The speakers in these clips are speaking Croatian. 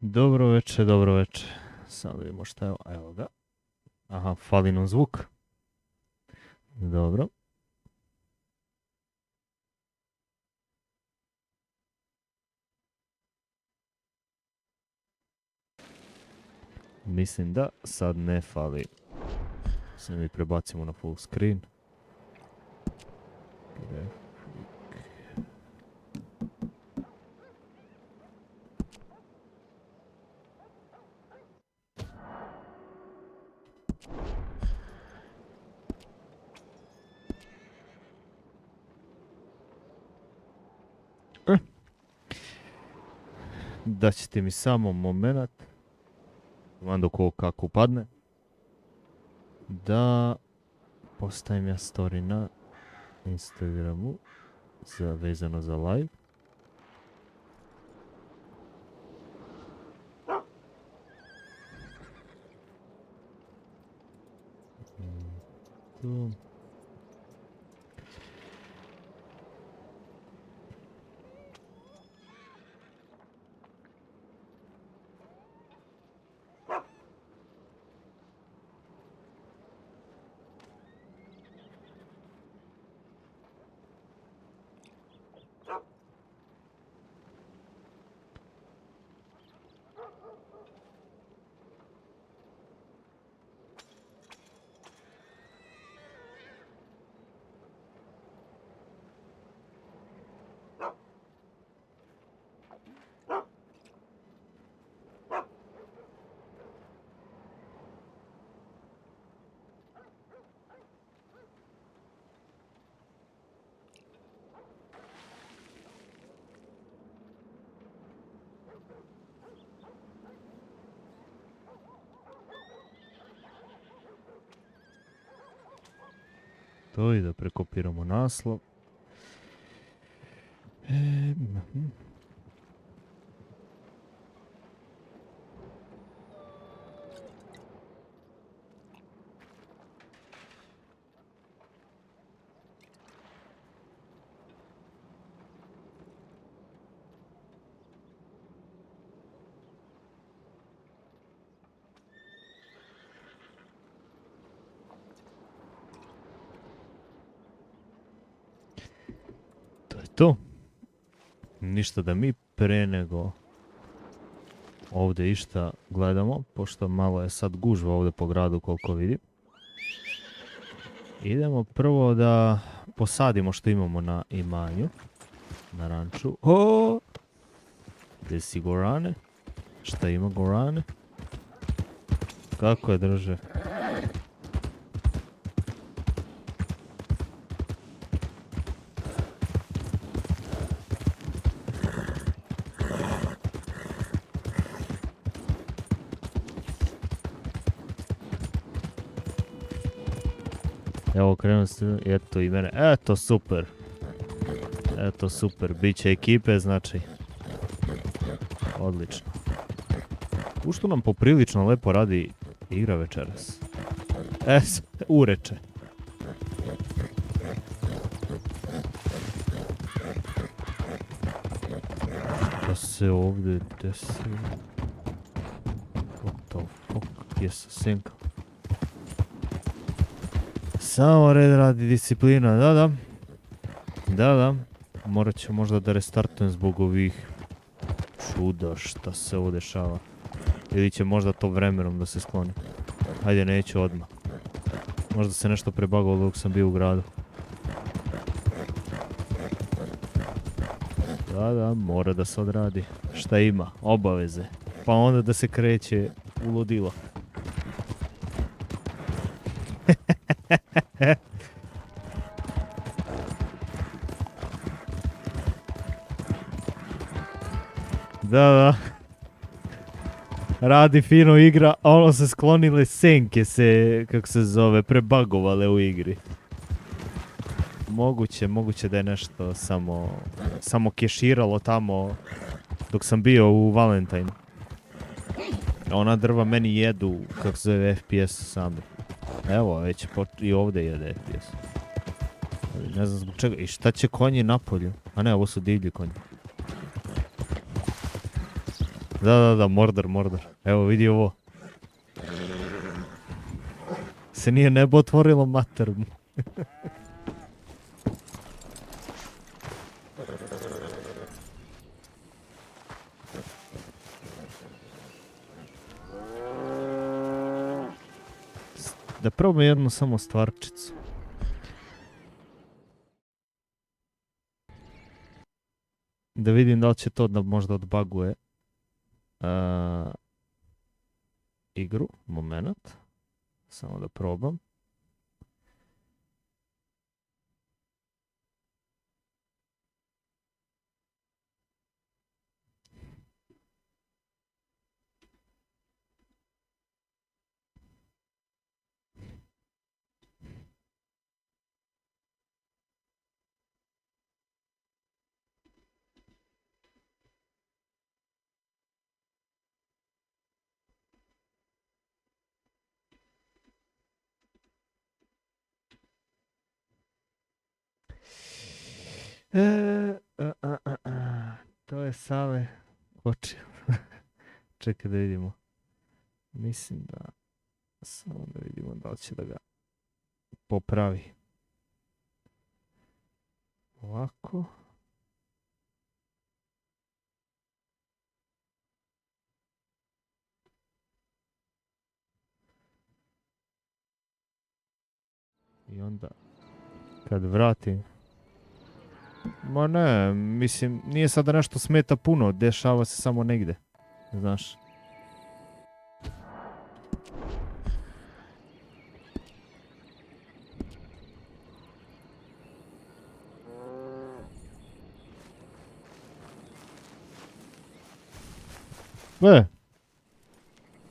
Dobro večer, dobro večer. Samo da vidimo šta je ovo. Evo ga. Aha, fali nam zvuk. Dobro. Mislim da sad ne fali. Sad mi prebacimo na full screen. Daćete mi samo moment. Vam dok ovo kako upadne. Da postavim ja story na Instagramu. Vezano za live. Tu. To i da prekopiramo naslov. To. Ništa da mi pre nego ovdje išta gledamo, pošto malo je sad gužva ovdje po gradu koliko vidim. Idemo prvo da posadimo što imamo na imanju, na ranču. O! Gdje si Gorane? Šta ima Gorane? Kako je drže? Evo krenuo se, eto i mene, eto super. Eto super, bit će ekipe znači. Odlično. Ušto nam poprilično lepo radi igra večeras. Ureče. Da se ovdje desi. What the fuck, gdje se senka? Samo red radi disciplina, da. Da. Morat ću možda da restartujem zbog ovih čuda šta se ovo dešava. Ili će možda to vremenom da se skloni. Hajde, neću odmah. Možda se nešto prebagalo dok sam bio u gradu. Da, mora da se odradi. Šta ima? Obaveze. Pa onda da se kreće u ludilo. Da. Radi fino igra, a ono se sklonile senke se, kako se zove, prebagovale u igri. Moguće da je nešto samo keširalo tamo dok sam bio u Valentine. Ona drva meni jedu, kako se zove, FPS sami. Evo, već i ovdje jede FPS. Ne znam zbog čega. I šta će konji napolju? A ne, ovo su divlji konji. Da, Mordor. Evo, vidi ovo. Se nije nebo otvorilo, mater mu. Da probam jednu samo stvarčicu. Da vidim da li će to da možda odbaguje igru. Moment. Samo da probam. To je Save kočio. Čekaj da vidimo. Mislim da... Samo da vidimo da li će da ga popravi. Ovako. I onda kad vratim. Ma ne, mislim, nije sada nešto smeta puno, dešava se samo negde, znaš.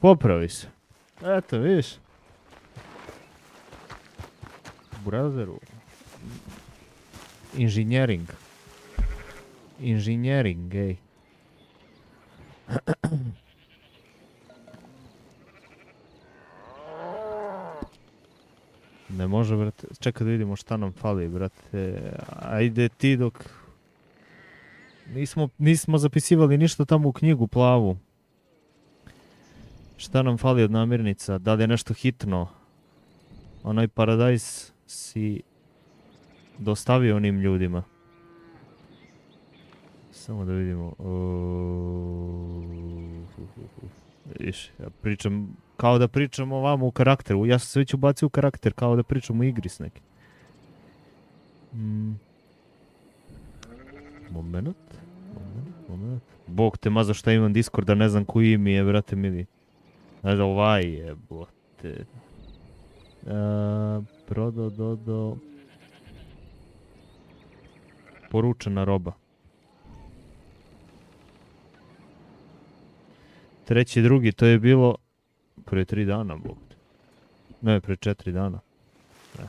Popravi se. Eto, vidiš. Brazeru. Inženjering, ej. Ne može, brate. Čekaj da vidimo šta nam fali, brate. Ajde ti dok... Nismo zapisivali ništa tamo u knjigu plavu. Šta nam fali od namirnica? Da li je nešto hitno? Onaj paradajz si dostavio onim ljudima. Samo da vidimo. Viš, ja pričam, kao da pričam ovamo u karakteru. Ja sam se već ubacio u karakter, kao da pričam u igri s nekim. Moment. Bog te mazo šta imam Discorda, ne znam koji mi je, brate mili. Znaš da ovaj je, bote. Dodo. Poručena roba. 3.2. to je bilo prije 3 dana, bog. Ne, prije 4 dana. Ne,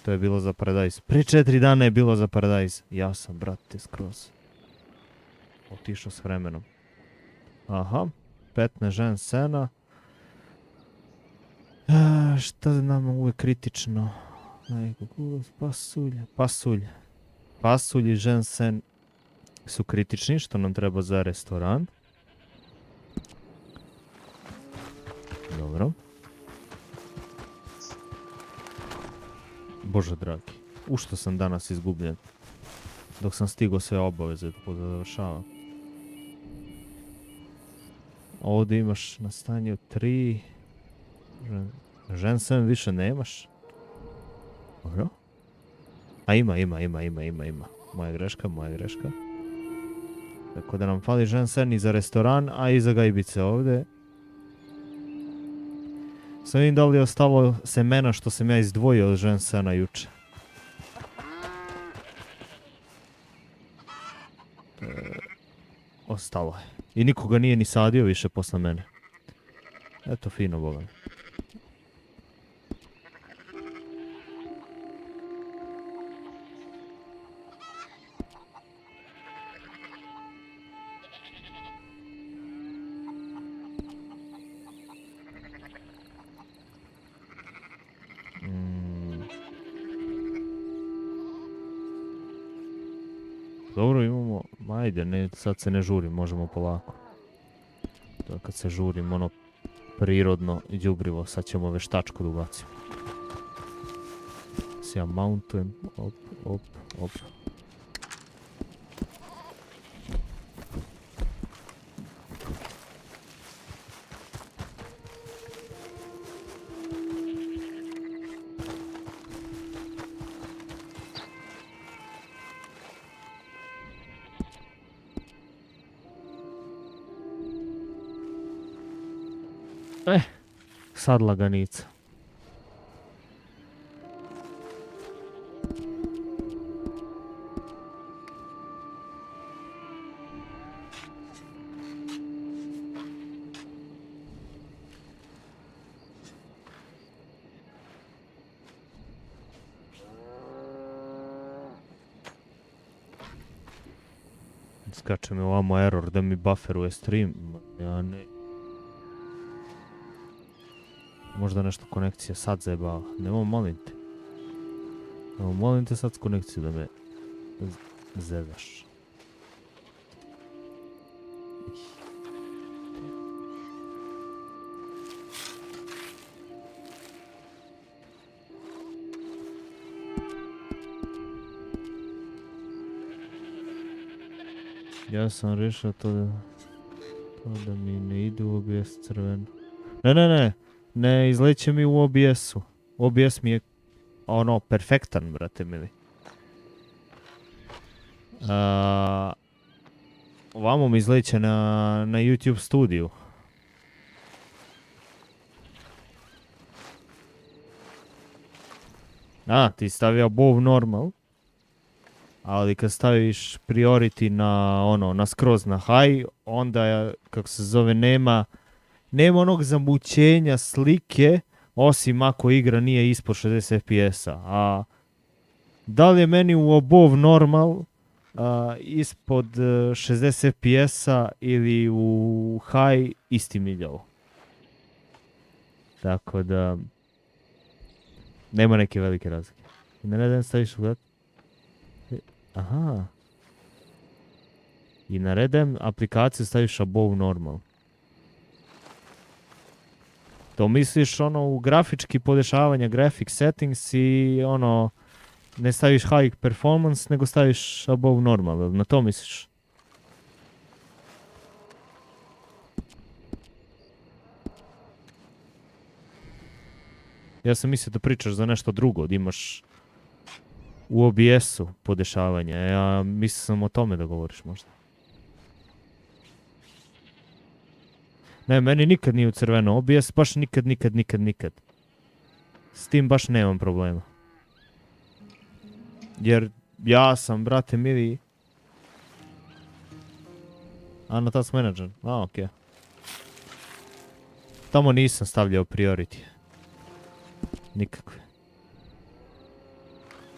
to je bilo za paradajz. Prije 4 dana je bilo za paradajz. Ja sam, brate, skroz otišao s vremenom. Aha, 15 žen sena. Šta nam uvijek kritično? Pasulj i žensen su kritični, što nam treba za restoran. Dobro. Bože dragi, u što sam danas izgubljen? Dok sam stigao sve obaveze da završavam. Ovdje imaš na stanju 3... Žensen više nemaš? Dobro. A ima. Moja greška. Tako da nam fali žensen i za restoran, a i za gajbice ovdje. Sam vidim da li je ostalo semena što sam ja izdvojio od žensena juče. Ostalo je. I nikoga nije ni sadio više posle mene. Eto, fino, boga. Dobro, imamo... Ajde, sad se ne žuri, možemo polako. To je kad se žurim, ono, prirodno i đubrivo. Sad ćemo veštačku da ubacimo. Ja mountujem, op, op, op. Sad laganica. Skače mi ovamo error da mi bufferuje stream. Ja ne... Možda nešto konekcija sad zajebava. Nemo molim te. Nemo molim te sad s konekciju da me zezaš. Ja sam rešao to da mi ne ide u OBS crveno. Ne. Ne izleće mi u OBS-u. OBS mi je ono perfektan, brate mili. Ovamo mi izleće na YouTube studiju. Ti stavio above normal. Ali kad staviš priority na skroz na high, onda kako se zove nema onog zamućenja slike, osim ako igra nije ispod 60 fps-a. A da li je meni u above normal ispod 60 fps-a ili u high, isti miljovo. Tako da nema neke velike razlike. Ne redem staviš ugledat. Aha. I na redem aplikaciju staviš above normal. To misliš u grafički podešavanja, graphic settings i ne staviš high performance, nego staviš above normal, na to misliš? Ja sam mislio da pričaš za nešto drugo, da imaš u OBS-u podešavanja, ja mislio sam o tome da govoriš možda. Ne, meni nikad nije u crveno. OBS baš nikad. S tim baš nemam problema. Jer ja sam, brate mili... na task manager. Okej. Tamo nisam stavljao priority. Nikakve.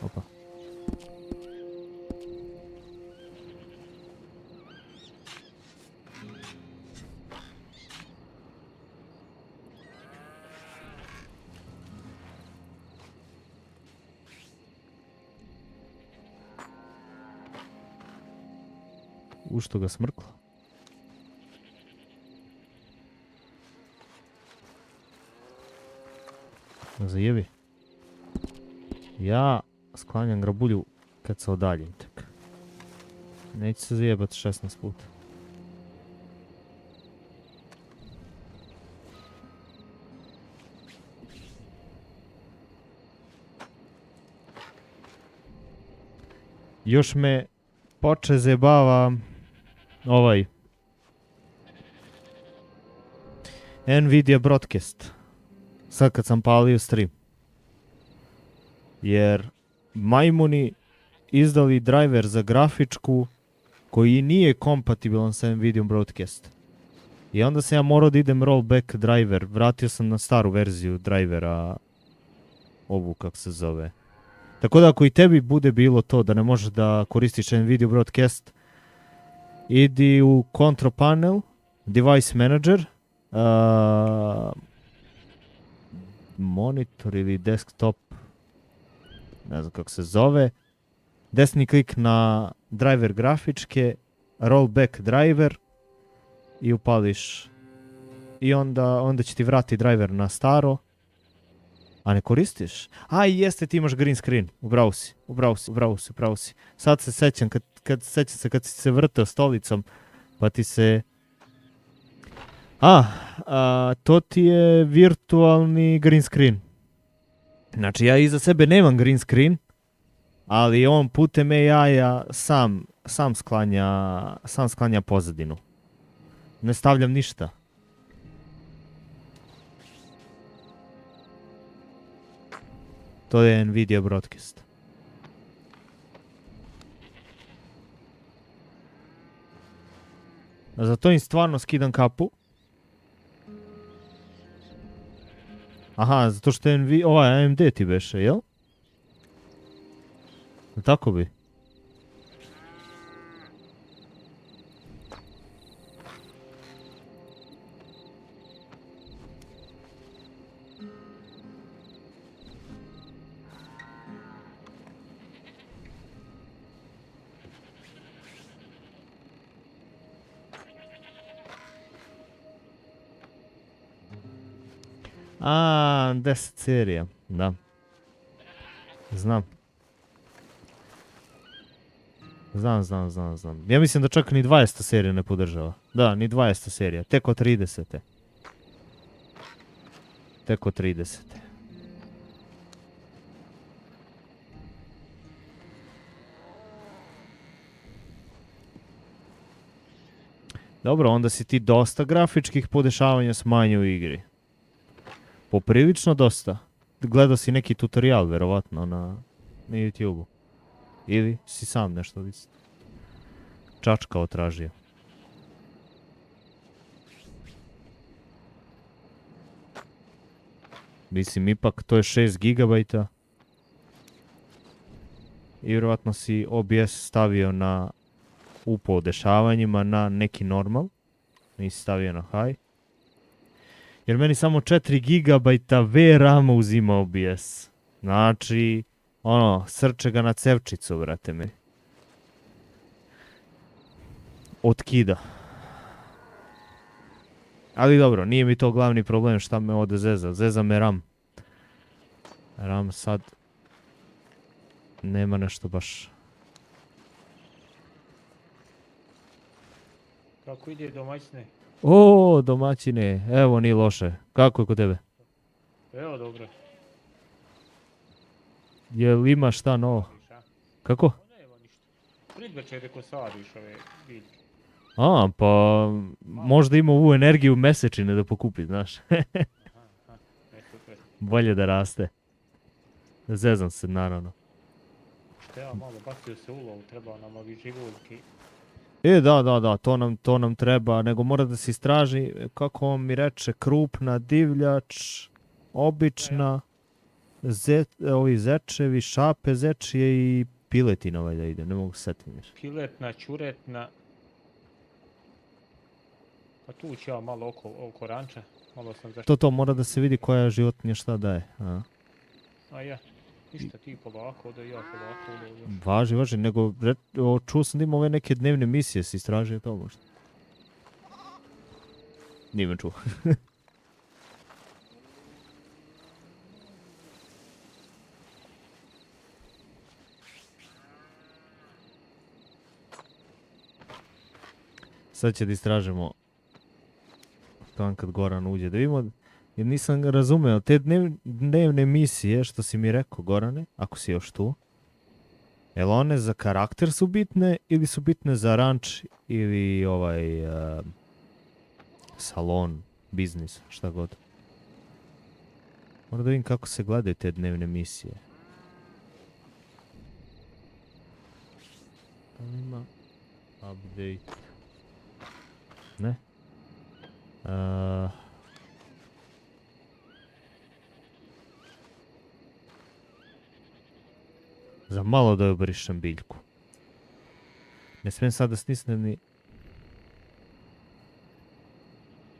Opa. U što ga smrklo? Zajebi. Ja sklanjam grabulju kad se odaljim tek. Neće se zajebati 16 puta. Još me poče zajebava Nvidia Broadcast. Sad kad sam palio stream. Jer majmuni izdali driver za grafičku koji nije kompatibilan sa Nvidia Broadcast. I onda sam ja morao da idem rollback driver. Vratio sam na staru verziju drivera. Ovu kak se zove. Tako da ako i tebi bude bilo to da ne možeš da koristiš Nvidia Broadcast, idi u Control Panel, Device Manager, monitor ili desktop, ne znam kako se zove, desni klik na driver grafičke, rollback driver i upališ i onda će ti vrati driver na staro. A ne koristiš? A jeste, ti imaš green screen. Upravo si. Sad se sećam, kad si se vrteo stolicom, pa ti se... to ti je virtualni green screen. Znači ja iza sebe nemam green screen, ali on putem AI-a sam sklanja pozadinu. Ne stavljam ništa. To je Nvidia Broadcast. A za to im stvarno skidam kapu. Aha, zato što je AMD ti beše, jel? Tako bi. A, 10 serija, da. Znam. Ja mislim da čak ni 20 serija ne podržava. Da, ni 20 serija, tek od 30. Tek od 30. Dobro, onda si ti dosta grafičkih podešavanja smanjio u igri. Poprilično dosta. Gledao si neki tutorial, verovatno, na YouTube-u. Ili si sam nešto čačkao tražio. Mislim, ipak to je 6 GB. I vjerovatno si OBS stavio na u podešavanjima na neki normal. Nisi stavio na high. Jer meni samo 4 GB VRAM uzima OBS. Znači, srče ga na cevčicu, brate mi. Otkida. Ali dobro, nije mi to glavni problem šta me ovdje zeza. Zeza me RAM. RAM sad nema nešto baš. Kako ide domaćine? O, domaćine, evo nije loše. Kako je kod tebe? Evo dobro. Jel ima šta novo? Kako? Nema ništa. Predvečer reko sadiš ove biljke. A, pa možda ima ovu energiju mesečine da pokupi, znaš. Bolje da raste. Zezam se, naravno. Šta malo, bacio se ulov, treba nam ovi živuljki. Da, to nam treba, nego mora da se istraži, kako on mi reče, krupna, divljač, obična, ovi zečevi, šape zečije i piletina ovaj da ide, ne mogu se setiti više. Piletna, čuretna. Pa tu ću ja malo oko ranča, malo sam zašto. To mora da se vidi koja životinja šta daje. A ja, ništa ti polako, da ja polako. Važi, nego čuo sam da ima ove neke dnevne misije, si istražio to možda. Nije me čuo. Sad će da istražimo tam kad Goran uđe, da vidimo, jer nisam razumeo, te dnevne misije što si mi rekao, Gorane, ako si još tu, jel one za karakter su bitne ili su bitne za ranč ili salon, biznis, šta god. Moram da vidim kako se gledaju te dnevne misije. Ima update. Ne? Za malo da obrišem biljku. Ne smijem sad da stisnem ni...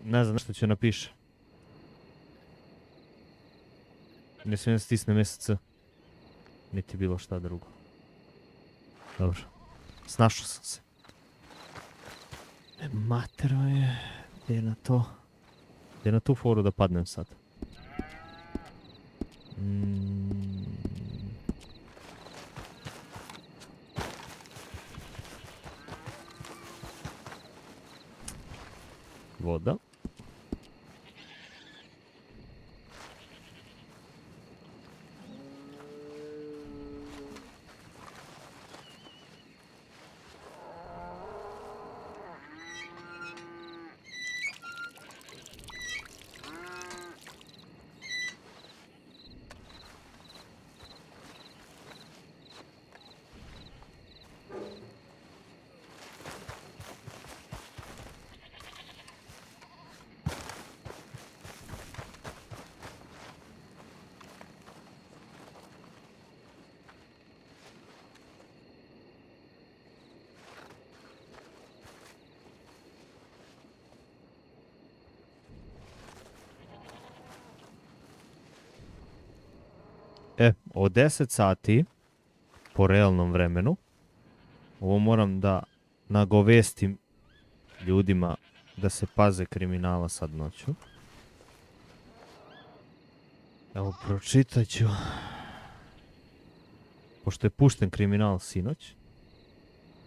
Ne znam što ću napiše. Ne smijem da stisnem SC. Niti bilo šta drugo. Dobro. Snašao sam se. Matero je... Gdje je na to? Gdje na tu foru da padnem sad? Mm. Voda. Od 10 sati po realnom vremenu, ovo moram da nagovestim ljudima da se paze kriminala sad noću. Evo, pročitat ću. Pošto je pušten kriminal sinoć,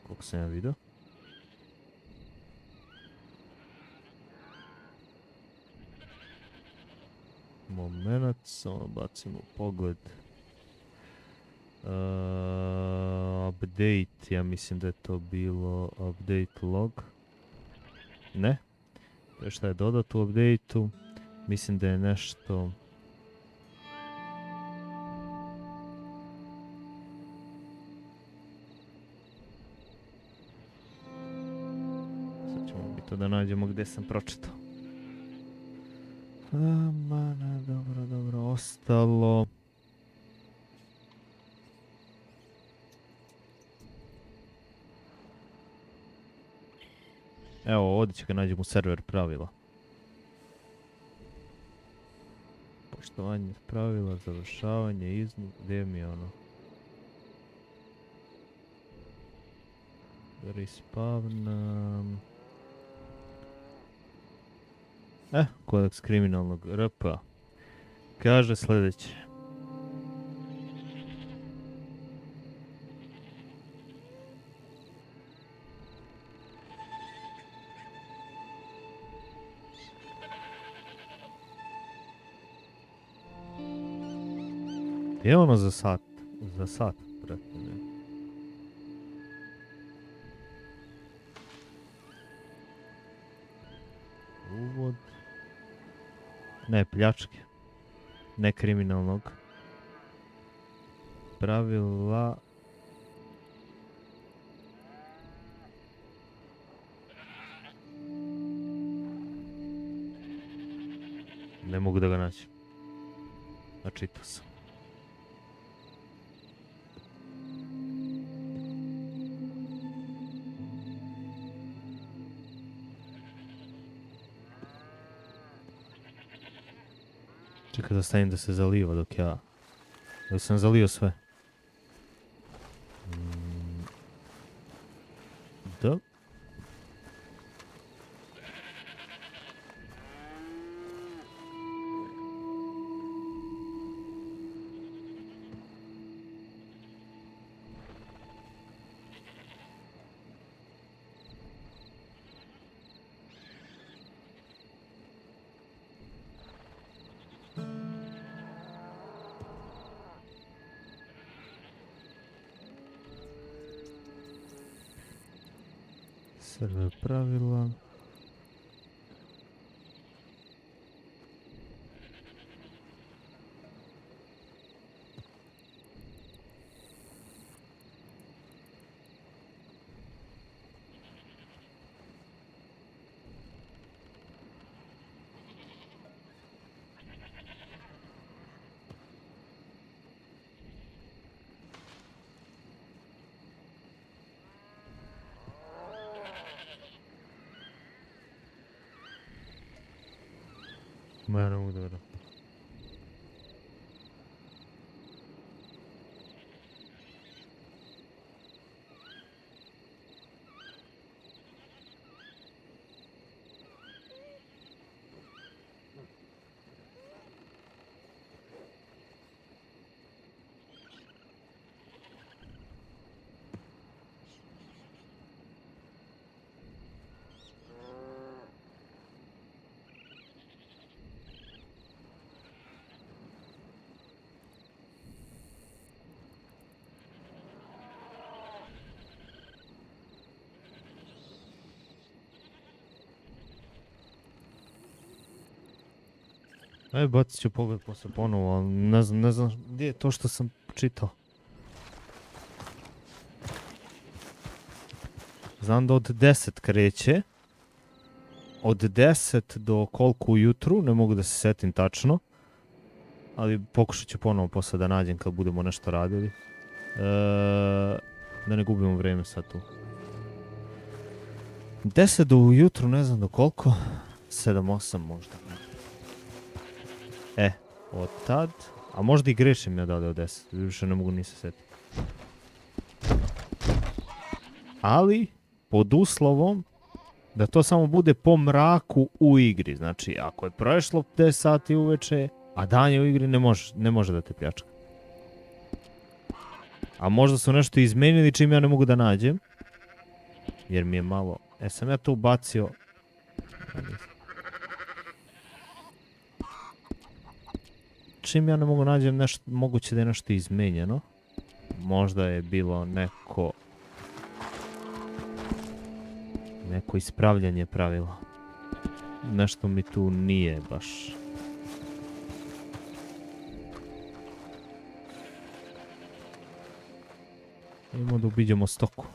koliko sam ja vidio. Moment, samo bacimo pogled. Update, ja mislim da je to bilo update log. Ne. To je šta je dodat u update-u. Mislim da je nešto... Sad ćemo mi to da nađemo gdje sam pročitao. Dobro, ostalo... Evo, ovdje će ga nađemo u server pravila. Poštovanje pravila, završavanje, iznad, gdje mi je ono? Respawn... kodeks kriminalnog RP-a. Kaže sljedeće. Je ono za sat? Za sat, brate. Uvod. Ne, pljačke. Ne kriminalnog. Pravila. Ne mogu da ga naći. Načitao sam. Čekaj da stavim da se zaliva dok ja... Da sam zalio sve. Da. Server pravila. Ma ne mogu dobro. Aj, bacit ću pogled posle ponovo, ali ne znam gdje je to što sam čitao. Znam da od 10 kreće. Od 10 do koliko ujutru, ne mogu da se setim tačno. Ali pokušat ću ponovo posle da nađem kad budemo nešto radili. Da ne gubimo vrijeme sad tu. 10 do ujutru, ne znam do koliko. 7-8 možda. Od tad. A možda i grešim ja da ode od 10. Više ne mogu ni se setiti. Ali, pod uslovom da to samo bude po mraku u igri. Znači, ako je prošlo 10 sati uveče, a dan je u igri, ne može da te pljačka. A možda su nešto izmenili čim ja ne mogu da nađem. Jer mi je malo... sam ja to ubacio... Čim ja ne mogu nađem nešto, moguće da je nešto izmenjeno. Možda je bilo neko ispravljanje pravila. Nešto mi tu nije baš. Idemo da ubiđemo stoku.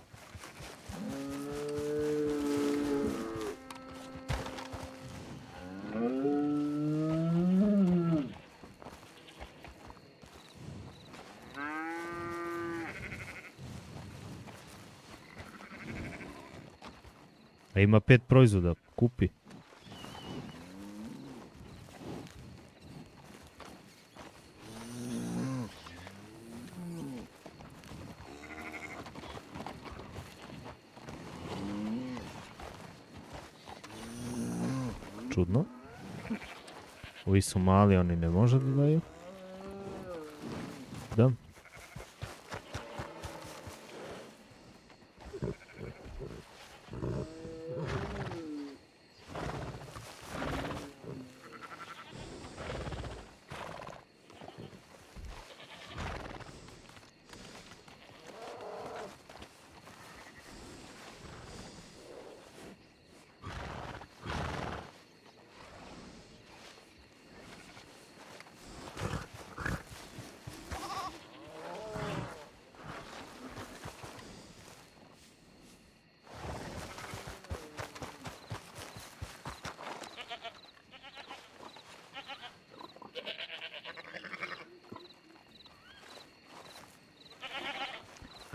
A ima 5 proizvoda, kupi. Čudno. Ovi su mali, oni ne može da daju. Da.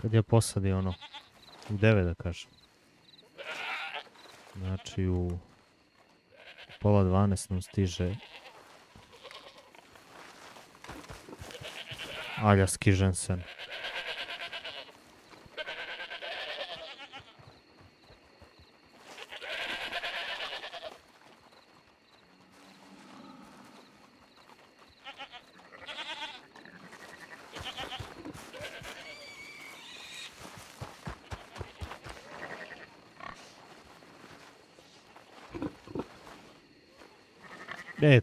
Kad je posadi ono, u 9 da kažem. Znači u pola 12 nam stiže aljaski žensen.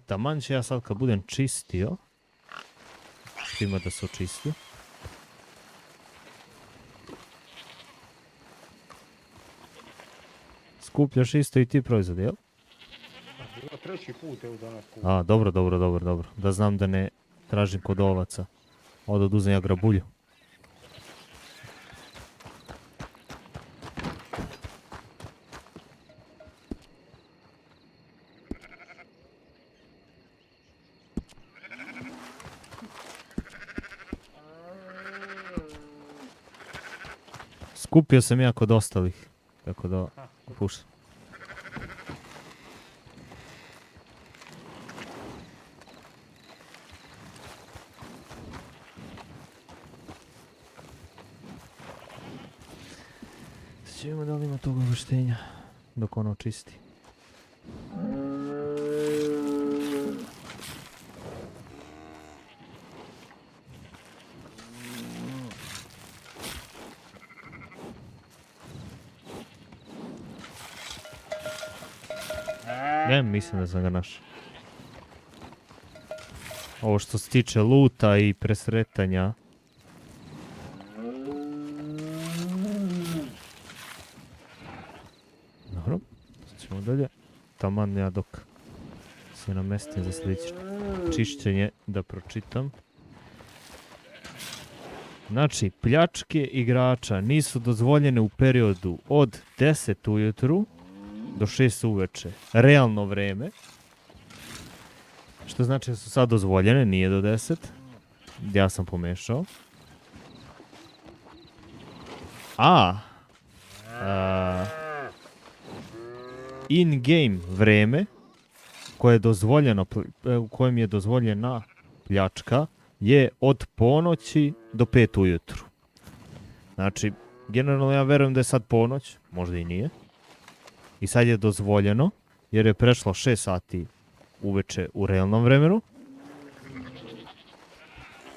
Taman će ja sad kad budem čistio, što ima da se očisti. Skupljaš isto i ti proizvode, jel? Bilo treći put, evo danas kupim. A, dobro. Da znam da ne tražim kod ovaca. Odo oduzem ja grabulju. Skupio sam ja kod ostalih, tako da puštam. Sad ćemo da li ima toga uvrštenja dok ono čisti. Ne, mislim da sam ga našao. Ovo što se tiče luta i presretanja. Dobro, sad ćemo dalje. Taman ja dok se namestim za sljedeće čišćenje da pročitam. Znači, pljačke igrača nisu dozvoljene u periodu od 10 ujutru do 6 uveče. Realno vreme. Što znači da su sad dozvoljene, nije do 10. Ja sam pomešao. In-game vreme koje je dozvoljeno, u kojem je dozvoljena pljačka je od ponoći do 5 ujutru. Znači, generalno ja verujem da je sad ponoć, možda i nije. I sad je dozvoljeno, jer je prešlo 6 sati uveče u realnom vremenu.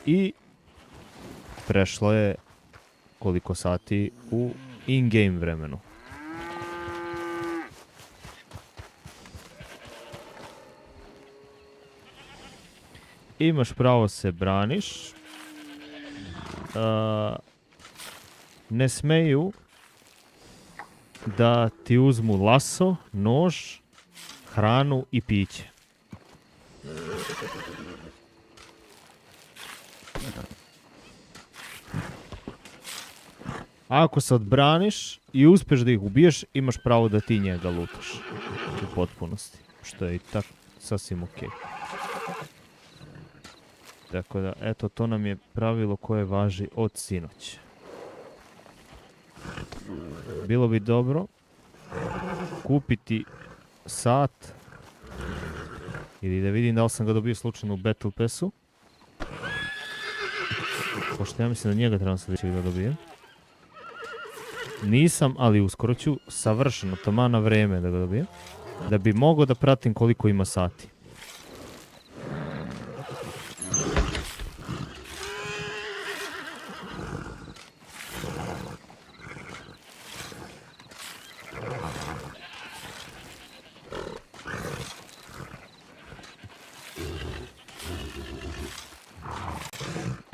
I prešlo je koliko sati u in-game vremenu. Imaš pravo se braniš. Ne smeju da ti uzmu laso, nož, hranu i piće. A ako se odbraniš i uspješ da ih ubiješ, imaš pravo da ti njega lutaš u potpunosti. Što je i tako sasvim okej. Tako da, eto, to nam je pravilo koje važi od sinoć. Bilo bi dobro kupiti sat ili da vidim da li sam ga dobio slučajno u Battle Passu. Pošto ja mislim da njega trebam sljedećeg da dobijem. Nisam, ali uskoro ću savršeno, taman na vreme da ga dobijem. Da bi mogao da pratim koliko ima sati.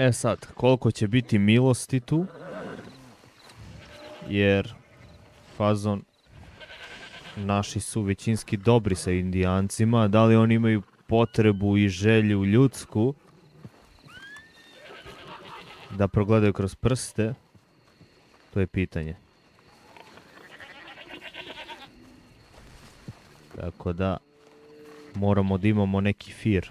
E sad, koliko će biti milosti tu? Jer fazon naši su većinski dobri sa Indijancima. Da li oni imaju potrebu i želju ljudsku da progledaju kroz prste? To je pitanje. Tako da moramo da imamo neki fir.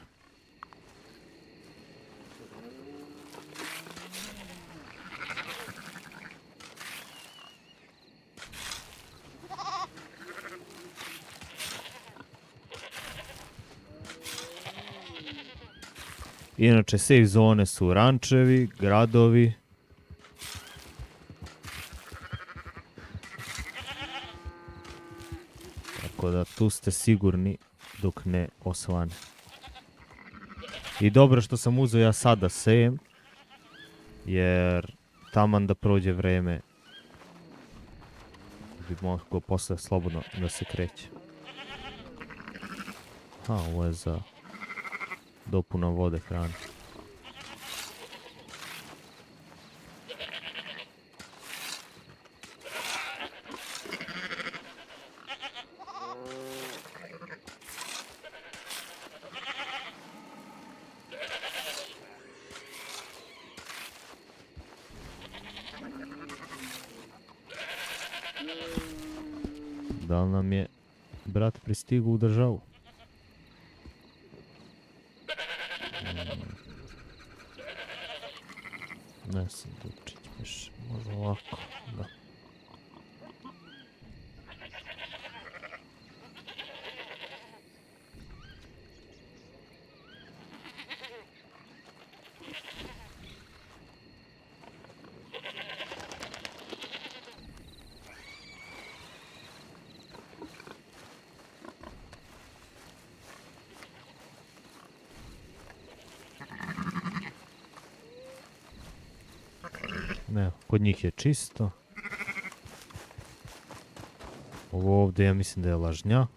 Inače, safe zone su rančevi, gradovi. Tako da tu ste sigurni dok ne osvane. I dobro što sam uzeo ja sada sejem, jer taman da prođe vreme bi mogao posle slobodno da se kreće. Ovo je za dopuna vode, hrane. Da li nam je brat pristigao u državu? Ne sam Dučić više, možda ovako, da. Ne, kod njih je čisto. Ovo ovdje ja mislim da je lažnjak.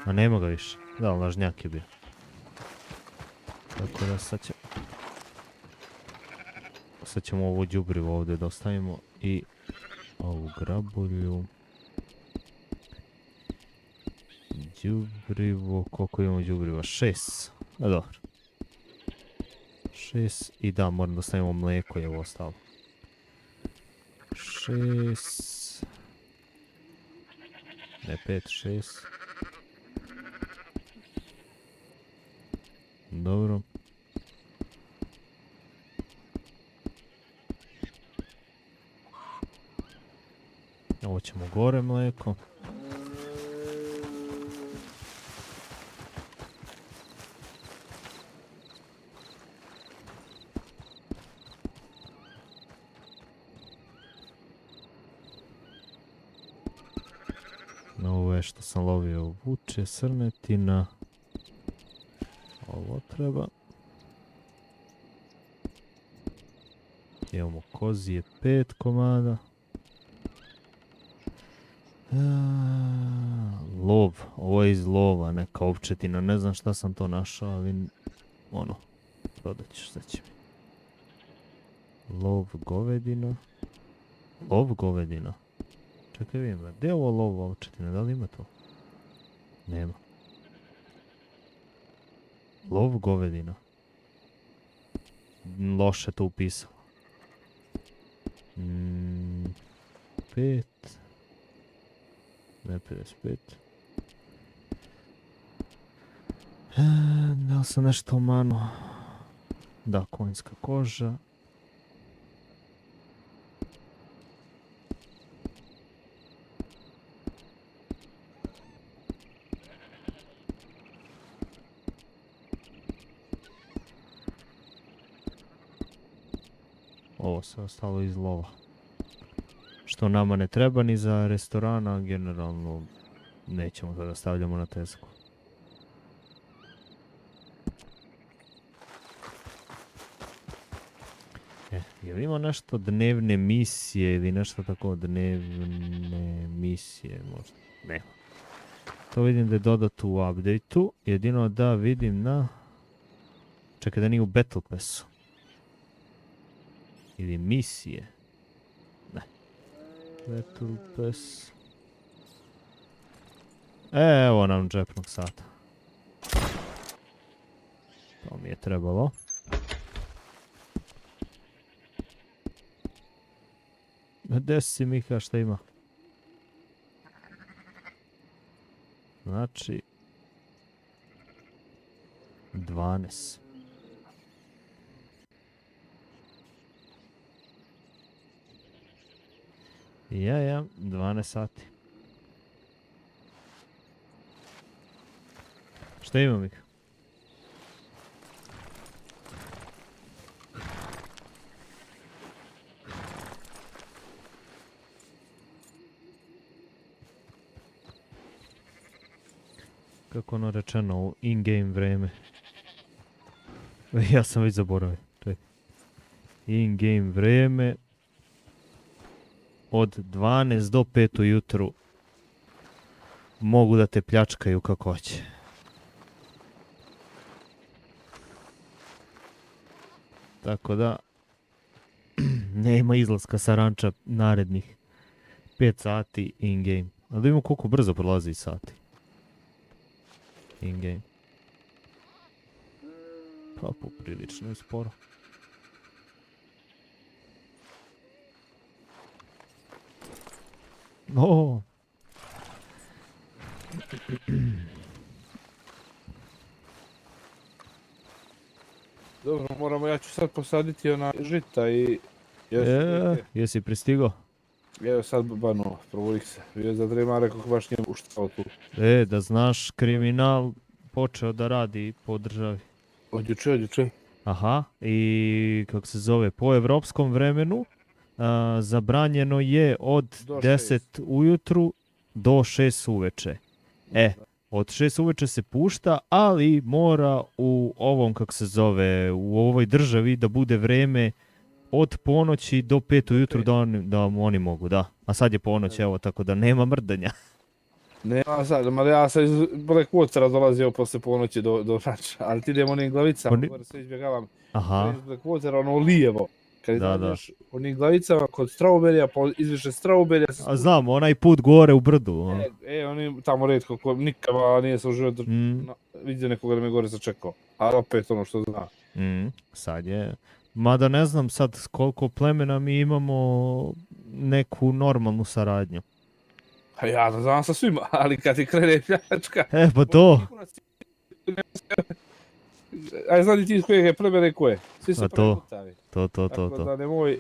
A nema ga više. Da, lažnjak je bio. Tako da sad ćemo ovo đubrivo ovdje da ostavimo i ovu grabulju. đubrivo, koliko imamo đubriva? 6. A dobro. 6 i da, moram da stavimo mlijeko i ovo ostalo. 6. Ne, 5, 6. Dobro. Ovo ćemo gore mlijeko. Ovo je što sam lovio vuče, srnetina. Ovo treba. Imamo kozije 5 komada. Lov, ovo je iz lova, neka ovčetina, ne znam šta sam to našao, ali ono, prodat ću, šta će mi. Lov govedina. Lov govedina. Čekaj vidim, gdje je ovo lov ovčetina, da li ima to? Nema. Lov govedina. Loše to upisao. 5. Ne 55. Da li sam nešto mano? Da, konjska koža. Ovo se ostalo iz lova. Što nama ne treba ni za restorana, generalno nećemo to da stavljamo na tesku. Jel ima nešto dnevne misije ili nešto tako dnevne misije možda? Nema. To vidim da je dodato u update-u, jedino da vidim na... Čekaj da nije u Battle Passu. Ili misije. Ne. Battle Pass. Evo nam džepnog sata. To mi je trebalo. Gdje si Mika, šta ima? Znači... 12. Ja, 12 sati. Šta ima Mika? Kako ono rečeno u in-game vreme. Ja sam već zaboravio. In-game vreme. Od 12 do 5 ujutru mogu da te pljačkaju kako hoće. Tako da nema izlaska sa ranča narednih 5 sati in-game. Ali da vidimo koliko brzo prolazi sati. In-game. Pa poprilično je sporo. O! Dobro, moramo, ja ću sad posaditi ona žita i... Jesi pristigao? Evo sad bano, prvo ih se. Bio za drema, rekao baš nije uštao tu. Da znaš, kriminal počeo da radi po državi. Od juče. Aha, i kako se zove, po evropskom vremenu zabranjeno je od Do 10 ujutru do 6 uveče. Od 6 uveče se pušta, ali mora u ovom, kako se zove, u ovoj državi da bude vreme od ponoći do 5 ujutru da oni mogu, da. A sad je ponoć, evo, tako da nema mrdanja. Nema sad, ja sam iz Black Watera dolazio posle ponoći do ranča, ali ti idem onim glavicama, gore sve izbjegavam. Aha. Iz Black Watera, ono lijevo. Kad Da, izađeš onih glavicama kod Strawberrya, pa izviše Strawberrya se A znam, onaj put gore u brdu. ono. oni tamo redko, nikada nije se u životu Mm, vidio nekoga da me gore sačekao. Ali opet ono što zna. sad je. Mada ne znam sad s koliko plemena mi imamo neku normalnu saradnju. A ja da znam sa svima, ali kad ti krene pljačka... Pa to. Aj, znali ti iz kojeg je plemena i koje? Svi su A to. prekutavi. To. Tako da nemoj,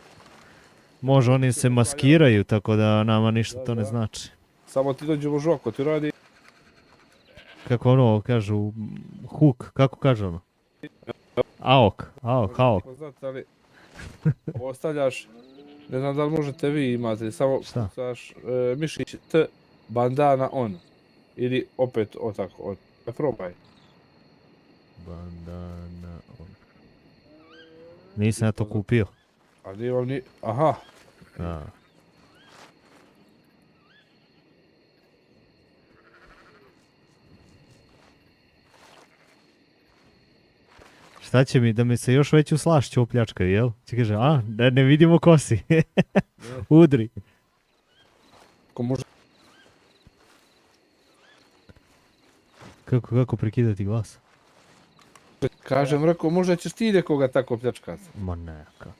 Može, oni se maskiraju, tako da nama ništa to ne Da. znači. samo ti dođemo žoko, ti radi... Kako ono kažu, huk, kako kaže ono? Aok. Neko znati, ali ostavljaš, ne znam da li možete vi imati, samo Šta? pucaš mišić T, bandana on. Ili opet otako, probaj. Bandana on. Nisam ja to kupio. A nije vam ni, aha, A. Šta će mi, da mi se još veću slašću opljačkaju, jel? Će kaže, a, da ne vidimo ko si. Udri. ko može, Kako prekidati glas? kažem, rekao, možda ćeš ti nekoga tako pljačkati. Ma neka.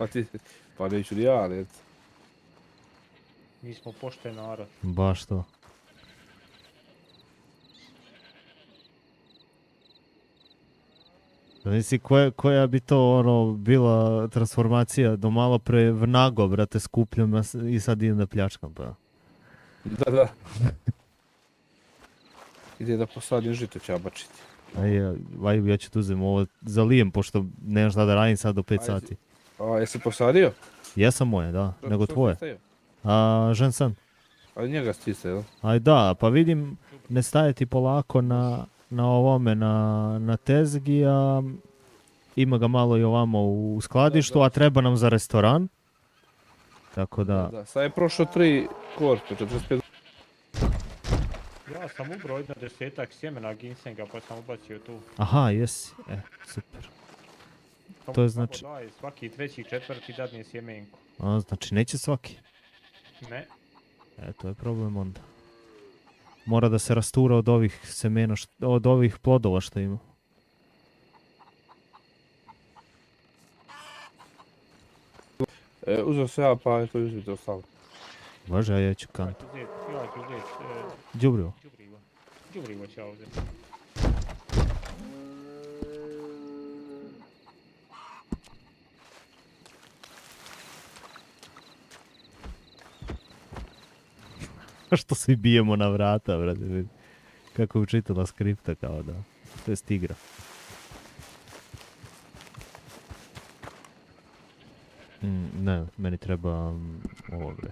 Pa neću ni ja, ali eto. Mi smo pošten narod. Baš to. Misli, koja bi to ono bila transformacija do malo pre v nago, brate, skupljam i sad idem da pljačkam, pa. Da. Ide da posadim žito će bačiti. Ja ću tu uzem ovo, zalijem, pošto nemam šta da radim sad do 5 Ajde. sati. A, jesi posadio? Jesam moje, da, nego Što tvoje. si stavio? A, žen. Ali njega stiste, jel? Aj da, pa vidim, ne staje ti polako na ovome, na tezgi, a ima ga malo i ovamo u skladištu, Da. a treba nam za restoran. Tako da, Da, sad je prošlo 3 korpe, 45. Ja sam ubrao jedno 10-ak sjemena ginsenga pa sam ubacio tu. aha, jesi, super. To je znači- Daj, svaki treći, četvrti dadne sjemenku. A, znači neće svaki. Ne, To je problem onda. Mora da se rastura od ovih semena, od ovih plodova što ima. Uzeo se ja, pa eto uzmite ostalo. Važe, a ja ću kant. ja ću uzeti Đubrivo. đubrivo. Đubrivo ću ja uzeti. Što svi bijemo na vrata, brate, vidi. Kako je učitala skripta kao da. To je tigra. Ne, meni treba ovo, bre.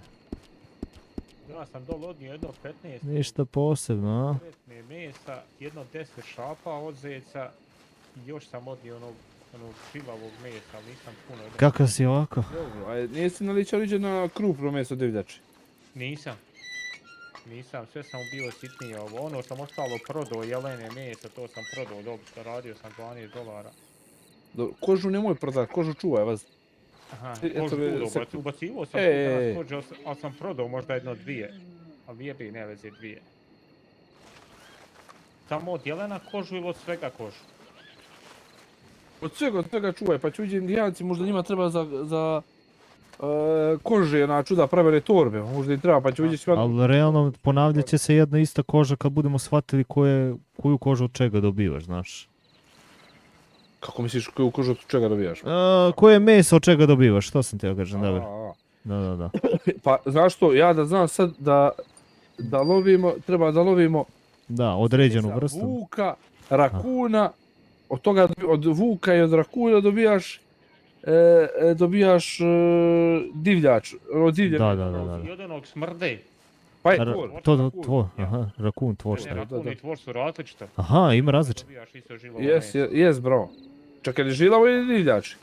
Ja sam dole odnio jedno 15 Ništa posebno, a? konkretne mesa, jedno 10 šapa od zeca i još sam odnio onog krilavog mesa, ali nisam puno. Kako si ovako? Dobro, a nisi naličao niđe na krupno meso divljači? Nisam, sve sam bio sitnije ovo. Ono sam ostalo prodao, jelene mesa, to sam prodao, dobro, radio sam $12. Dobro, kožu nemoj prodat, kožu čuvaj vas. Aha, Eto kožu me, budo, se- ubacivo sam E. tu danas kođe, ali sam prodao možda jedno 2. Ali jebi, ne veze 2. Samo od jelena kožu ili od svega kožu? Od svega čuvaj, pa će uđe indijanci, možda njima treba za kože na čuda pravene torbe, možda im treba, pa će uđe svima... Ali realno ponavljat će se jedna ista koža kad budemo shvatili koju kožu od čega dobivaš, znaš. Kako misliš koju kožu od čega dobijaš? Koje meso od čega dobivaš, što sam ti ja kažem, dobro. A. Da. Pa, znaš što, ja da znam sad da lovimo, treba da lovimo Da, određenu za vrstu. vuka, rakuna, od toga, od vuka i od rakuna dobijaš divljač, ono divlje. Da. I od onog smrde. Pa je Tvor, aha, rakun, tvor Ne, šta je. rakun i tvor su različite. Aha, ima različite. Dobijaš isto žilavo Jes, meso. jes, bro. Čekaj, li žilavo ili divljač?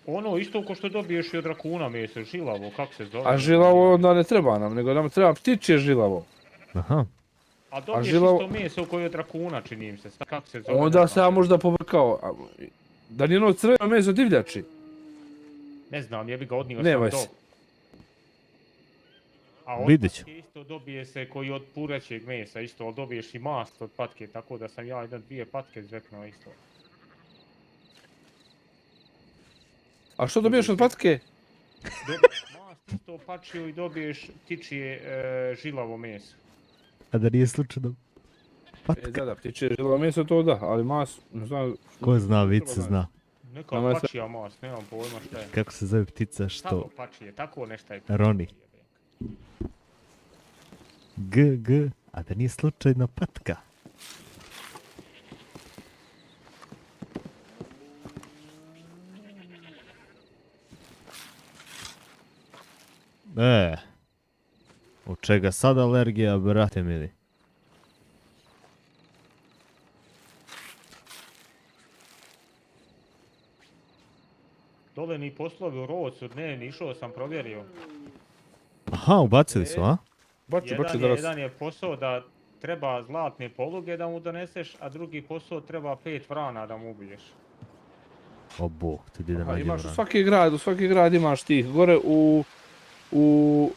Ono isto ko što dobiješ i od rakuna meso, žilavo, kako se zove? A žilavo onda ne treba nam, nego nam treba ptičje žilavo. Aha, A dobiješ žilavo- isto meso koje je od rakuna, čini im se, kako se zove? Onda ne se znam. ja možda pobrkao. Da nije ono crveno meso divljači. Ne znam, jebi ga odnio Nemoj sam se. to. A od Vidit ću. patke isto dobije se koji od purećeg mesa isto, ali dobiješ i mast od patke, tako da sam ja 1-2 patke zveknuo isto. A što dobiješ od patke? Dobiješ mast isto pačiju i dobiješ tičije žilavo meso. A da nije slučajno Da, ptiče žilo meso to da, ali mas, ne znam... ko zna, vid se zna. Neka Nama je pačija mast, nemam pojma šta je. Kako se zove ptica Samo što pačije, tako nešto je. roni. G, a da nije slučajno patka. Od čega sad alergija, brate mili? Dole ni poslovi u Rocu dnevni, išao sam provjerio. Aha, ubacili su, a? Bači da raz... Jedan je posao da treba zlatne poluge da mu doneseš, a drugi posao treba 5 vrana da mu ubiješ. O bog, ti di da Aha, nađe imaš vrana. u svaki grad imaš tih, gore u...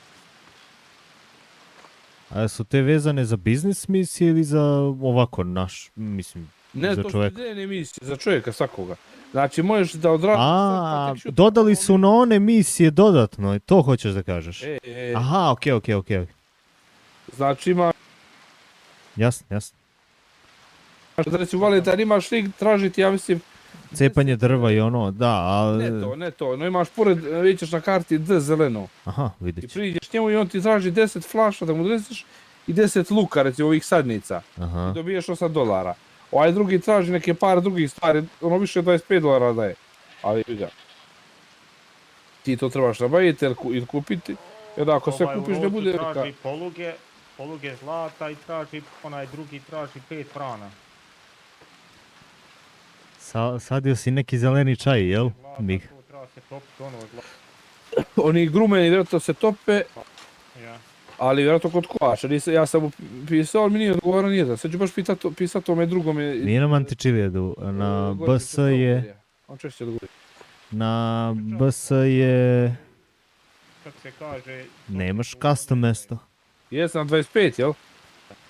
A su te vezane za biznis misije ili za ovako naš, mislim, Ne, za to su čovjeka? dnevne emisije, za čovjeka svakoga. Znači, možeš da odradiš... A, dodali su na one misije dodatno, to hoćeš da kažeš? Aha, okej. Znači imaš, Jasno. da recimo Valentan imaš lik tražiti, ja mislim, Cepanje drva i ono, da, ali... ne to, no imaš pored, vidjet na karti D zeleno. Aha, I vidjet ću. priđeš njemu i on ti traži 10 flaša da mu doneseš i 10 luka, recimo ovih sadnica. Aha, I dobiješ $8. Ovaj drugi traži neke par drugih stvari, ono više $25 daje. Ali vidi. Ti to trebaš nabaviti ili kupiti, jer ako sve Ovaj u kupiš ne Rocu bude traži poluge zlata i traži, onaj drugi traži 5 vrana. sadio si neki zeleni čaj, jel? Zlata, Mih. to treba se topiti ono zlato. Oni grumeni vjerojatno se tope, Ja. ali vjerojatno kod kovača. Ja sam mu pisao, ali mi nije odgovorao nijedan. Sad ću baš pisati ome drugome. Nije na Mantičilijedu, na BS je... On češće odgovori. Na BS je... Kako se kaže... Nemaš custom mesto. Jesam na 25, jel?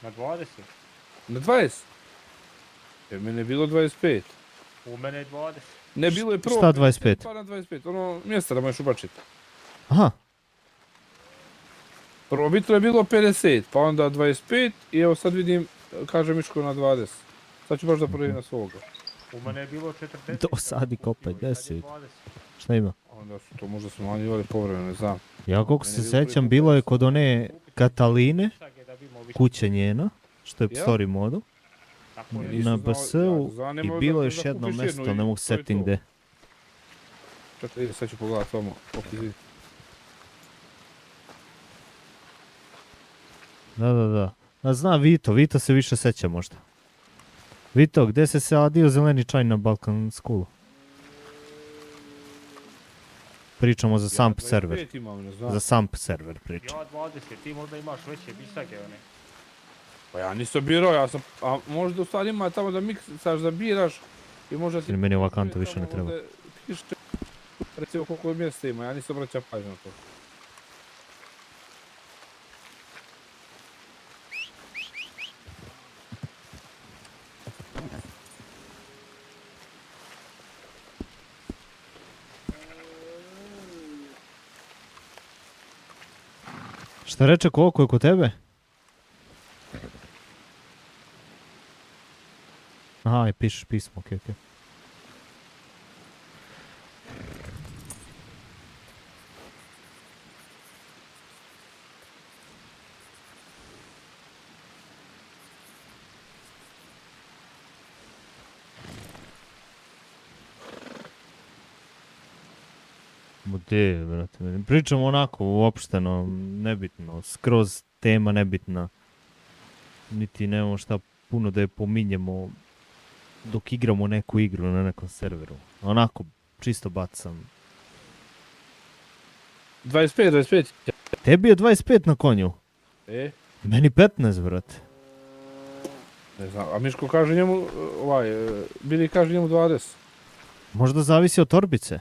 Na 20. Na 20? Jer mene je bilo 25. U mene je 20. Ne, bilo je prvo Šta 25? pa na 25, ono mjesta da možeš ubaciti. Aha, Prvo bitno je bilo 50, pa onda 25 i evo sad vidim, kaže Miško na 20. Sad ću baš da provjerim na svoga. U mene je bilo 40. dosadi kopaj, Sad je 10. 20. Šta ima? Onda su to možda smo manjivali povremeno, ne znam. Ja koliko Meni se je bilo sećam, prvi bilo je put kod one Kataline, Čak je da bi imao više. kuće njena, što je Ja? story modu, Tako je. Nisam na znao, BS-u ja znam, i nemoj bilo da još jedno kupiš mesto, jednu i ne mogu to je setting to. gde. Čekaj, sad ću pogledat tamo. Da. A zna Vito se više seća možda. Vito, gdje se sadio zeleni čaj na Balkan Schoolu? Pričamo za SAMP server. 25 imam, ne znam. Za SAMP server pričam. Ja 20, ti možda imaš veće bisage one. Pa ja nisam birao, ja sam, a možda u stvari ima tamo da miksaš, da biraš i možda ti... Jer meni ova kanta više ne treba. Piše, recimo koliko mjesta ima, ja nisam obraćao pažnju na to. Šta reče, koliko je kod tebe? Aha, i pišeš pismo, okej. Bude, brate, pričam onako uopšteno, nebitno, skroz tema nebitna. Niti nemamo šta puno da je pominjemo dok igramo neku igru na nekom serveru. Onako, čisto bacam. 25. Tebi je 25 na konju, E, meni 15, brate. ne znam, a Miško kaže njemu, Bili kaže njemu 20. Možda zavisi od torbice.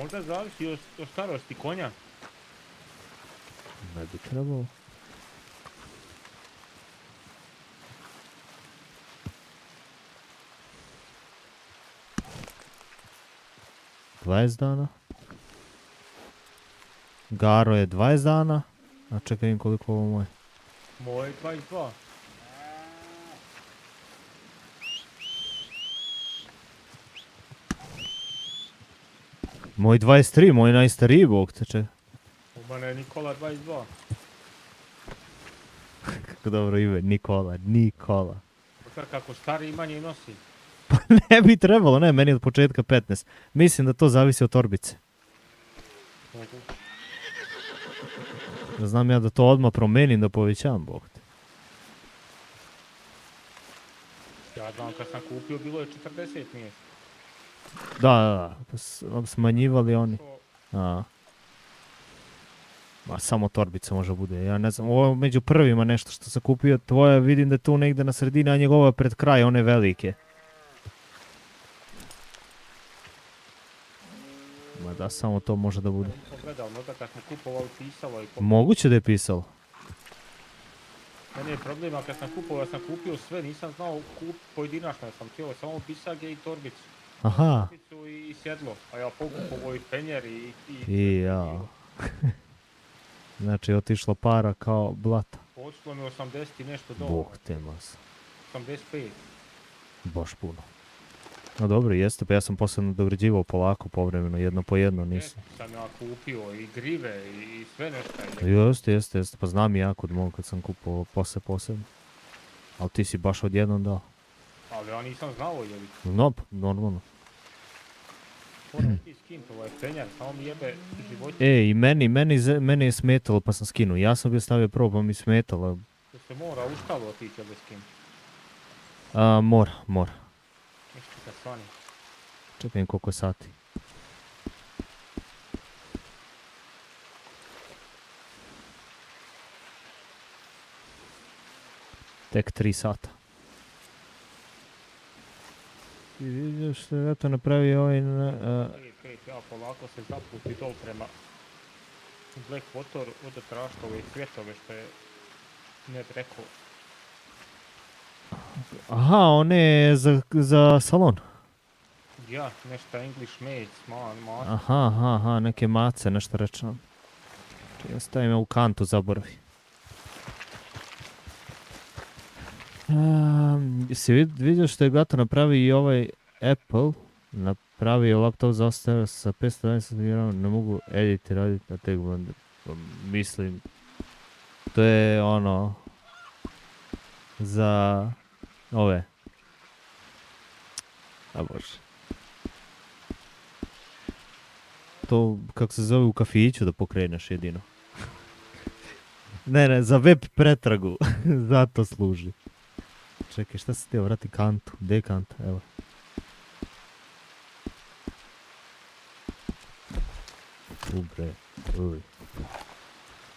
Možda zavisi od starosti konja. Ne bi trebalo. ...20 dana. Garo je 20 dana. A čekaj vidim koliko ovo moje. Moje 22. Moj 23, moj najstariji bog te čekaj. U mene je Nikola 22. Kako dobro ime, Nikola, Nikola. Pa kako stari manje nosi. Ne bi trebalo, ne, meni je od početka 15. Mislim da to zavisi od torbice. Mogu. Znam ja da to odmah promenim da povećavam bog te. Ja znam kad sam kupio bilo je 40 mjesta. Da, smanjivali oni. To A. Ma samo torbica može bude, ja ne znam, ovo je među prvima nešto što sam kupio, tvoja vidim da je tu negdje na sredini, a njegova je pred kraj, one velike. Ma da, samo to može da bude. nisam gledao, možda kad smo kupovali pisalo i Moguće da je pisalo. Meni je problema kad sam kupovao, ja sam kupio sve, nisam znao pojedinačno, ja sam htio samo bisage i torbicu. Aha, Torbicu i sjedlo, a ja pokupovao i penjer i ja. Znači otišla para kao blata. Počelo mi 80 i nešto dolara, Bog te mas. 85. Baš puno. No dobro, jeste, pa ja sam posebno dograđivao polako, povremeno, jedno po jedno, nisam. Sam ja kupio i grive i sve nešto. Jeste, pa znam i ja kod mog kad sam kupovao posebno. Ali ti si baš odjednom dao. Ali ja nisam znao je li. No, normalno. Moram ti skinuti ovaj penjer, samo mi jebe životinje. E, i meni je smetalo pa sam skinuo. Ja sam bi stavio prvo pa mi smetalo. Da se mora u štalu otići da skinu. Mora. Nešto kad svani. Čekaj koliko je sati. Tek 3 sata. I vidiš što je to napravio ovaj... Kret, ja polako se zaputi dol prema Blackwater, ode trašta ove cvjetove što je Ned rekao. Aha, one za salon. Ja, nešto English mates, man. Aha, neke mace, nešto rečeno. Ja stavim u kantu, zaboravi. Si vidio što je Gato napravi i ovaj Apple, napravio laptop za ostalo sa 520 GB, ne mogu editi raditi na tek Blender. Mislim, to je ono, za ove. A bože. To, kako se zove, u kafiću da pokreneš jedino. Ne, za web pretragu, zato služi. Čekaj, šta si htio, vrati kantu, gdje je kanta, evo. Bre, uj.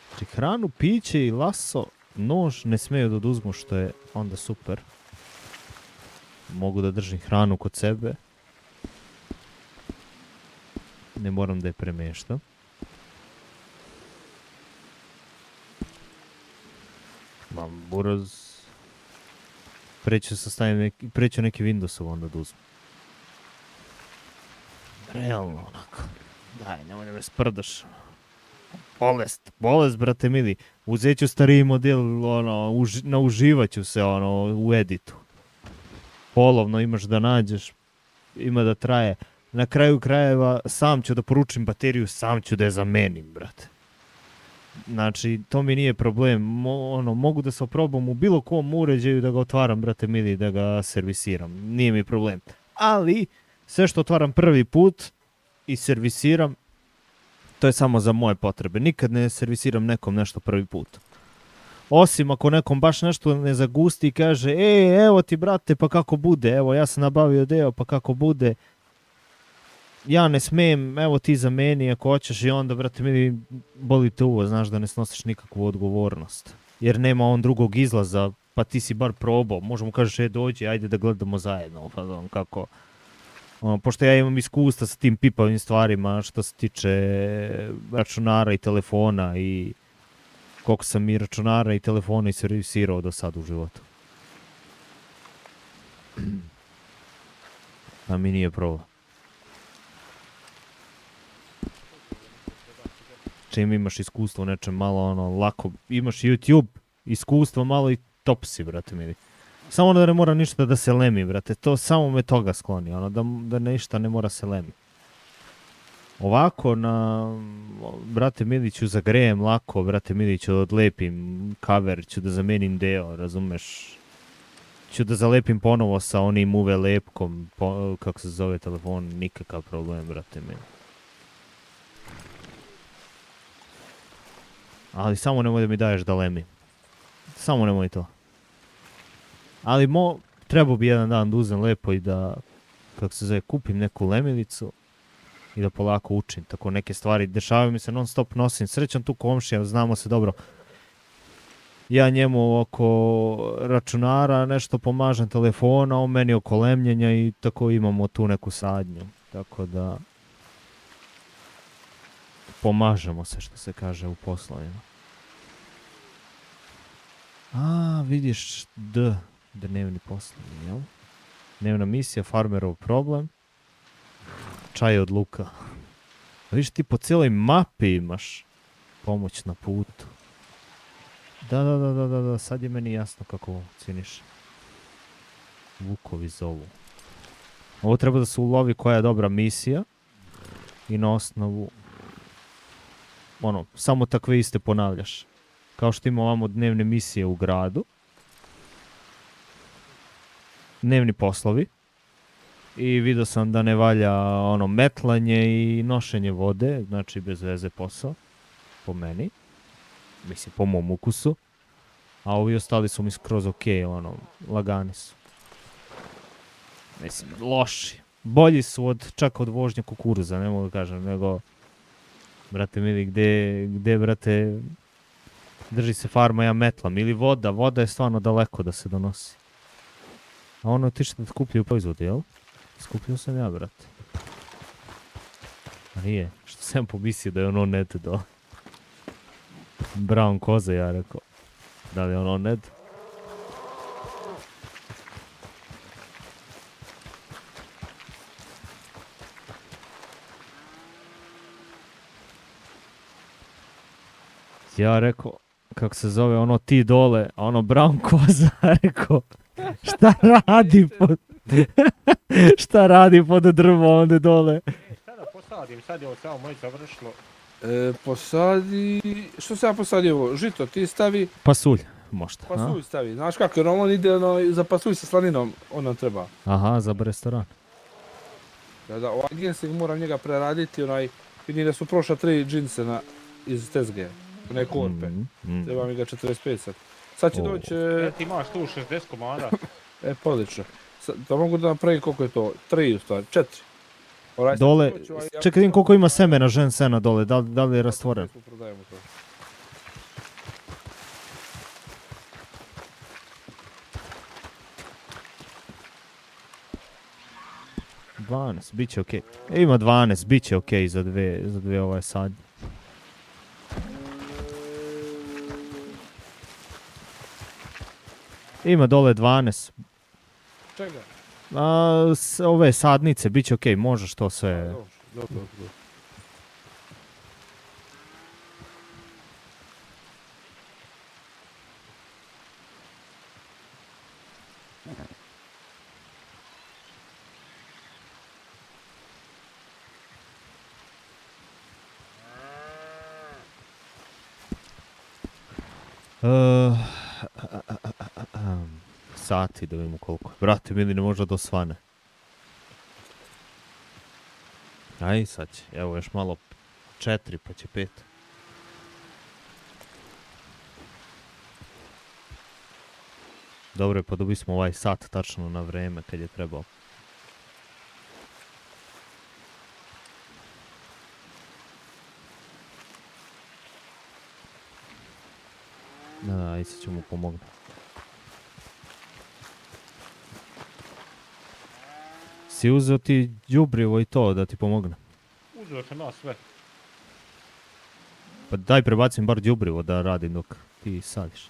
Znači, hranu, piće i laso, nož ne smeju da oduzmu, što je onda super. Mogu da držim hranu kod sebe. Ne moram da je premještam. Mam buraz. Preću neki Windowsov onda da uzmu. Realno onako. Daj, nemoj da me sprdaš. Bolest, brate mili. Uzet ću stariji model, ono, nauživat ću se, ono, u editu. Polovno imaš da nađeš, ima da traje. Na kraju krajeva sam ću da poručim bateriju, sam ću da je zamenim, brate. Znači, to mi nije problem, mogu da se oprobam u bilo kom uređaju da ga otvaram, brate mili, da ga servisiram, nije mi problem. Ali, sve što otvaram prvi put i servisiram, to je samo za moje potrebe. Nikad ne servisiram nekom nešto prvi put. Osim ako nekom baš nešto ne zagusti i kaže, evo ti brate, pa kako bude, evo ja sam nabavio deo, pa kako bude. Ja ne smijem, evo ti za meni ako hoćeš i onda, brate, mi boli te uvo, znaš da ne snosiš nikakvu odgovornost. Jer nema on drugog izlaza, pa ti si bar probao, možemo kažeš, dođi, ajde da gledamo zajedno, pa znam kako. Pošto ja imam iskustva sa tim pipavim stvarima što se tiče računara i telefona i koliko sam i računara i telefona i servisirao do sad u životu. A mi nije problem. Čim imaš iskustvo u nečem malo lako, imaš YouTube, iskustvo malo i top si, brate mili. Samo da ne mora ništa da se lemi, brate, to samo me toga skloni, da ništa ne mora se lemi. Ovako brate mili, ću zagrejem lako, brate mili, ću odlepim cover, ću da zamenim deo, razumeš? Ću da zalepim ponovo sa onim UV lepkom, kako se zove telefon, nikakav problem, brate mili. Ali samo nemoj da mi daješ da lemi. Samo nemoj to. Ali trebao bi jedan dan da uzem lepo i da, kako se zove, kupim neku lemilicu i da polako učim. Tako neke stvari dešavaju mi se, non stop nosim. Srećan tu komšija, znamo se dobro. Ja njemu oko računara nešto pomažem telefona, on meni oko lemljenja i tako imamo tu neku sadnju. Tako da pomažemo se, što se kaže, u poslovima. Vidiš, dnevni poslovi, jel? Dnevna misija, farmerov problem, čaj od luka. Vidiš, ti po cijeloj mapi imaš pomoć na putu. Da, sad je meni jasno kako ciniš. Vukovi zovu. Ovo treba da se ulovi koja je dobra misija i na osnovu samo takve iste ponavljaš. Kao što ima ovamo dnevne misije u gradu. Dnevni poslovi. I vidio sam da ne valja metlanje i nošenje vode, znači bez veze posao. Po meni. Mislim, po mom ukusu. A ovi ostali su mi skroz okej, lagani su. Mislim, loši. Bolji su čak od vožnje kukuruza, ne mogu da kažem, nego... Brate mili, gde brate, drži se farma, ja metlam. Ili voda je stvarno daleko da se donosi. A otišli da skupljaju proizvode, jel? Skupljao sam ja, brate. A nije, što sam pomislio da je net do... Brown koza, ja rekao. Da li je net? Ja rekao, kako se zove, ti dole, a brown koza, rekao, šta radi pod drvo onda dole? Šta da posadim, sad je ovo samo moje završilo. Posadi, što se ja posadio ovo, žito, ti stavi... Pasulj, možda. Pasulj stavi, znaš kako, jer on ide za pasulj sa slaninom, on nam treba. Aha, za restoran. Da, ovaj ginseng moram njega preraditi, vidim da su prošla 3 džinse iz tezge. Ne korpe. Treba mi ga 45 sad. Sad će doći... Ti imaš tu 60 komada. Pa odlično. Da mogu da napravim koliko je to? 3 u stvari, 4. Dole, čekaj vidim koliko ima semena žen sena dole, da li je rastvoren? Prodajemo to. Bit će okej. Ima 12, bit će okej za dve ovaj sadnje. Ima dole 12. Čega? Ove sadnice, bit će okej, možeš to sve. Dobro. Sati da vidimo koliko. Brate mili, ne može da osvane. Aj, sad će. Evo još malo 4 pa će 5. Dobro je, pa dobili smo ovaj sat tačno na vreme kad je trebao. Ajde sad ću mu pomognuti. Jesi uzeo ti đubrivo i to da ti pomogne? Uzeo sam ja sve. Pa daj prebacim bar đubrivo da radim dok ti sadiš.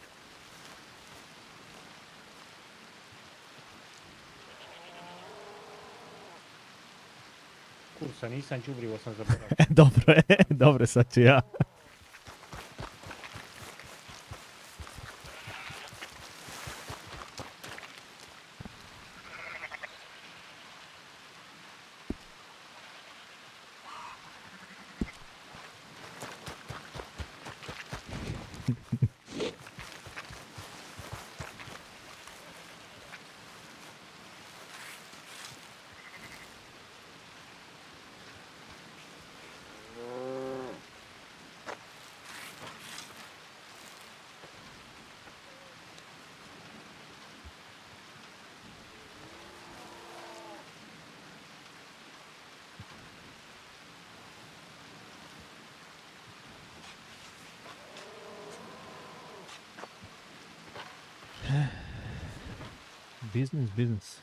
Kursa, nisam đubrivo sam zaboravio. Dobro je, dobro, sad ću ja. Biznis, biznis.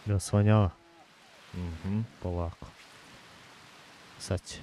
Jel svanjava? Polako. Sad će.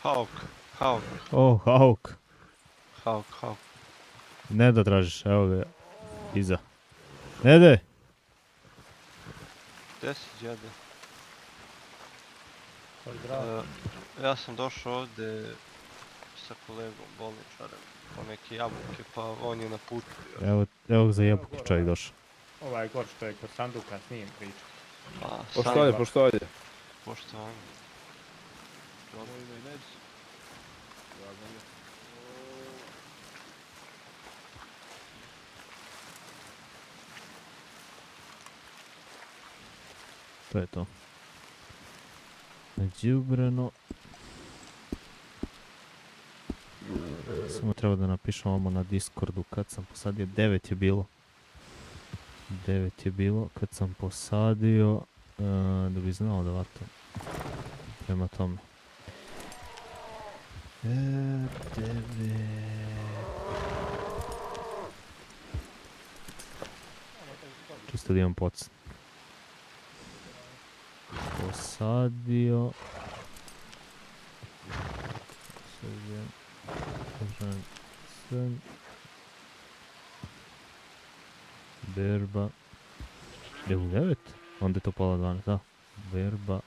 Hauk, Hauk, O, Hauk. Hauk, Hauk. Ne da tražiš, evo ga. Iza. Nede! Gdje si, djede? Pozdrav. Ja sam došao ovdje sa kolegom bolničarem po neke jabuke, pa on je na putu još. Evo ga za jabuke čovjek došao. Ovaj gor što je kod sanduka s njim priča. Pa, Poštovanje, sam, poštovanje. poštovanje. Moje ime je Neđ. Drago mi je. To je to. Đubreno. Samo treba da napišem ovo na Discordu kad sam posadio. 9 je bilo. 9 je bilo kad sam posadio. Da bi znao da vatam. Prema tome. 9. Čisto da imam podsjet. Posadio. Sen. Berba. Je u 9? Onda je to pola 12, da. Berba.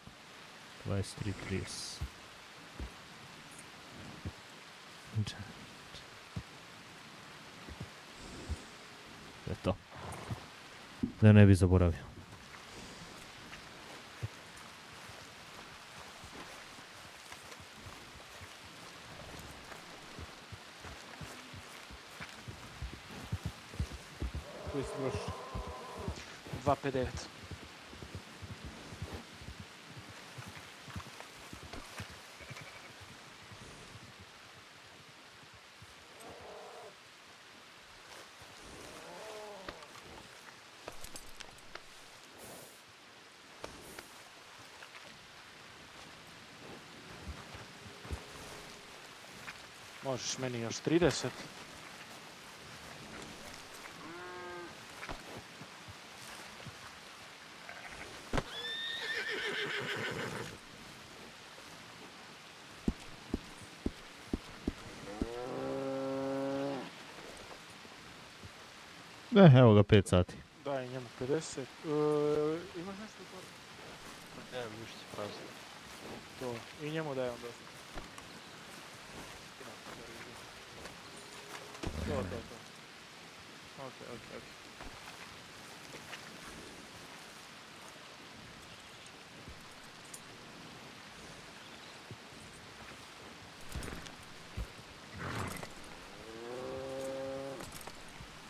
23.30. To je to. Da ne bi zaboravio. Koji si broš? 259. Možeš meni još 30. Evo ga 5 sati. Daj njemu 50. Imaš nešto u torbi? Nemam ništa prazno. To. I njemu daj onda. To. Ok.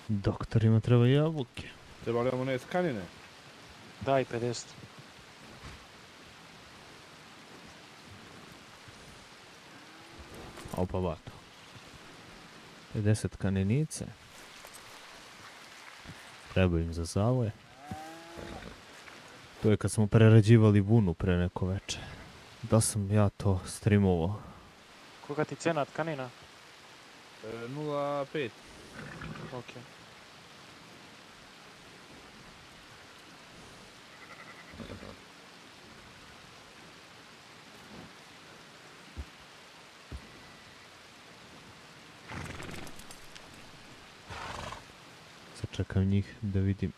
Doktorima treba jabuke. Treba li one skanine? Daj 50. Opa vato. 50 kanenice. Treba im za zavoje. To je kad smo prerađivali vunu pre neko veče. Da sam ja to streamovao. Koga ti cena tkanina? 0,5. Ok. Sad čekam njih da vidim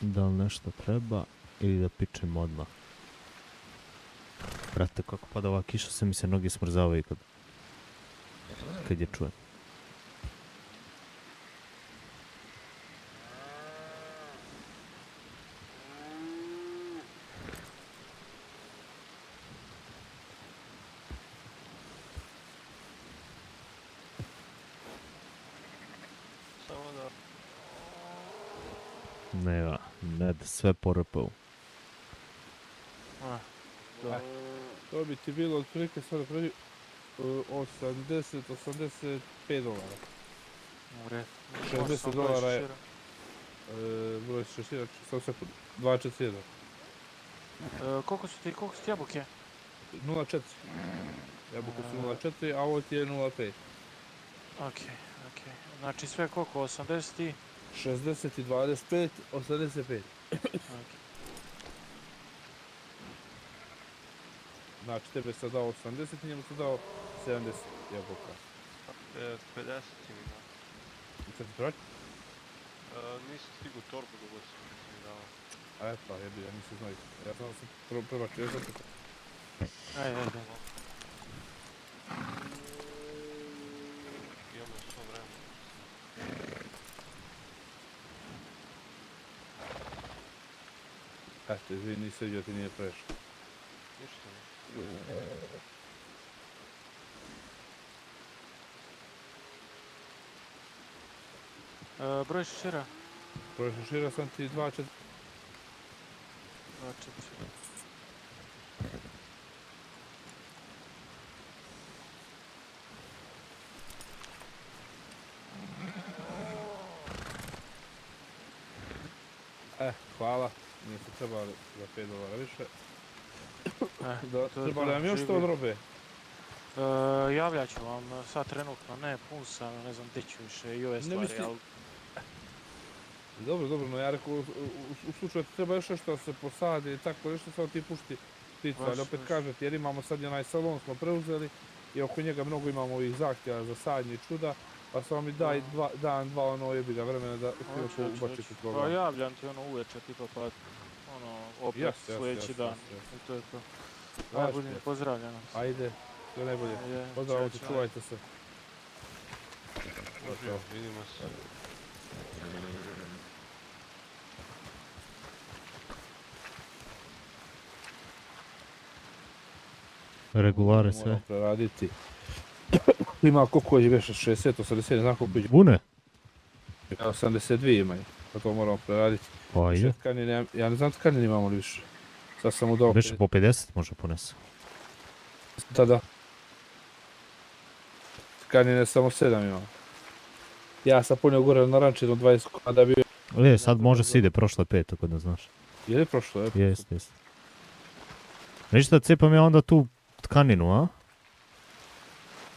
da li nešto treba ili da pičem odmah. Brate, kako pada ova kiša, sve mi se noge smrzavaju kad je čujem. Samo da... Ne da sve porpao. To bi ti bilo otprilike sada prvi 80-85 dolara. U redu. 60 dolara je broj šešira, samo sekund, 241. Koliko su ti jabuke? 0,4. Jabuke su 0,4, a ovo ti je 0,5. Ok. Znači sve koliko? 80 i... 60 i 25, 85. Ok. Znači tebe sam dao 80 i njemu sam dao 70 jabuka. 50 mi da. I sad ti vraći? Nisam stigu torbu do god sam mi dao. A eto, jebi, ja nisam znao. Ja sam se prebačio, ja sam te... Ajde, ajde. Imamo svo vremena. Eto, izvini, nisam vidio ti nije prešao. Ništa ne. Broj šešira? Broj šešira sam ti 2-4... 2, 4. Hvala. Nije se trebali za 5 dolara više. To je Treba li to, vam još živi. to od robe? Javljat ću vam, sad trenutno ne, pun sam, ne znam gdje ću više i ove stvari, mislim- ali Dobro, dobro, no ja rekao, u slučaju da ti treba još nešto da se posadi i tako nešto, samo ti pušti pticu, ali Baš, opet baš. kažete, jer imamo sad i onaj salon smo preuzeli i oko njega mnogo imamo ovih zahtjeva za sadnje i čuda, pa samo mi daj dan, dva ono jebi ga vremena da uspijemo ubaciti u Pa program. javljam ti ono uveče, tipa pa, ono, opet Jasno, sljedeći dan. I to je to. Aj, Važno budem je. pozdravljen. Ajde, sve najbolje. Ajde, Pozdrav, čao, čao. čuvajte se. Užio, vidimo se. Regulare sve. Moramo preraditi. Ima koliko je više, 60, 80, ne znam koliko je. Bune? 82 imaju, pa to moramo preraditi. Pa ide. Tkanine, ja ne znam tkanine imamo li više. Sad sam mu dao Više po 50 može ponese. Da. Tkanine samo 7 imam. Ja sam ponio gore na rančinu 20 kuna da bi... Sad može se ide, prošlo je 5, tako da znaš. Je li prošlo? Je? Jest. Ništa, cepam ja onda tu tkaninu, a?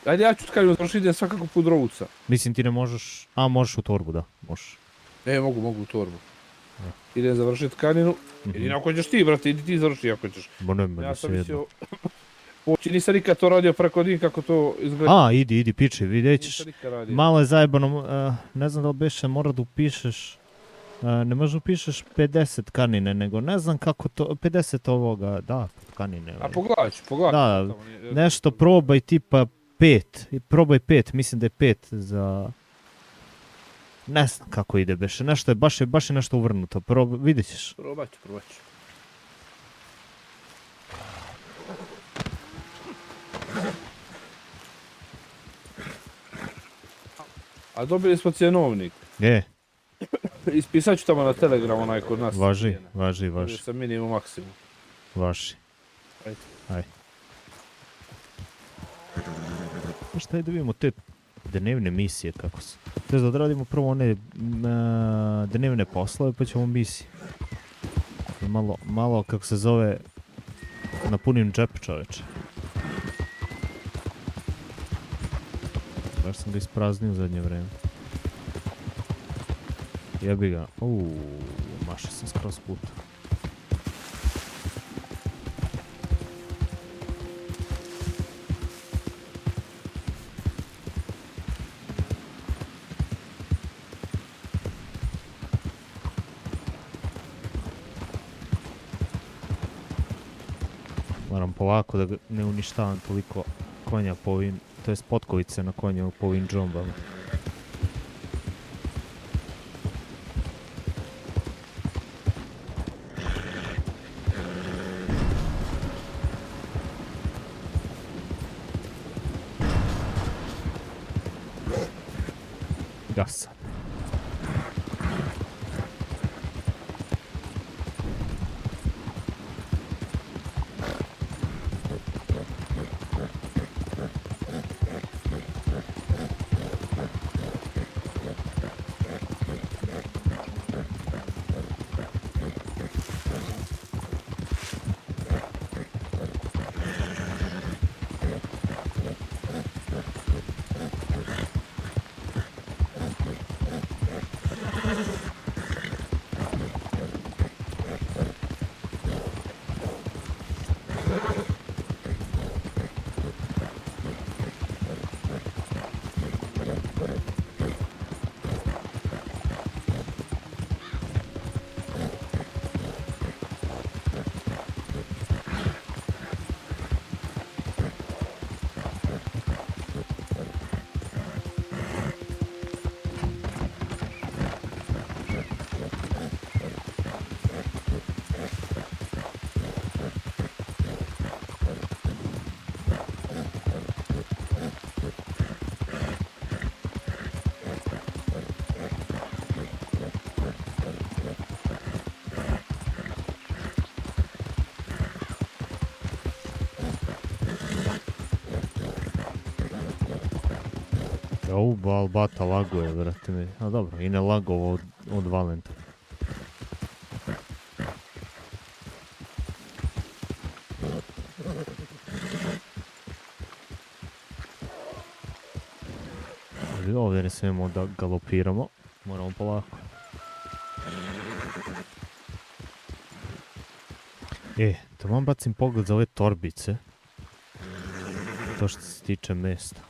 Ajde, ja ću tkaninu, znači idem svakako pudrovuca. Mislim ti ne možeš, možeš u torbu, da, možeš. Mogu u torbu. Ja. Idem završiti tkaninu. Mhm. Jedino ako ćeš ti, brate, idi ti završi ako ćeš. Bo ne, Ja sam svejedno. mislio... Uopće nisam nikad to radio preko njih kako to izgleda. Idi, piči, vidjet ćeš. Nisam nikad radio. Malo je zajebano, ne znam da li beše, mora da upišeš, ne možeš da upišeš 50 tkanine, nego ne znam kako to, 50 ovoga, da, tkanine. A pogledat ću. Da, Tamo nije- nešto probaj tipa 5, probaj 5, mislim da je 5 za... Ne znam kako ide beše, nešto je, baš je nešto uvrnuto, vidjet ćeš. Probat ću. A dobili smo cjenovnik. Ispisat ću tamo na Telegram onaj kod nas. Važi. Dobio sam minimum maksimum. Vaši. Ajde. Šta je da vidimo te dnevne misije kako su. To je da odradimo prvo one dnevne poslove pa ćemo misije. Malo kako se zove napunim džep čoveče. Baš sam ga ispraznio u zadnje vreme. Jebi ga. Mašao sam skroz puta. Moram polako da ga ne uništavam toliko konja po ovim, to jest potkovice na konju po ovim džombama. Gasa. Albata laguje, vrati mi. A dobro, i ne lagovo od Valenta. Ovdje ne smijemo da galopiramo. Moramo polako. Tamo bacim pogled za ove torbice. To što se tiče mesta.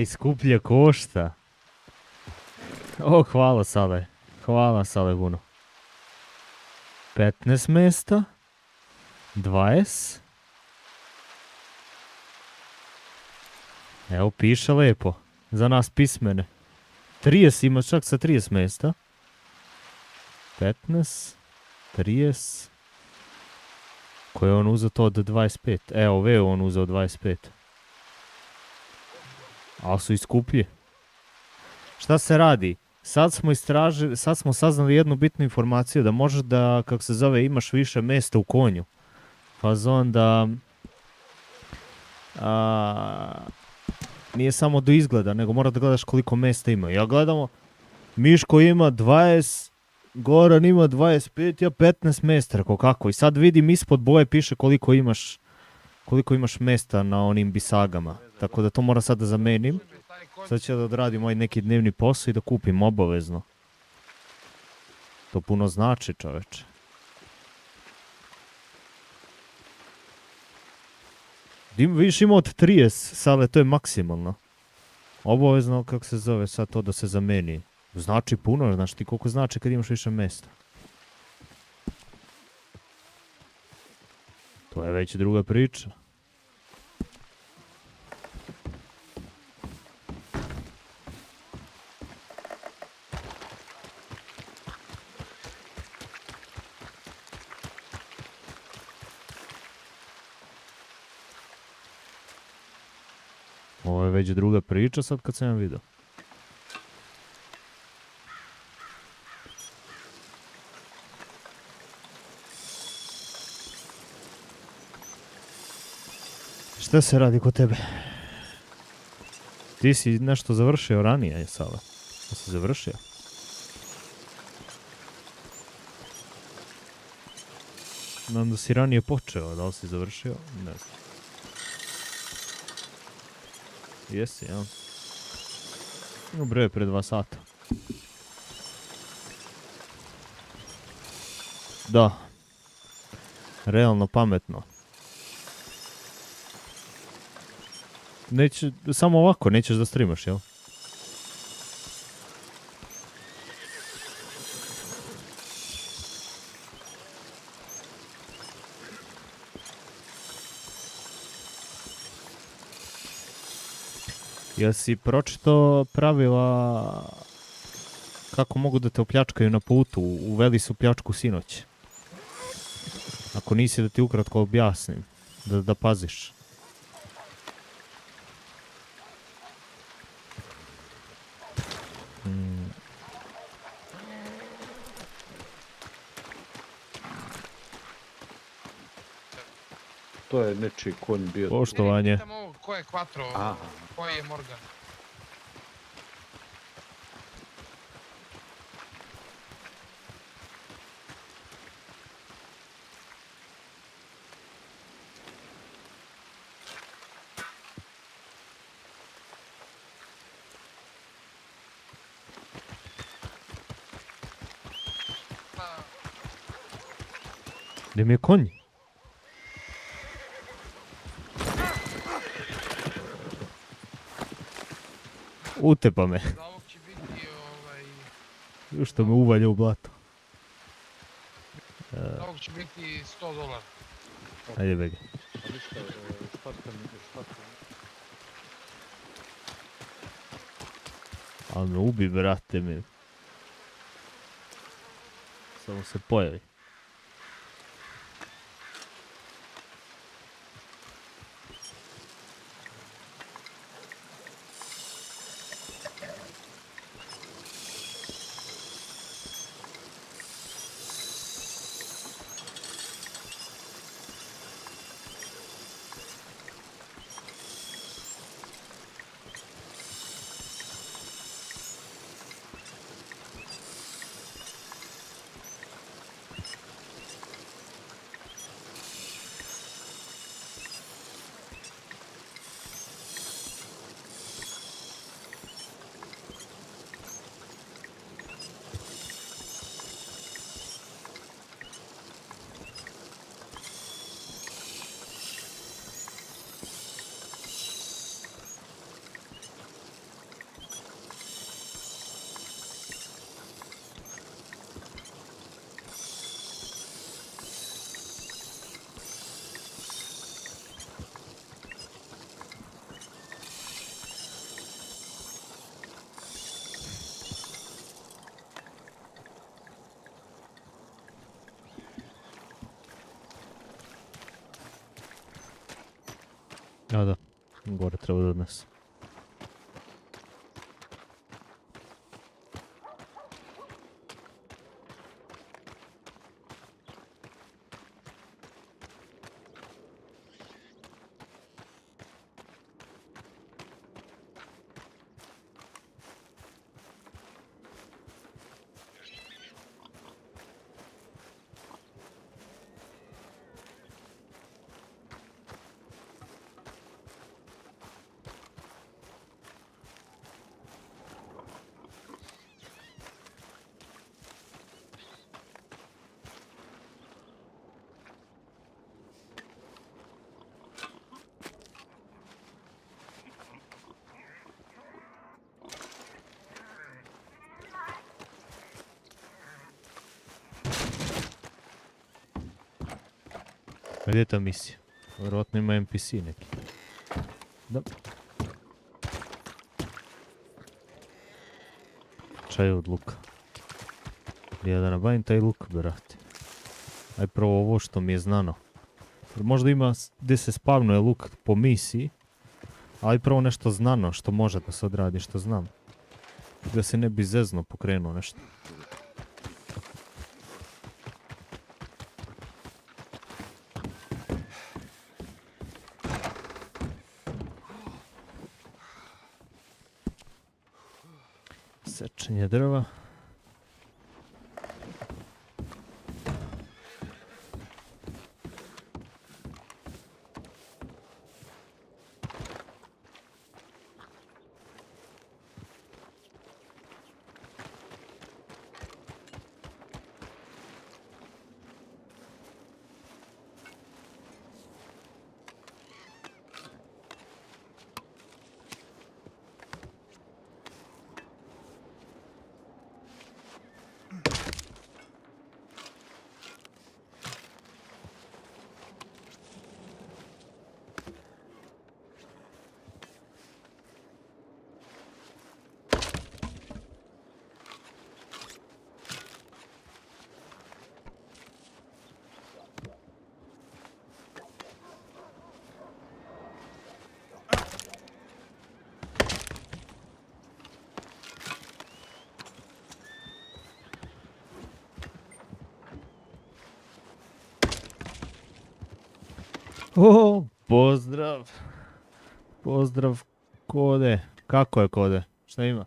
I skuplje košta. Hvala Sale. Hvala Sale puno. 15 mesta. 20. Evo piše lepo. Za nas pismene. 30 ima čak sa 30 mesta. 15. 30. Koje je on uzeo to od 25? Evo, ove je on uzeo 25. Ali su i skuplji. Šta se radi? Sad smo saznali jednu bitnu informaciju, da možeš da, kako se zove, imaš više mesta u konju. Fazon da... nije samo do izgleda, nego mora da gledaš koliko mesta ima. Ja gledamo, Miško ima 20, Goran ima 25, ja 15 mesta, rekao kako. I sad vidim ispod boje piše koliko imaš mesta na onim bisagama. Tako da to moram sad da zamenim. Sad ću da odradim ovaj neki dnevni posao i da kupim obavezno. To puno znači, čoveče. Vidiš, ima od 30, Sale, to je maksimalno. Obavezno, kako se zove sad to da se zameni. Znači puno, znaš ti koliko znači kad imaš više mesta. To je već druga priča. Ovo je već druga priča sad kad sam ja vidio. Šta se radi kod tebe? Ti si nešto završio ranije, Sale. Da si završio? Znam da si ranije počeo, da li si završio? Ne znam. Jesi, ja. Bre, pre 2 sata. Da. Realno pametno. Neće, samo ovako, nećeš da streamaš, jel? Jel si pročito pravila kako mogu da te opljačkaju na putu? Uveli su pljačku sinoć. Ako nisi da ti ukratko objasnim, da paziš. to je nečiji konj bio. Poštovanje. Pitam ovo, ko je Quattro, Aha. ko je Morgan? Pa, Gdje mi je konj? Utepa me. za ovog će biti, Što me uvalja u blato. za ovog će biti $100. Ajde begi. Pa ništa, šta ste mi, Ali me ubi, brate mi. Samo se pojavi. A da, gore treba da odnese. Gdje je ta misija? Vjerojatno ima NPC neki. Da. Čaj od luka. Ja da nabavim taj luk, brate. Aj prvo ovo što mi je znano. Jer možda ima gdje se spavnuje luk po misiji. Ali prvo nešto znano što može da se odradi, što znam. Da se ne bi zezno pokrenuo nešto. Sečenje drva. O, pozdrav. Pozdrav, Kode. Kako je, Kode? Šta ima?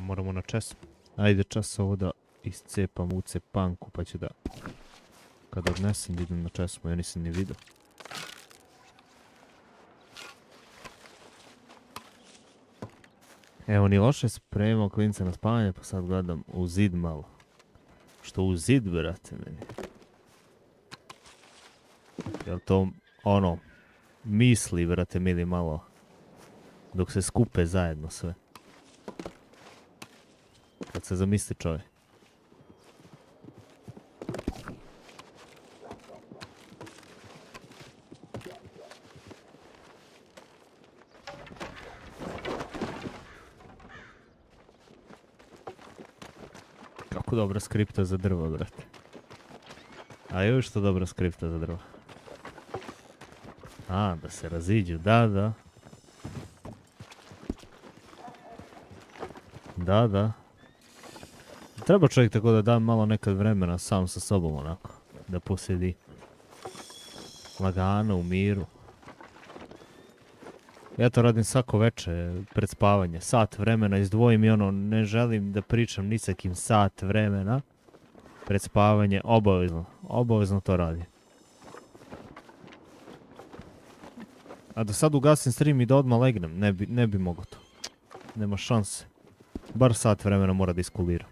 Moramo na čas. Ajde čas ovo da iscepam u cepanku pa ću da... Kad odnesem da idem na česmu, ja nisam ni vidio. Evo, ni loše spremao klinca na spavanje, pa sad gledam u zid malo. Što u zid, brate, meni? Jel to, ono, misli, brate, mili, malo, dok se skupe zajedno sve. Kad se zamisli čovjek. Kako dobra skripta za drvo, brate. A još što dobra skripta za drvo. A, da se raziđu, da, da. Da, da. Treba čovjek tako da da malo nekad vremena sam sa sobom onako. Da posjedi. Lagano, u miru. Ja to radim svako veče pred spavanje. Sat vremena izdvojim i ono, ne želim da pričam ni sa kim sat vremena. Pred spavanje, obavezno. Obavezno to radim. A da sad ugasim stream i da odmah legnem, ne bi mogao to. Nema šanse. Bar sat vremena mora da iskuliram.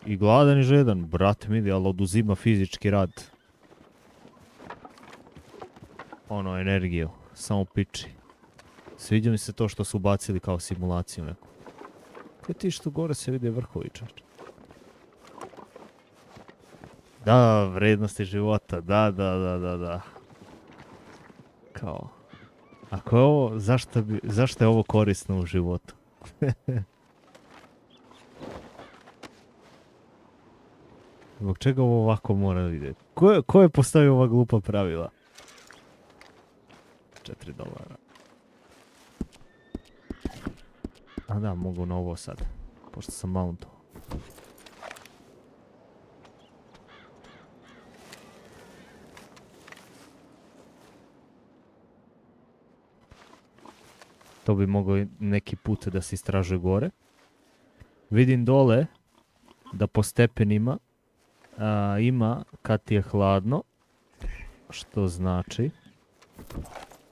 I gladan i žedan, brate mili, ali oduzima fizički rad. Ono, energiju, samo piči. Sviđa mi se to što su ubacili kao simulaciju neku. Kaj ti što gore se vide vrhovi, čač. Da, vrednosti života, da. Kao, ako je ovo, zašto je ovo korisno u životu? Zbog čega ovo ovako mora vidjeti? Ko je postavio ova glupa pravila? $4. A da, mogu na ovo sad. Pošto sam mountao. To bi mogao neki put da se istražuje gore. Vidim dole da po stepenima ima kad ti je hladno, što znači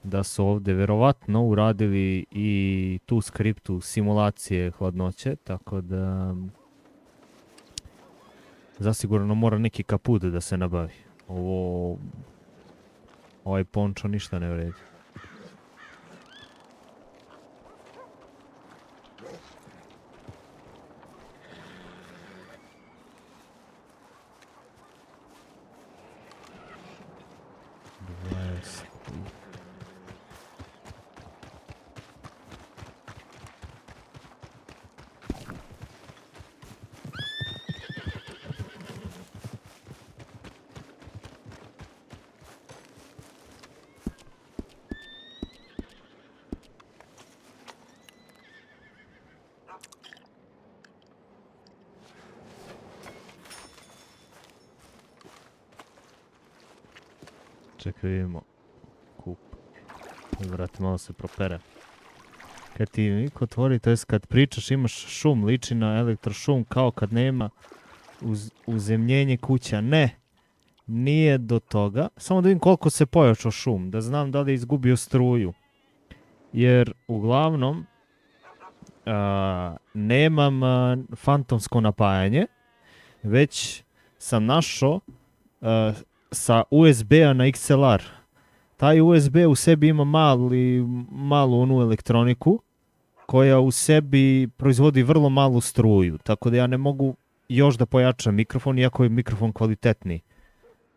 da su ovdje vjerovatno uradili i tu skriptu simulacije hladnoće, tako da zasigurno mora neki kaput da se nabavi. Ovaj pončo ništa ne vredi. Čekaj, vidimo kup. Vrati, malo se propere. Kad ti niko otvori, to jest kad pričaš imaš šum, liči na elektrošum kao kad nema uzemljenje kuća. Ne, nije do toga. Samo da vidim koliko se pojačao šum, da znam da li je izgubio struju. Jer uglavnom nemam fantomsko napajanje, već sam našao sa USB-a na XLR. Taj USB u sebi ima malu onu elektroniku koja u sebi proizvodi vrlo malu struju, tako da ja ne mogu još da pojačam mikrofon, iako je mikrofon kvalitetni.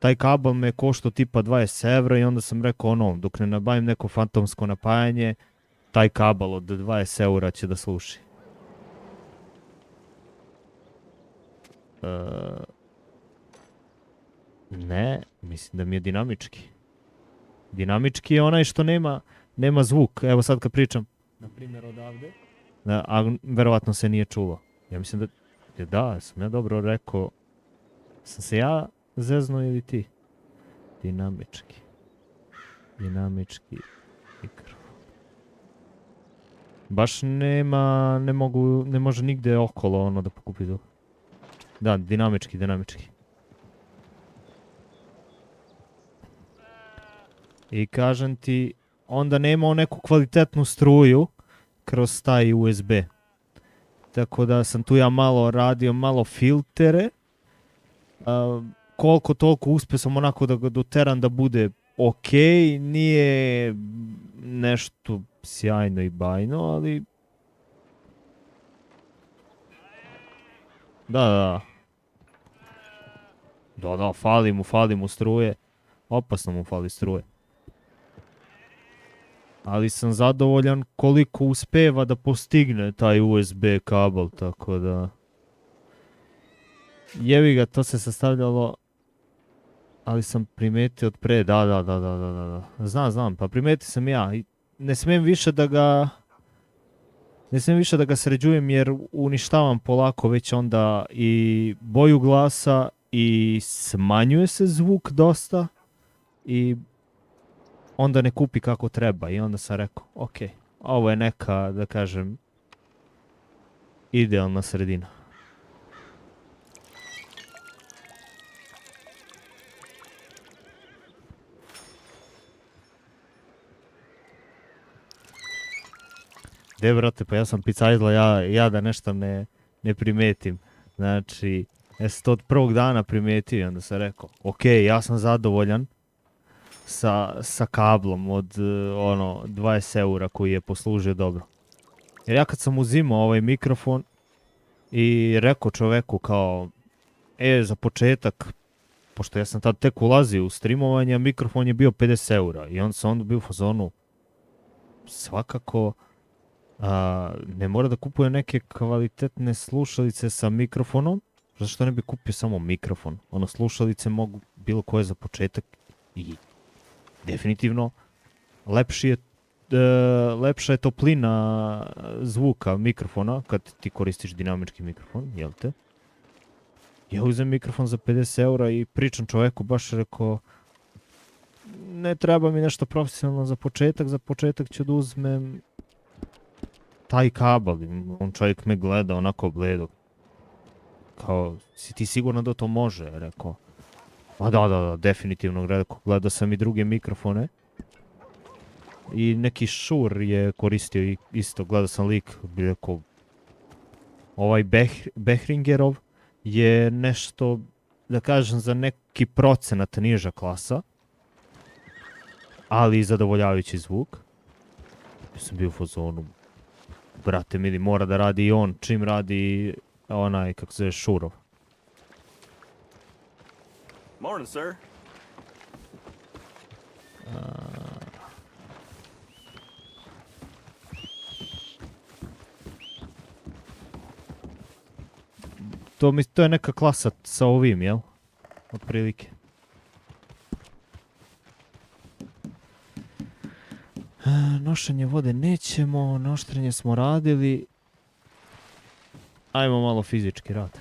taj kabel me je koštao tipa 20 evra i onda sam rekao ono, dok ne nabavim neko fantomsko napajanje, taj kabel od 20 eura će da sluši. Ne, mislim da mi je dinamički. Dinamički je onaj što nema zvuk. Evo sad kad pričam, na primjer odavde, a verovatno se nije čulo. Ja mislim da sam ja dobro rekao. Sam se ja zeznuo ili ti? Dinamički mikrofon. Baš ne može nigde okolo ono da pokupi zvuk. Da, dinamički. I kažem ti, onda nema neku kvalitetnu struju kroz taj USB. Tako da sam tu ja malo radio, malo filtere. Koliko toliko uspio sam onako da ga doteram da bude ok, nije nešto sjajno i bajno, ali... Da, fali mu struje. Opasno mu fali struje. Ali sam zadovoljan koliko uspeva da postigne taj USB kabel, tako da... Jevi ga, to se sastavljalo... Ali sam primetio od pre, da. Znam, pa primetio sam ja. Ne smijem više da ga sređujem jer uništavam polako već onda i boju glasa i smanjuje se zvuk dosta i onda ne kupi kako treba i onda sam rekao, ok, ovo je neka, da kažem, idealna sredina. De, brate, pa ja sam picajzla, ja da nešto ne primetim. Znači, ja sam to od prvog dana primetio i onda sam rekao, ok, ja sam zadovoljan sa kablom od 20 eura koji je poslužio dobro. Jer ja kad sam uzimao ovaj mikrofon i rekao čoveku kao, za početak, pošto ja sam tad tek ulazio u streamovanje, mikrofon je bio 50 eura i on sam onda bio u fazonu, svakako... ne mora da kupuje neke kvalitetne slušalice sa mikrofonom, zato što ne bi kupio samo mikrofon. Slušalice mogu bilo koje za početak i definitivno lepša je toplina zvuka mikrofona kad ti koristiš dinamički mikrofon, jel te? Ja uzem mikrofon za 50 eura i pričam čoveku, baš rekao, ne treba mi nešto profesionalno za početak ću da uzmem taj kabel. On čovjek me gleda onako bledo. Kao, si ti sigurno da to može? Rekao. Ma da, definitivno. Gledao sam i druge mikrofone. I neki Shure je koristio isto. Gledao sam lik. Rekao, ovaj Behringerov je nešto, da kažem, za neki procenat niža klasa. Ali i zadovoljavajući zvuk. Ja sam bio u fazonu. Brate mili, mora da radi i on čim radi onaj, kako se zove, Šurov. Morning, sir. To je neka klasa sa ovim, jel? Otprilike. Nošenje vode nećemo, naoštrenje smo radili. Ajmo malo fizički rad.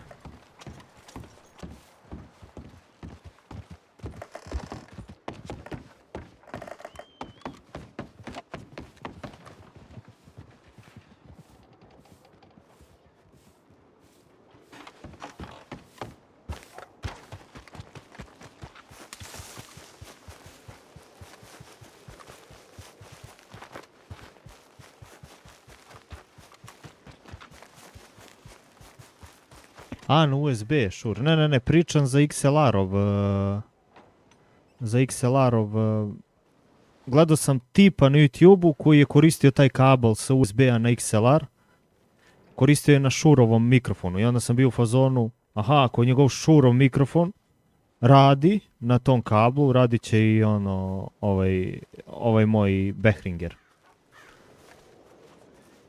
Na USB, Shure. Ne, pričam za XLR-ov. Gledao sam tipa na YouTube-u koji je koristio taj kabel sa USB-a na XLR. Koristio je na Shureovom mikrofonu i onda sam bio u fazonu, aha, ako je njegov Shureov mikrofon, radi na tom kablu, radit će i ovaj moj Behringer.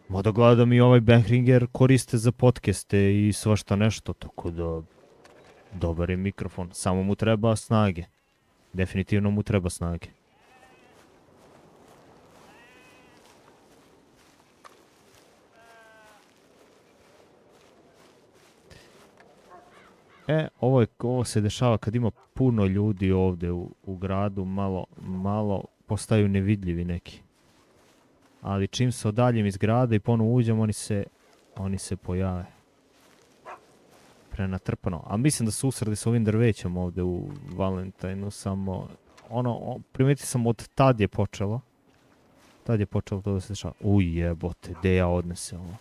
Mada gledam i ovaj Behringer koriste za podcaste i svašta nešto, tako da dobar je mikrofon, samo mu treba snage. Definitivno mu treba snage. Ovo se dešava kad ima puno ljudi ovdje u gradu, malo postaju nevidljivi neki. Ali čim se odaljim iz grada i ponovo uđem, oni se pojave. Prenatrpano. Ali mislim da se usredi s ovim drvećem ovdje u Valentinu, samo primijetio sam od tad je počelo. Tad je počelo to da se dešava. Uj jebote, gdje ja odnese ovo.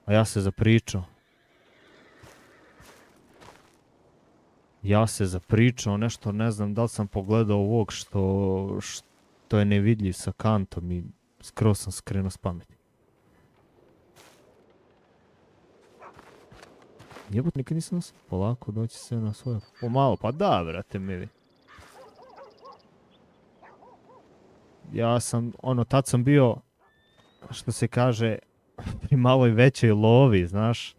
A ja se zapričao. Nešto, ne znam da li sam pogledao ovog što je nevidljiv sa kantom i skroz sam skrenuo s pameti. Jebut, nikad nisam nas polako doći sve na svoje. Pomalo, pa da, brate, mili. Ja sam, tad sam bio, što se kaže, pri maloj većoj lovi, znaš.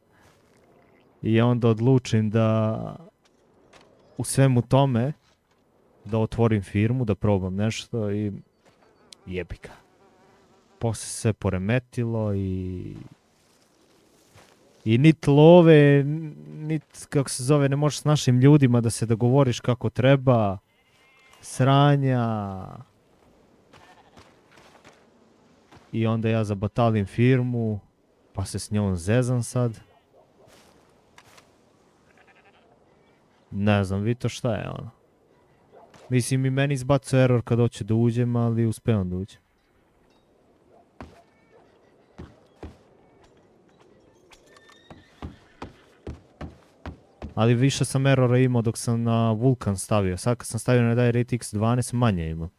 I onda odlučim da u svemu tome da otvorim firmu, da probam nešto i jebika. Poslije se poremetilo i nit love, nit, kako se zove, ne možeš s našim ljudima da se dogovoriš kako treba, sranja. I onda ja zabatalim firmu, pa se s njom zezam sad. Ne znam, vi to šta je ono. Mislim i meni izbacuje error kad hoće da uđem, ali uspevam da uđem. Ali više sam errora imao dok sam na Vulkan stavio. Sad kad sam stavio na DirectX 12 manje imam.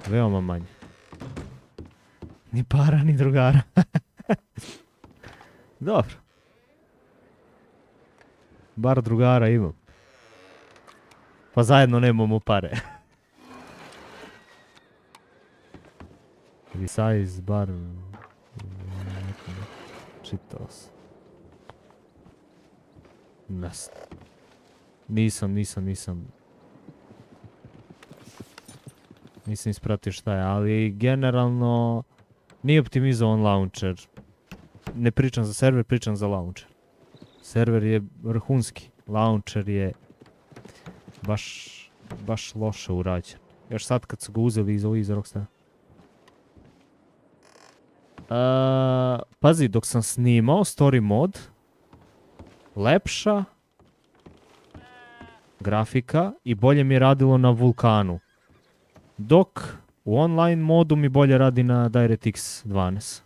Veoma manje. Ni para, ni drugara. Dobro. Bar drugara imam. Pa zajedno nemamo pare. Resize bar... Čitao sam. Nisam ispratio šta je, ali generalno nije optimizovan launcher. Ne pričam za server, pričam za launcher. Server je vrhunski, launcher je baš loše urađen. Još sad kad su ga uzeli iz Rockstara. Pazi, dok sam snimao story mod, lepša grafika i bolje mi je radilo na Vulkanu. Dok u online modu mi bolje radi na DirectX 12.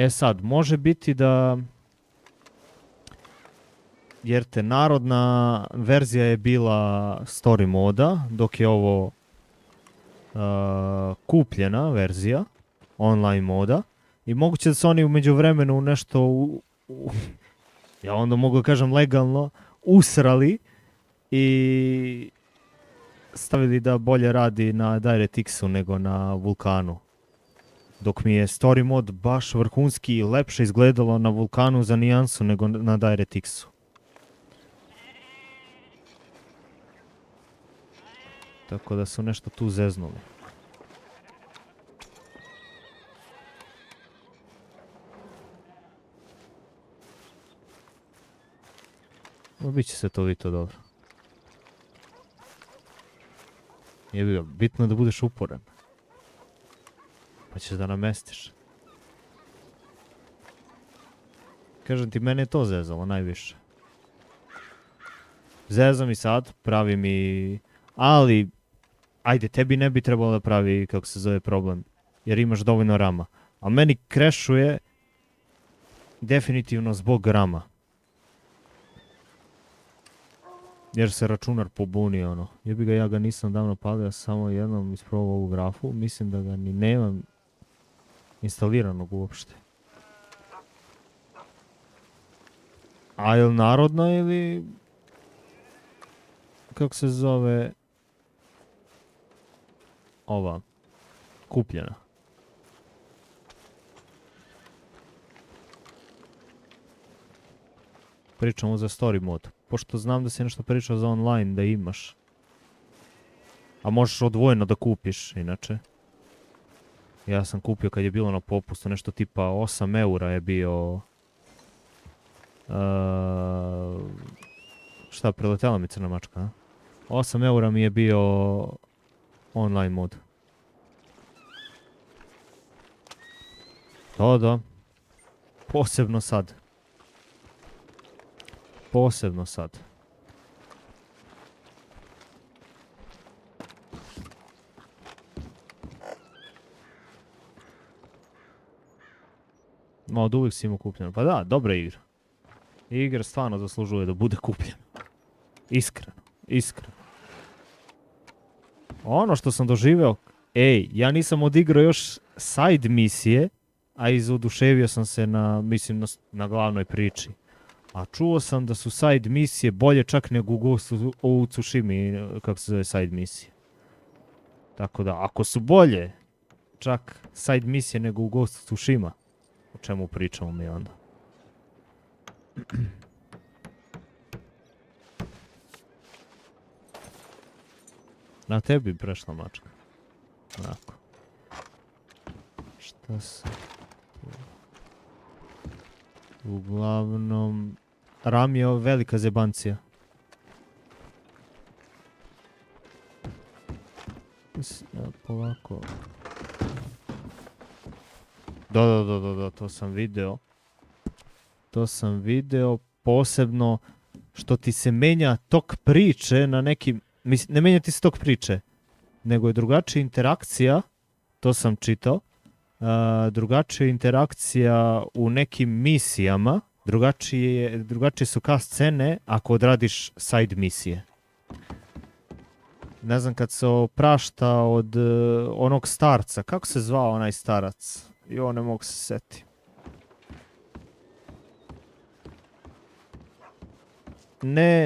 Sad, može biti da... Jer te narodna verzija je bila story moda, dok je ovo kupljena verzija online moda. I moguće da su oni u međuvremenu nešto, ja onda mogu kažem legalno, usrali i stavili da bolje radi na DirectX-u nego na Vulkanu. Dok mi je story mod baš vrhunski i lepše izgledalo na Vulkanu za nijansu nego na DirectX-u. Tako da su nešto tu zeznuli. Biće se to vito dobro. Bitno je da budeš uporan. Pa ćeš da namestiš. Kažem ti, mene je to zezalo najviše. Zezam i sad, pravi mi... Ali, ajde, tebi ne bi trebalo da pravi, kako se zove, problem. Jer imaš dovoljno rama. A meni crashuje definitivno zbog rama. Jer se računar pobuni, ono. Jebi ga, ja ga nisam davno palio, samo jednom isprobao ovu grafu. Mislim da ga ni nemam instaliranog uopšte. A je li narodna ili... Kako se zove... Ova. Kupljena. Pričamo za story mod. Pošto znam da si nešto pričao za online da imaš. A možeš odvojeno da kupiš, inače. Ja sam kupio kad je bilo na popustu, nešto tipa 8 eura je bio... šta, preletela mi crna mačka, a? 8 eura mi je bio online mod. Da. Posebno sad. Posebno sad. Ma od uvijek si imao kupljeno. Pa da, dobra igra. Igra stvarno zaslužuje da bude kupljena. Iskreno. Ono što sam doživeo, ja nisam odigrao još side misije, a izoduševio sam se na glavnoj priči. A čuo sam da su side misije bolje čak nego u Ghostu u Tsushimi, kako se zove side misije. Tako da, ako su bolje čak side misije nego u Ghostu Tsushima, o čemu pričamo mi onda? Na tebi prešla mačka. Onako. Šta se... Uglavnom... Ram je velika zebancija. Polako. Da, to sam video. To sam video posebno što ti se menja tok priče na nekim... Ne menja ti se tok priče, nego je drugačija interakcija, to sam čitao, drugačija interakcija u nekim misijama, drugačije su cast scene ako odradiš side misije. Ne znam, kad se oprašta od onog starca, kako se zvao onaj starac? Jo, ne mogu se setiti.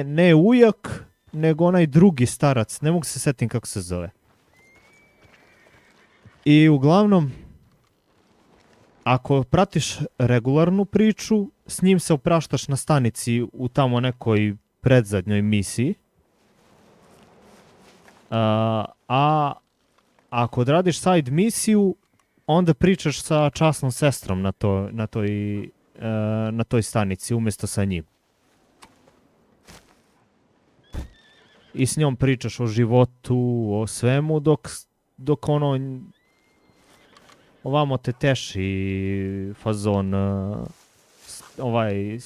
Ne ujak, nego onaj drugi starac, ne mogu se setim kako se zove. I uglavnom, ako pratiš regularnu priču, s njim se opraštaš na stanici u tamo nekoj predzadnjoj misiji. A ako odradiš side misiju, onda pričaš sa časnom sestrom na toj stanici umjesto sa njim. I s njom pričaš o životu, o svemu, dok ono ovamo te teši fazon ovaj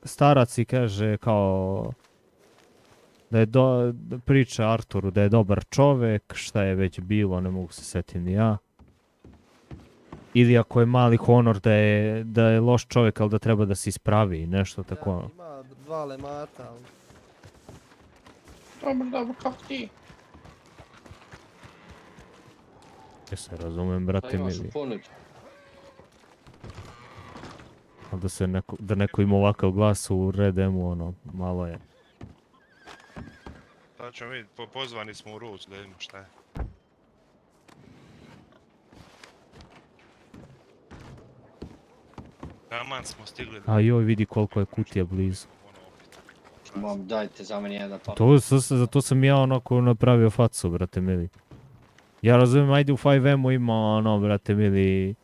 starac i kaže kao da je priča Arturu da je dobar čovek, šta je već bilo, ne mogu se setim ni ja. Ili ako je mali honor da je loš čovjek, ali da treba da se ispravi, nešto tako. Ja, ima dva lemata, ali... Dobro, kako ti? Ja se razumem, brate imaš mili. u ponudi? A da neko ima ovakav glas u Red Emu, ono, malo je. Sad ćemo vidjeti, pozvani smo u Ruc da vidimo šta je. Taman smo stigli da... A joj, vidi koliko je kutija blizu. Mom, dajte za meni jedan pa. Zato sam ja onako napravio facu, brate mili. Ja razumijem, ajde u 5M-u ima ono, brate mili...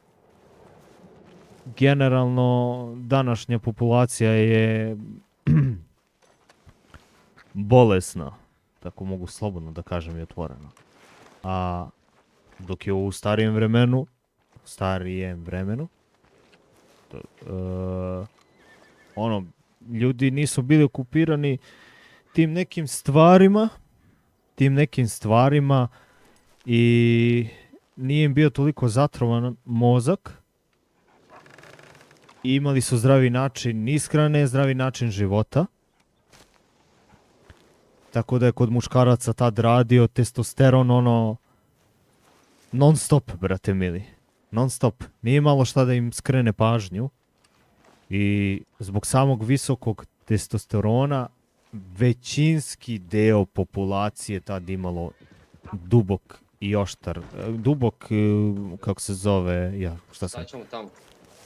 Generalno, današnja populacija je... bolesna. Tako mogu slobodno da kažem i otvoreno. A dok je u starijem vremenu... ono, ljudi nisu bili okupirani tim nekim stvarima i nije im bio toliko zatrovan mozak. I imali su zdravi način ishrane, zdravi način života. Tako da je kod muškaraca tad radio testosteron ono non stop, brate mili. Non stop. Nije imalo šta da im skrene pažnju. I zbog samog visokog testosterona, većinski deo populacije tad imalo dubok i oštar, dubok, kako se zove, ja, šta sam, Sad ćemo tamo.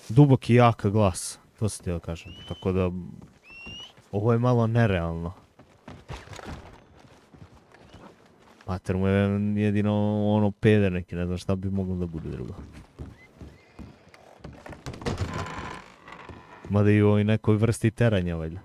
dubok i jak glas, to se htio kažem, tako da, ovo je malo nerealno. Mater mu je jedino ono peder neki, ne znam šta bi moglo da bude drugo. Mada i u ovoj nekoj vrsti teranja, valjda.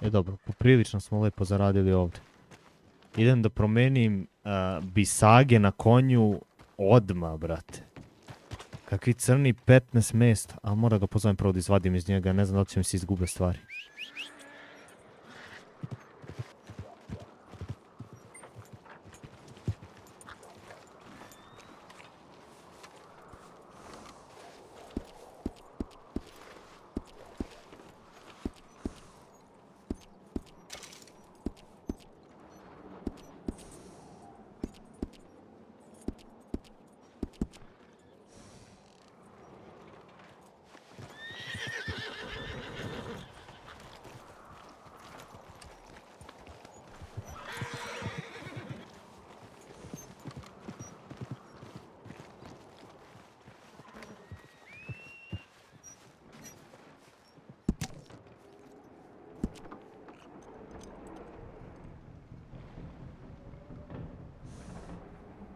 Dobro, poprilično smo lepo zaradili ovdje. Idem da promenim bisage na konju odmah, brate. Kakvi crni 15 mesta. A mora ga pozovem prvo da izvadim iz njega, ne znam da li će mi se izgube stvari.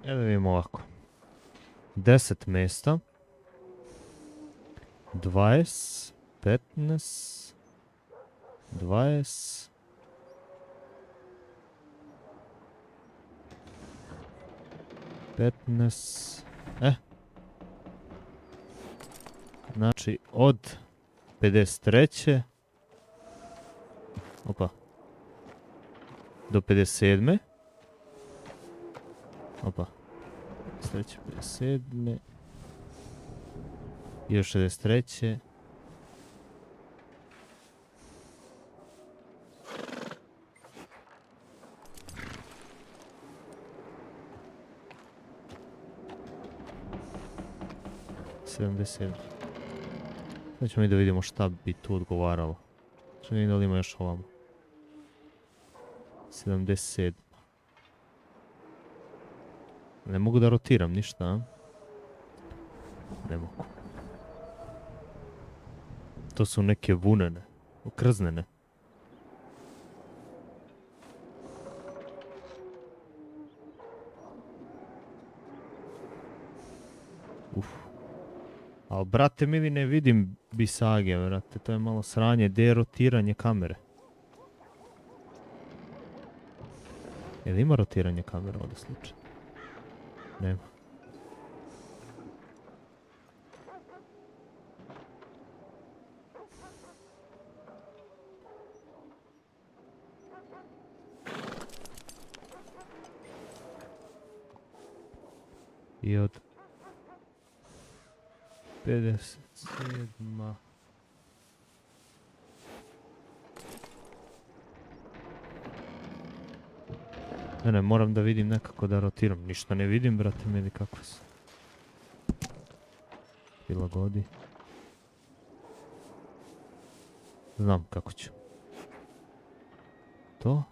Evo vidimo ovako. 10 mesta. 20, 15, 20, 15, znači od 53. Opa. Do 57. Opa. 53, 57. I još 63. Sad ćemo i da vidimo šta bi tu odgovaralo. Što vidim da li ima još ovamo. 77. Ne mogu da rotiram ništa, a? Ne mogu. To su neke vunene, okrznene. Ali, brate mili, ne vidim bisage, brate, to je malo sranje, gdje je rotiranje kamere? Jel ima rotiranje kamere ovdje slučaj? Nema. I od 57. Ne, moram da vidim nekako da rotiram. Ništa ne vidim, brate, mili, kako se prilagodi. Znam kako ću. To?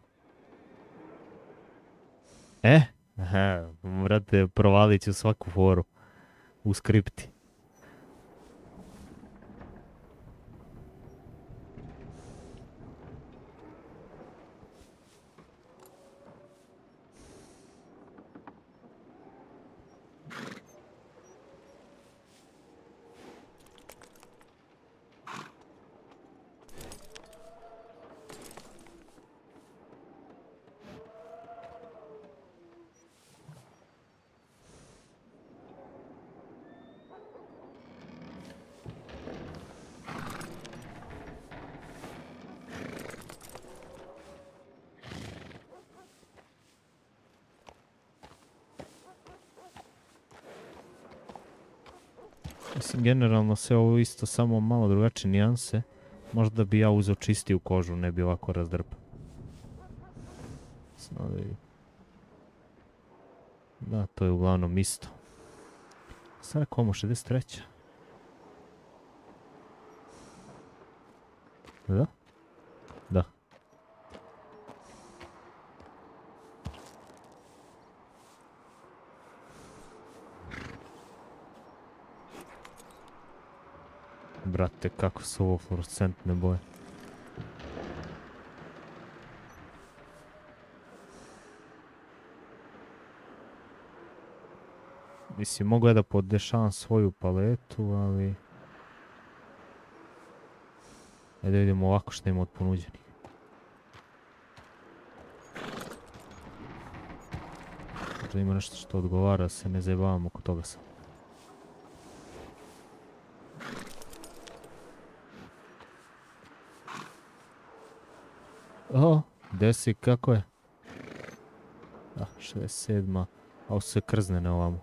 Aha, brate, provalit ću svaku foru u skripti. Mislim, generalno sve ovo isto, samo malo drugačije nijanse. Možda bi ja uzeo čistiju kožu, ne bi ovako razdrpao. Da, to je uglavnom isto. Sad rekao ovo 63. Da? Da. Brate, kako su ovo fluorescentne boje. Mislim, mogu ja da podešavam svoju paletu, ali... Ajde da vidimo ovako što ima od ponuđenih. Možda ima nešto što odgovara, se ne zajebavamo oko toga sam. O, desi, kako je? Da, 67. A ovo su se krznene ovamo.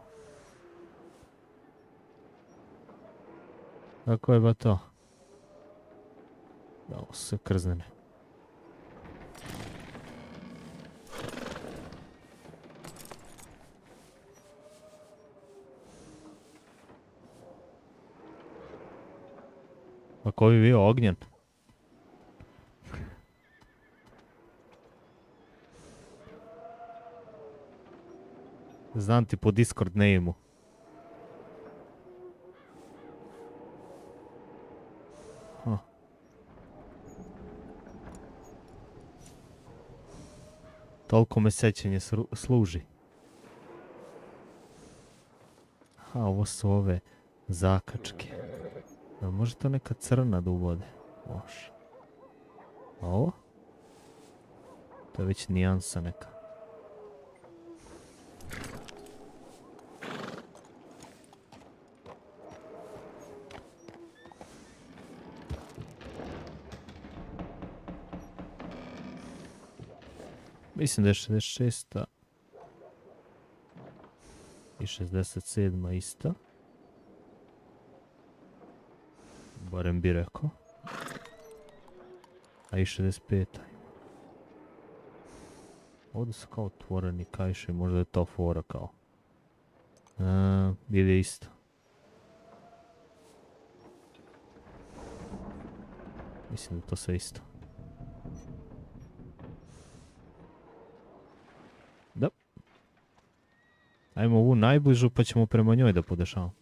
Kako je ba to? Da, ovo su se krznene. A koji je bio ognjen? Znam ti po Discord name-u. Toliko me sećanje služi. A ovo su ove zakačke. A može to neka crna da uvode? Može. A ovo? To je već nijansa neka. Mislim da je 66. I 67. ista. Barem bi rekao. A i 65. Ovdje su kao otvoreni kajše, možda je to fora kao. Ide isto. Mislim da je to sve isto. Da. Ajmo ovu najbližu pa ćemo prema njoj da podešavamo.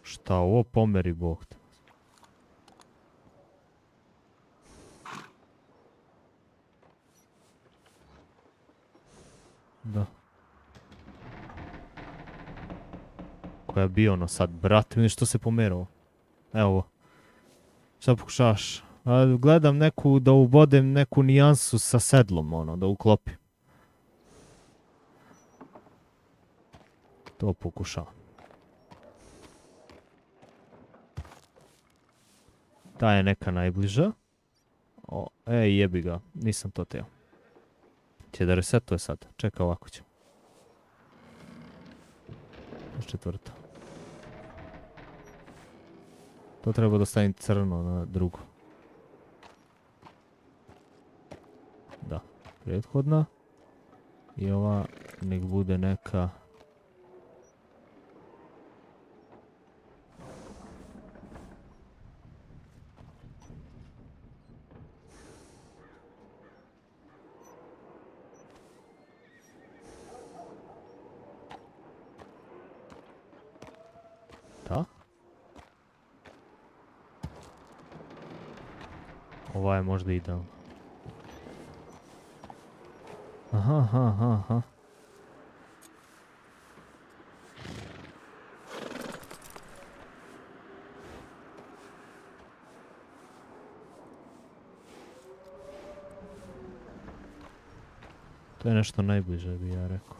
Šta ovo pomeri Bog te. Da. Koja bi ono sad, brate, vidiš što se pomerao. Evo ovo. Šta pokušavaš? Gledam neku, da ubodem neku nijansu sa sedlom, ono, da uklopim. To pokušavam. Ta je neka najbliža. O, jebi ga, nisam to teo. Će da resetuje sad, čeka ovako ćemo. Četvrta. To treba da stavim crno na drugo. Da, prethodna. I ova nek bude neka... Da? Ova je možda idealna. Aha. To je nešto najbliže, bi ja rekao.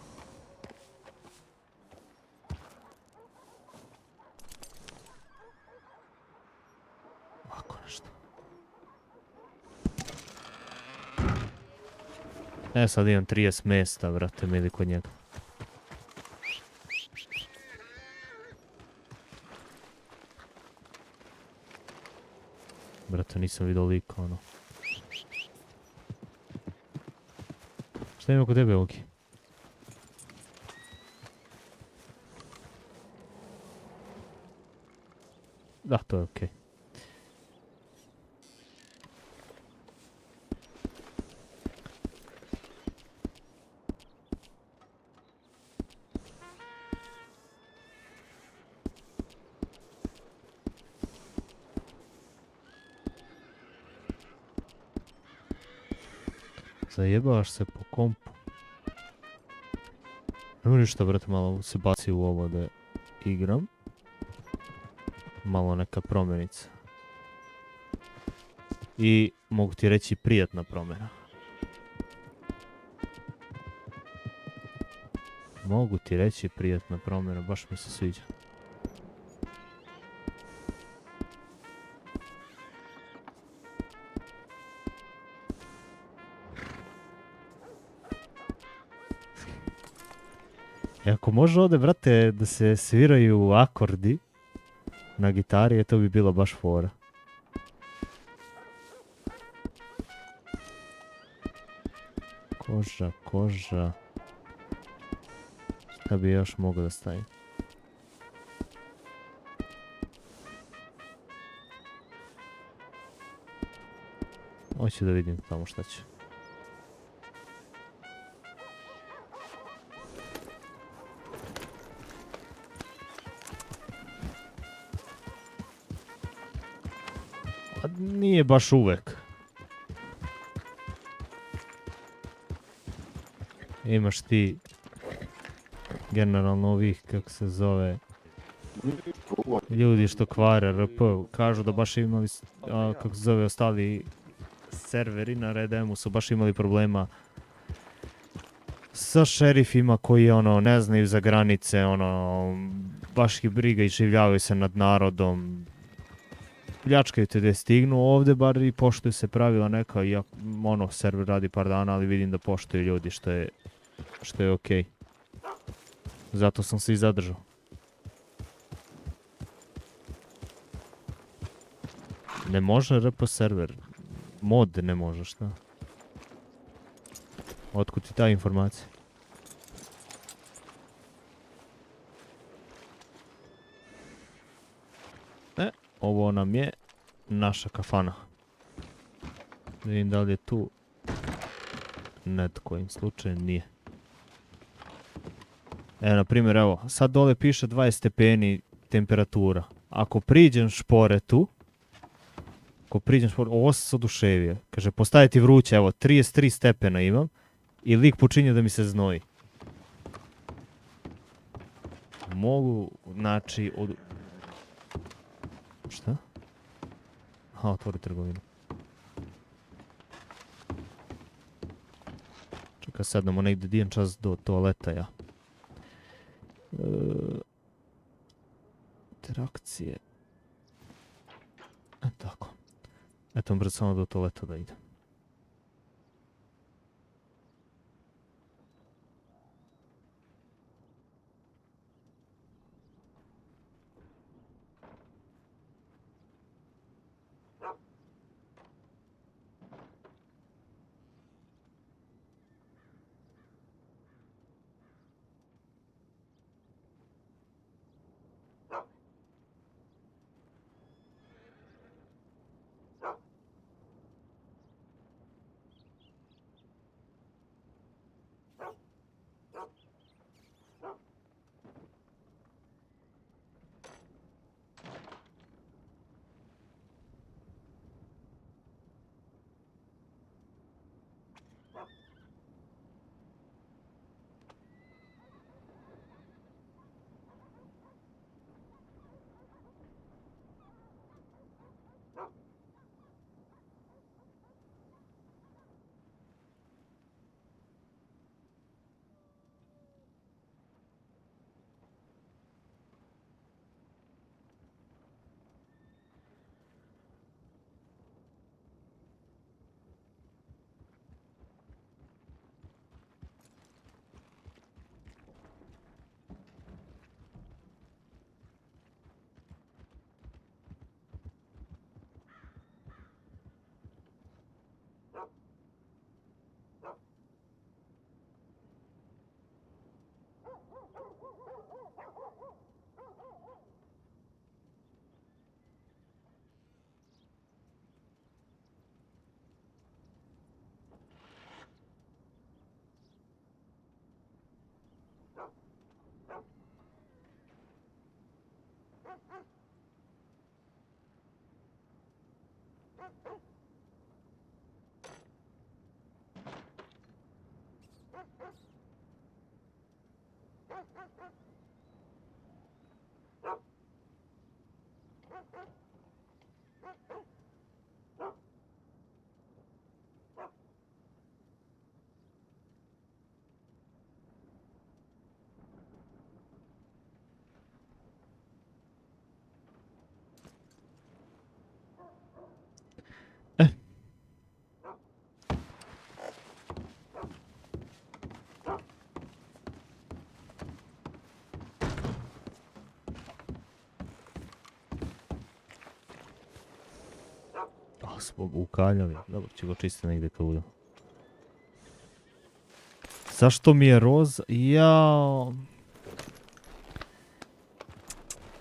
Ovako nešto. Sad imam 30 mjesta, vrate, mili kod njega. Brate, nisam vidio lika, ono. Šta ima kod tebe, Oki? Da, to je okej. Zajebavaš se po kompu. Nema ništa, brate, malo se baci u ovo da igram. Malo neka promjenica. I mogu ti reći prijatna promjena. Mogu ti reći prijatna promjena, baš mi se sviđa. I ako može ovdje, brate, da se sviraju akordi na gitari, to bi bilo baš fora. Koža, koža. Šta bi još mogao da stavim? Hoću da vidim tamo šta će. A nije baš uvek. Imaš ti generalno ovih, kako se zove, ljudi što kvare RP, kažu da baš imali, kako se zove, ostali serveri na Redemu su baš imali problema sa šerifima koji ono ne znaju za granice, ono baš ih briga i življavaju se nad narodom. Pljačkaju te da stignu ovdje, bar i poštuju se pravila neka, iako ono, server radi par dana, ali vidim da poštuju ljudi, što je okej. Zato sam se i zadržao. Ne može RP server. Mod ne može, šta? Otkud ti ta informacija? Ovo nam je naša kafana. Vidim da li je tu net kojim slučajem nije. Evo, na primjer, evo, sad dole piše 20 stepeni temperatura. Ako priđem šporetu, ovo sam se oduševio. Kaže, postaje ti vruće, evo, 33 stepena imam i lik počinje da mi se znoji. Mogu, znači, Šta? Aha, otvori trgovinu. Čekaj, sednemo negdje dijan čas do toaleta, ja. Interakcije. Tako. Eto, brzo samo do toaleta da idem. Smo ukaljavi. Dobro, će go čistiti negdje kad budem. Zašto mi je roza? Jao.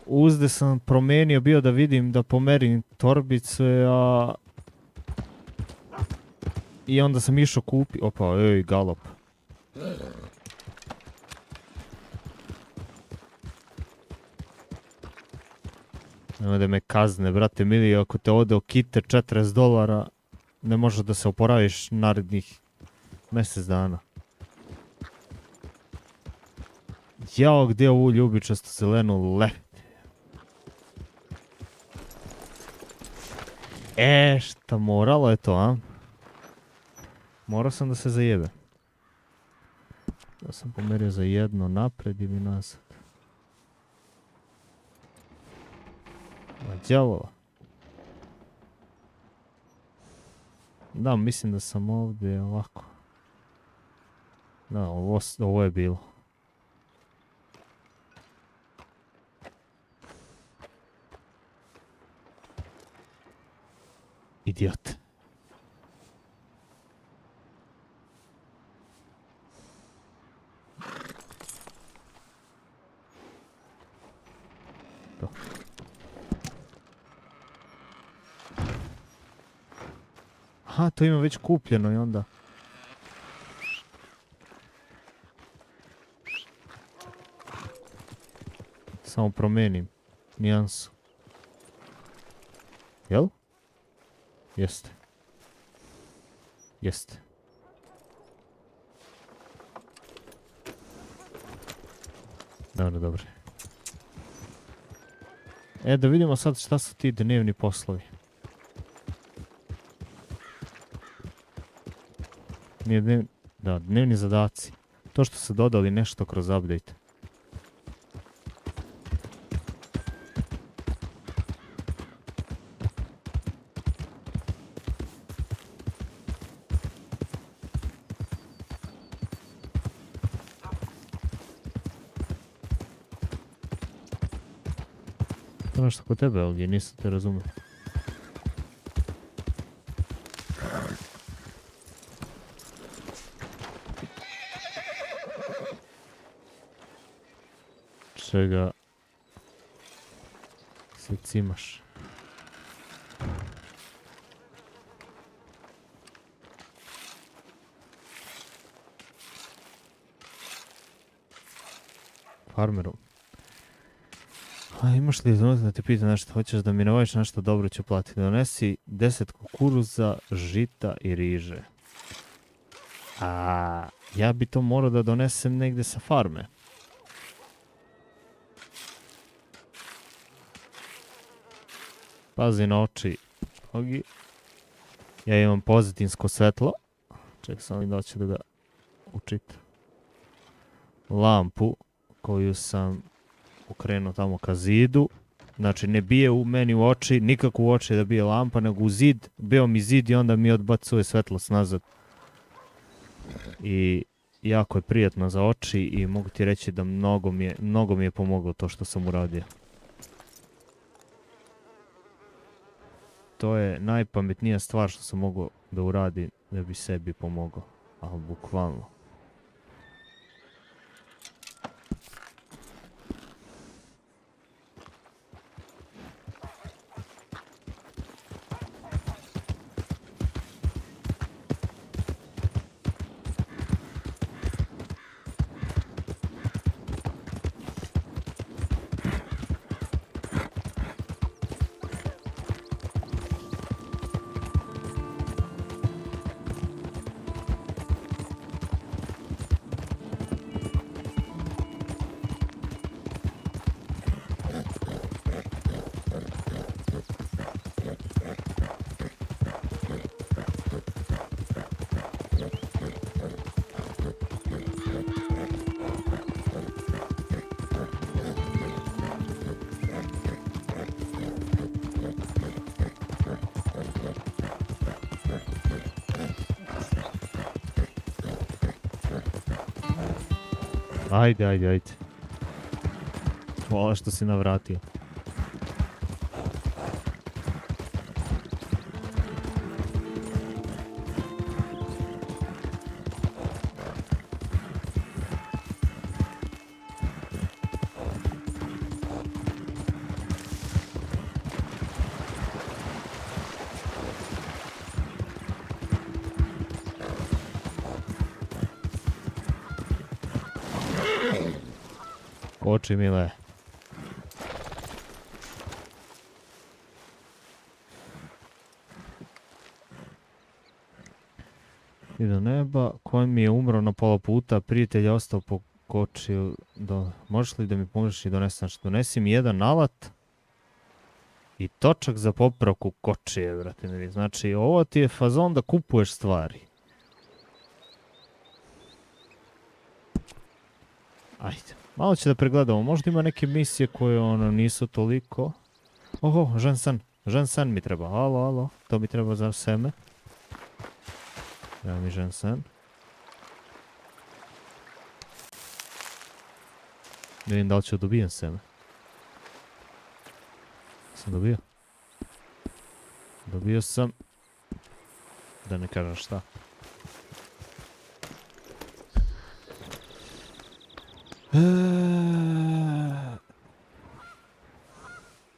Uzde sam promijenio bio da vidim da pomerim torbice, a... I onda sam išao kupi... Opa, ej, galop. Nemoj da me kazne, brate mili, ako te ode okite $40, ne možeš da se oporaviš narednih mjesec dana. Jao, gdje ovu ljubičastu zelenu left? Šta moralo je to, a? Morao sam da se zajebe. Da sam pomerio za jedno napred ili nazad. Djavola. Da, mislim da sam ovdje ovako. Da, ovo je bilo. Idiot. To. Aha, to ima već kupljeno i onda... Samo promijenim nijansu. Jel? Jeste. Jeste. Dobro, dobro. Da vidimo sad šta su ti dnevni poslovi. Nije dnevni zadaci. To što su dodali nešto kroz update. To je nešto kod tebe ovdje, nisam te razumio. Čega se cimaš? Farmeru. Imaš li trenutak da te pitam nešto, hoćeš da mi navajiš nešto dobro ću platiti. Donesi 10 kukuruza, žita i riže. Ja bi to morao da donesem negdje sa farme. Pazi na oči. Ogi. Ja imam pozitinsko svetlo. Ček sam mi doći da ga učitam. Lampu koju sam okrenuo tamo ka zidu. Znači ne bije u meni u oči, nikako u oči da bije lampa, nego u zid. Bio mi zid i onda mi odbacuje svetlost nazad. I jako je prijatno za oči i mogu ti reći da mnogo mi je pomoglo to što sam uradio. To je najpametnija stvar što sam mogao da uradim da bi sebi pomogao. Ali bukvalno. Ajde. Hvala što si navratio. Oči mile. I do neba, koji mi je umro na pola puta, prijatelj je ostao pokočio. Možeš li da mi pomožeš i donesi? Znači, donesi mi jedan alat i točak za popravku kočije, brate mili. Znači, ovo ti je fazon da kupuješ stvari. Ajde. Malo će da pregledamo, možda ima neke misije koje ono nisu toliko. Oho, žensan mi treba, alo, to mi treba za seme. Evo mi žensan. Ne vidim da li ću dobijem seme. Sam dobio? Dobio sam. Da ne kažem šta.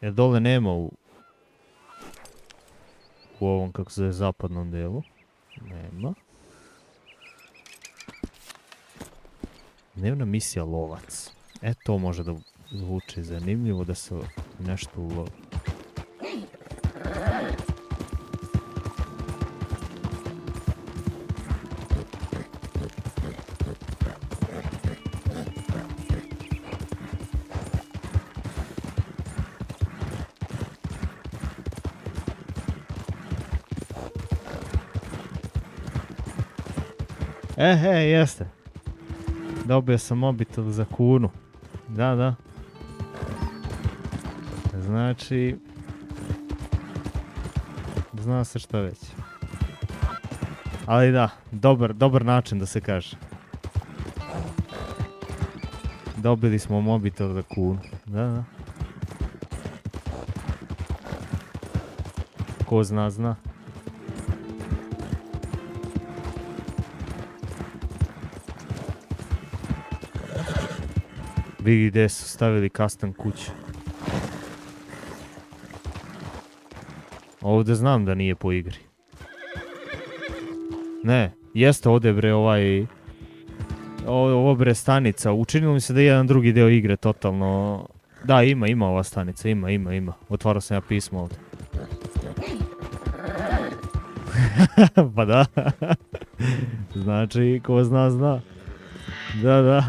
Jer dole nema u ovom, kako se zove, zapadnom delu. Nema. Dnevna misija lovac. E, to može da zvuči zanimljivo, da se nešto ulovi. Jeste. Dobio sam mobitel za kunu. Da. Znači... Zna se šta već. Ali da, dobar način da se kaže. Dobili smo mobitel za kunu. Da. Ko zna. Vidi gdje su stavili custom kuće. Ovdje znam da nije po igri. Ne, jeste ovdje bre ovo bre stanica. Učinilo mi se da je jedan drugi deo igre totalno... Da, ima ova stanica, ima. Otvarao sam ja pismo ovdje. Pa da. Znači, ko zna. Da.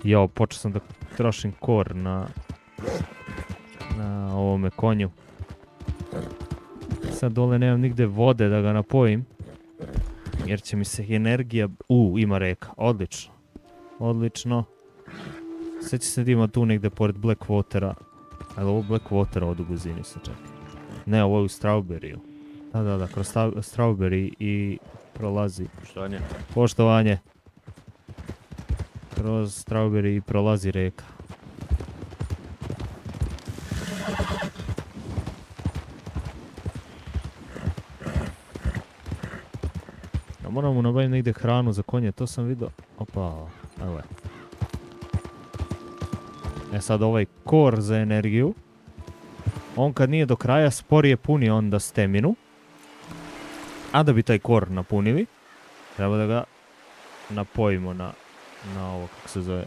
Jo, počeo sam da trošim kor na ovome konju. Sad dole nemam nigde vode da ga napojim. Jer će mi se energija... ima reka. Odlično. Sad će se da ima tu negde pored Blackwatera. Ali ovo Blackwatera od u Guzini se čeka. Ne, ovo je u Strawberryu. Da, kroz Strawberry i prolazi. Poštovanje. Kroz Strawberry i prolazi reka. Ja moram mu nabaviti negdje hranu za konje, to sam vidio. Opa, evo je. Sad ovaj kor za energiju. On kad nije do kraja sporije puni onda steminu. A da bi taj kor napunili, treba da ga napojimo na ovo, kako se zove,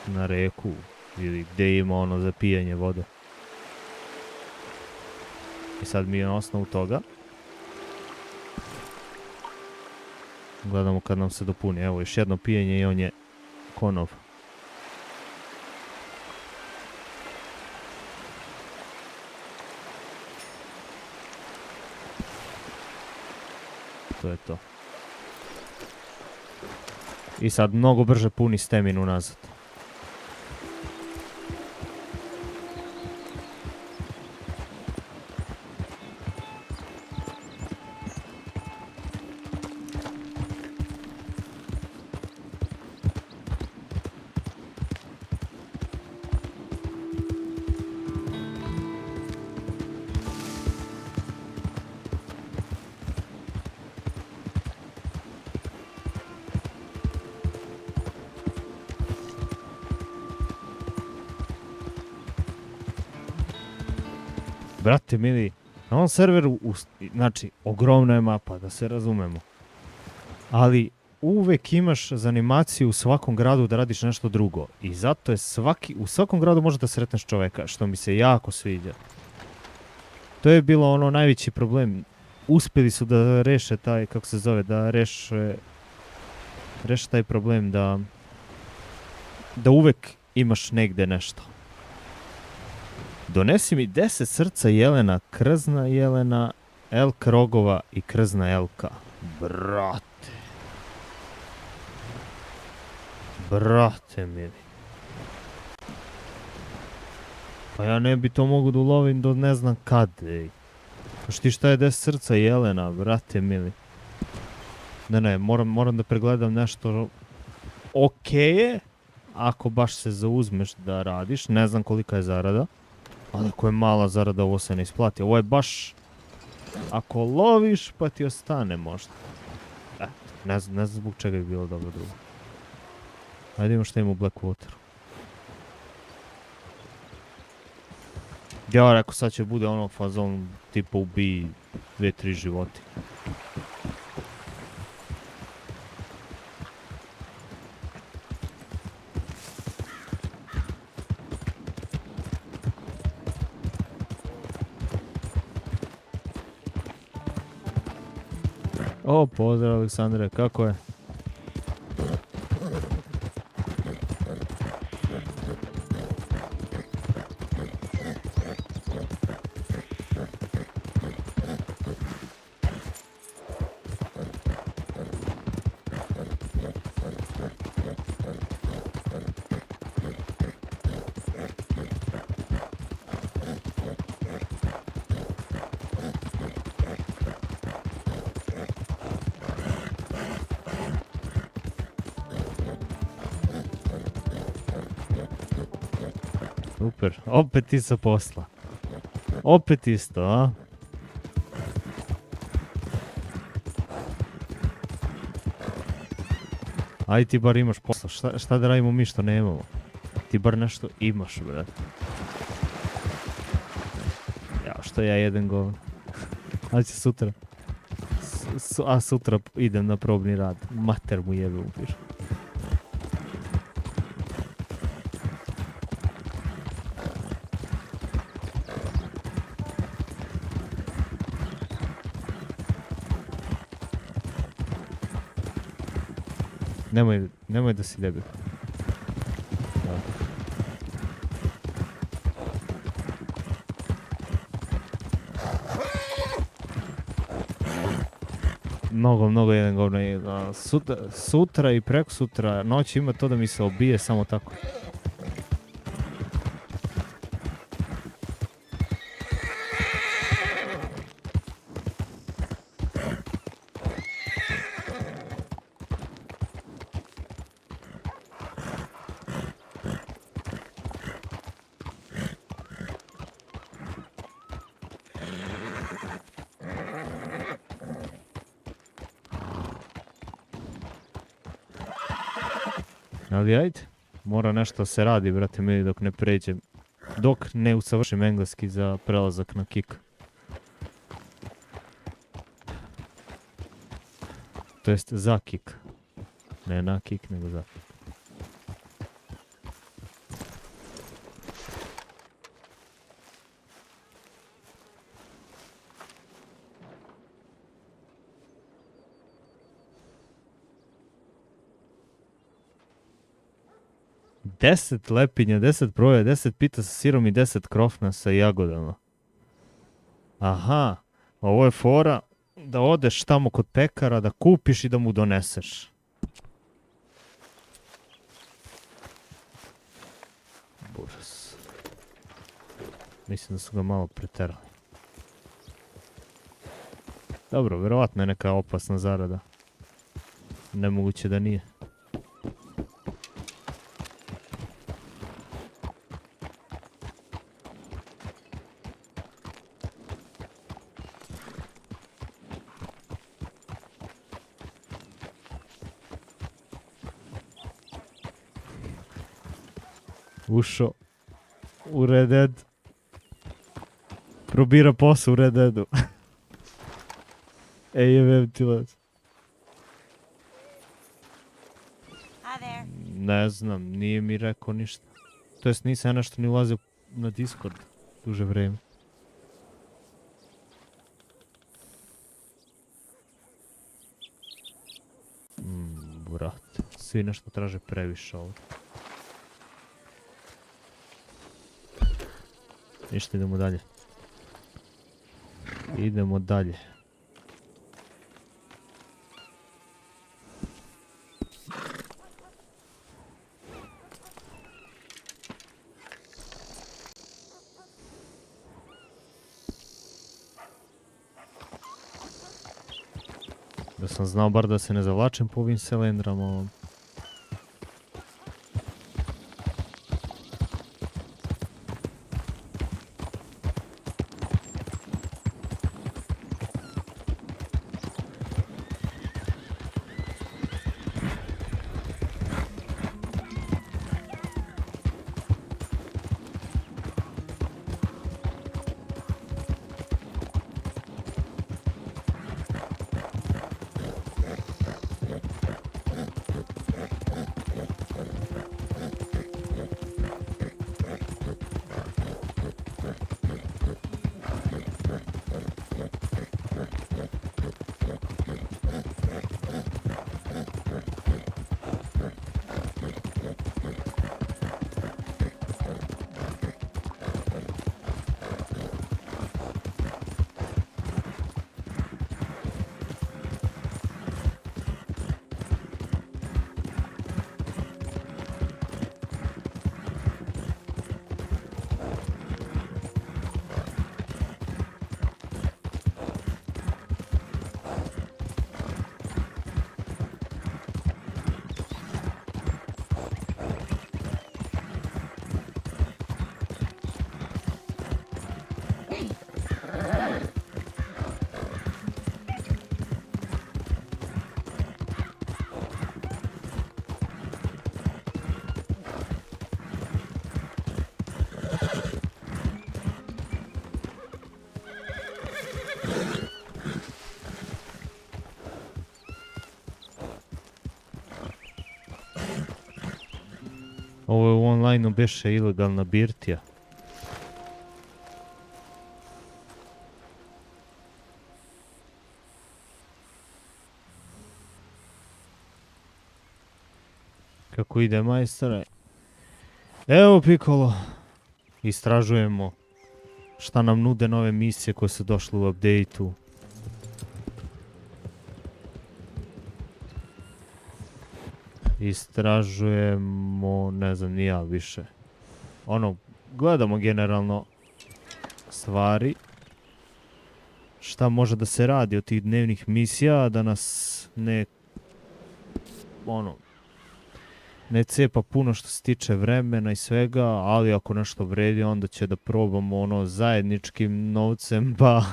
na reku ili gdje ima ono za pijanje vode. I sad mi je na osnovu toga gledamo kad nam se dopuni. Evo još jedno pijenje i on je konov. To je to. I sad mnogo brže puni steminu nazad. Brate mili, na ovom serveru, znači, ogromna je mapa, da se razumemo. Ali uvek imaš za animaciju u svakom gradu da radiš nešto drugo. I zato je u svakom gradu možeš da sretneš čoveka, što mi se jako sviđa. To je bilo ono najveći problem. Uspjeli su da reše taj, kako se zove, da reše taj problem da uvek imaš negde nešto. Donesi mi 10 srca jelena, krzna jelena, elk rogova i krzna elka. Brate. Brate mili. Pa ja ne bi to mogu da ulovim do ne znam kad, ej. Znaš ti šta je 10 srca jelena, brate mili. Ne, moram da pregledam nešto. Okej je, ako baš se zauzmeš da radiš, ne znam kolika je zarada. Ali ako je mala zarada, ovo se ne isplati. Ovo je baš, ako loviš pa ti ostane možda. Ne znam zbog čega bi bilo dobro drugo. Ajde imamo šta ima u Blackwateru. Ja rekao sad će bude ono fazon tipa ubiji 2-3 životi. O, pozdrav Aleksandre, kako je? Super, opet ti sa posla. Opet isto, a? Aj ti bar imaš posla, šta da radimo mi što nemamo? Ti bar nešto imaš, brate. Ja, što ja jedem govno. Ali će sutra. Sutra idem na probni rad. Mater mu jebe upir. Nemoj da si debil. Mnogo jedan govno. Sutra i preko sutra noć ima to da mi se obije samo tako. Ali ajde, mora nešto se radi, brate mili, dok ne usavršim engleski za prelazak na kick. To jest za kick. Ne na kick, nego za kick. Deset lepinja, 10 proja, 10 pita sa sirom i 10 krofna sa jagodama. Aha, ovo je fora da odeš tamo kod pekara, da kupiš i da mu doneseš. Buras. Mislim da su ga malo preterali. Dobro, verovatno je neka opasna zarada. Nemoguće da nije. Ušo u Red Dead. Probira posao u Red Deadu. Ej, jebem ti las. Ne znam, nije mi rekao ništa. To jest nisam ja nešto ni ulazio na Discord duže vreme. Brate, svi nešto traže previše ovdje. Ništa, idemo dalje. Idemo dalje. Da sam znao bar da se ne zavlačem po ovim selendrama. Ovo je u online-u beše ilegalna birtija. Kako ide, majstore? Evo, Piccolo. Istražujemo šta nam nude nove misije koje su došle u update-u. Istražujemo, ne znam, ni ja više. Ono, gledamo generalno stvari. Šta može da se radi od tih dnevnih misija, da nas ne... ono... ne cepa puno što se tiče vremena i svega, ali ako nešto vredi, onda će da probamo ono zajedničkim novcem, pa...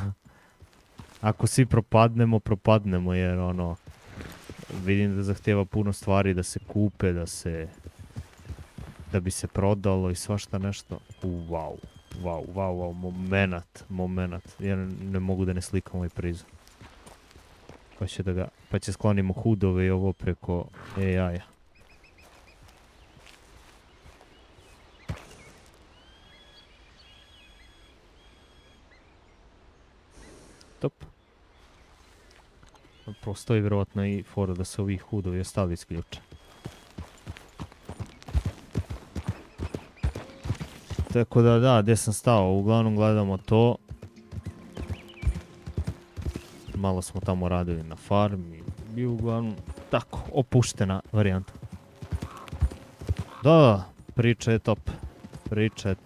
ako svi propadnemo, jer ono... vidim da zahtjeva puno stvari da se kupe, da bi se prodalo i svašta nešto. Wow, moment. Ja ne mogu da ne slikam ovaj prizor. Pa će sklonimo hudove i ovo preko AI-a. Top. Postoji vjerovatno i fora da se ovi hudovi ostali isključe. Tako da, gdje sam stao, uglavnom gledamo to. Malo smo tamo radili na farmi i uglavnom, tako, opuštena varijanta. Da, priča je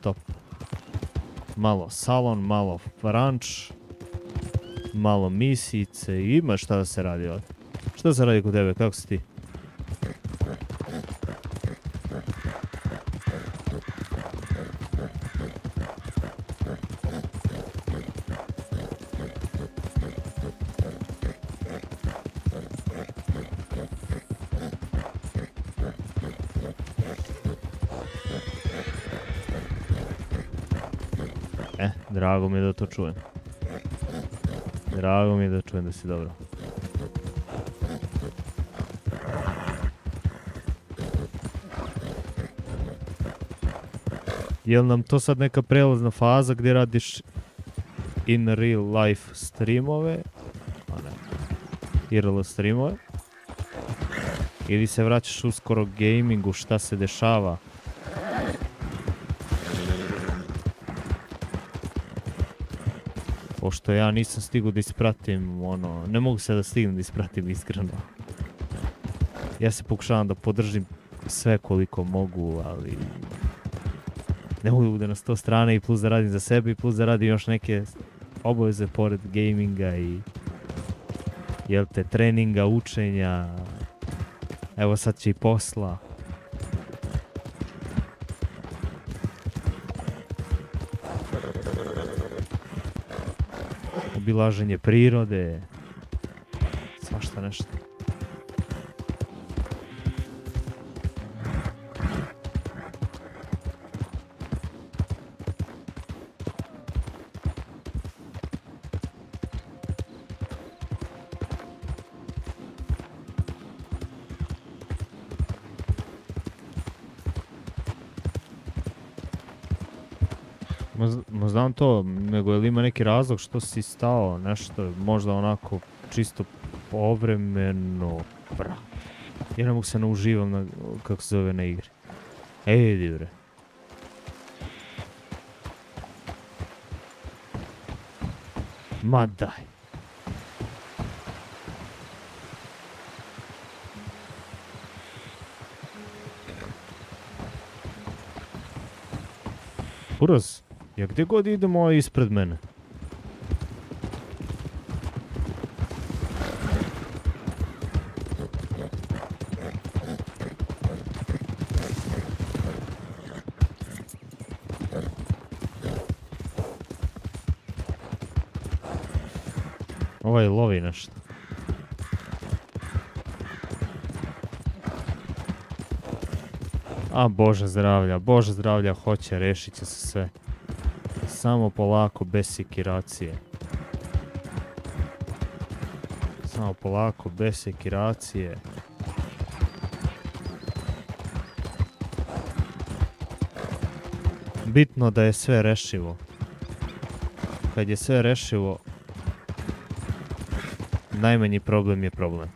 top. Malo salon, malo ranč. Malo misice, ima šta da se radi ovdje. Šta se radi kod tebe, kako si ti? Drago mi je da to čujem. Drago mi je da čujem da si dobro. Jel nam to sad neka prelazna faza gdje radiš in real life streamove? A ne. IRL streamove? Ili se vraćaš uskoro gamingu, šta se dešava? Pošto ja nisam stigao da ispratim, ne mogu se da stignem da ispratim iskreno. Ja se pokušavam da podržim sve koliko mogu, ali ne mogu da na 100 strane i plus da radim za sebe i plus da radim još neke obaveze pored gaminga i jel te, treninga, učenja, evo sad će i posla. Obilaženje prirode, svašta nešto. Ma znam to, nego je li ima neki razlog što si stao, nešto, možda onako čisto povremeno, ja ne mogu se nauživam na, kako se zove, na igri. Edi bre. Ma daj. Buraz, ja gdje god idemo ovo je ispred mene. Ovaj lovi nešto. A Bože zdravlja, hoće, rešit će se sve. Samo polako, bez sekiracije. Samo polako, bez sekiracije. Bitno da je sve rešivo. Kad je sve rešivo, najmanji problem je problem.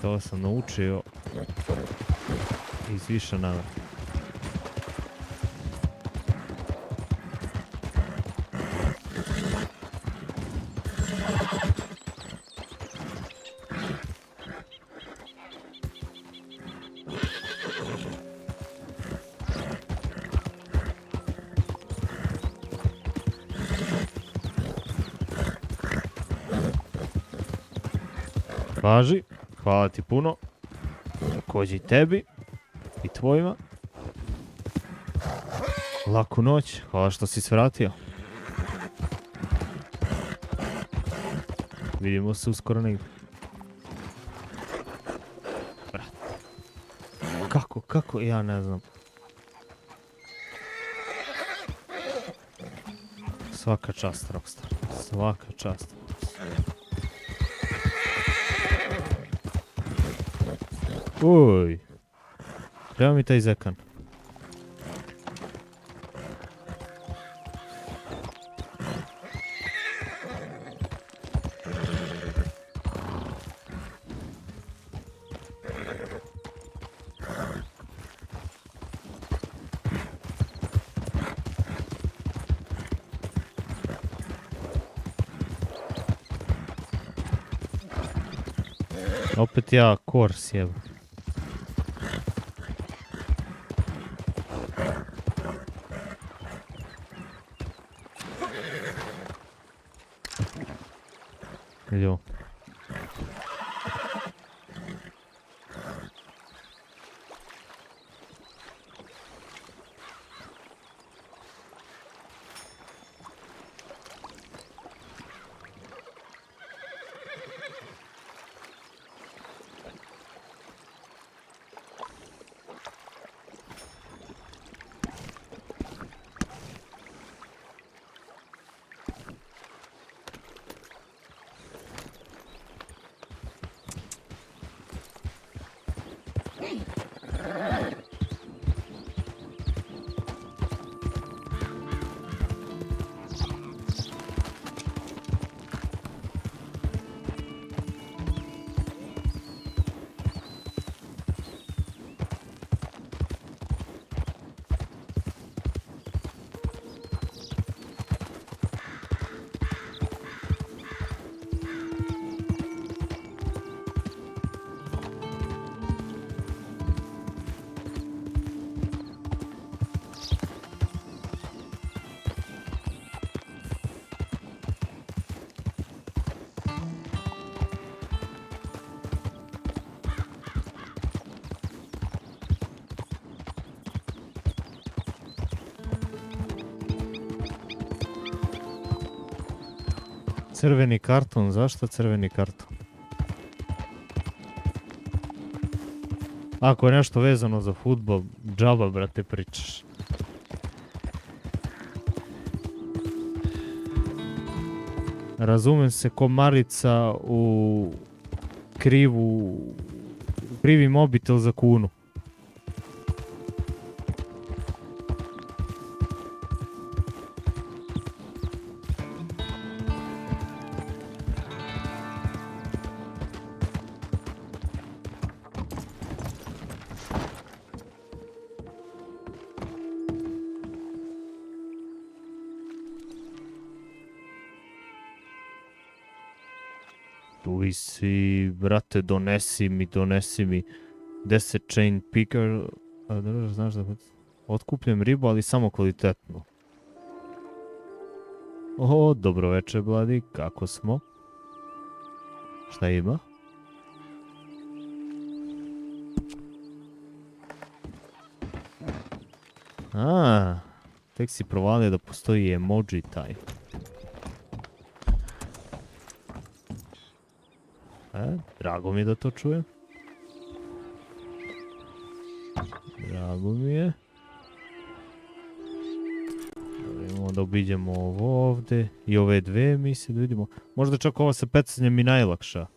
To sam naučio iz više navrata. Važi, hvala ti puno. Također i tebi i tvojima. Laku noć, hvala što si svratio. Vidimo se uskoro negdje. Kako, ja ne znam. Svaka čast, Rockstar. Svaka čast. Uj. Treba mi taj zekan. Opet ja kor sjebu. Jo. Crveni karton, zašto crveni karton? Ako je nešto vezano za fudbal, džaba, brate, pričaš. Razumem se ko Marica u krivi mobitel za kunu. Tu si, brate, donesi mi 10 chain picker, a dobro, znaš da otkupljem ribu, ali samo kvalitetnu. O, dobro večer, Bladi, kako smo? Šta ima? A, tek si provalio da postoji emoji taj. Drago mi je da to čujem. Drago mi je. Idemo da obiđemo ovo ovdje i ove dve misije da vidimo. Možda čak ova sa pecanjem i najlakša.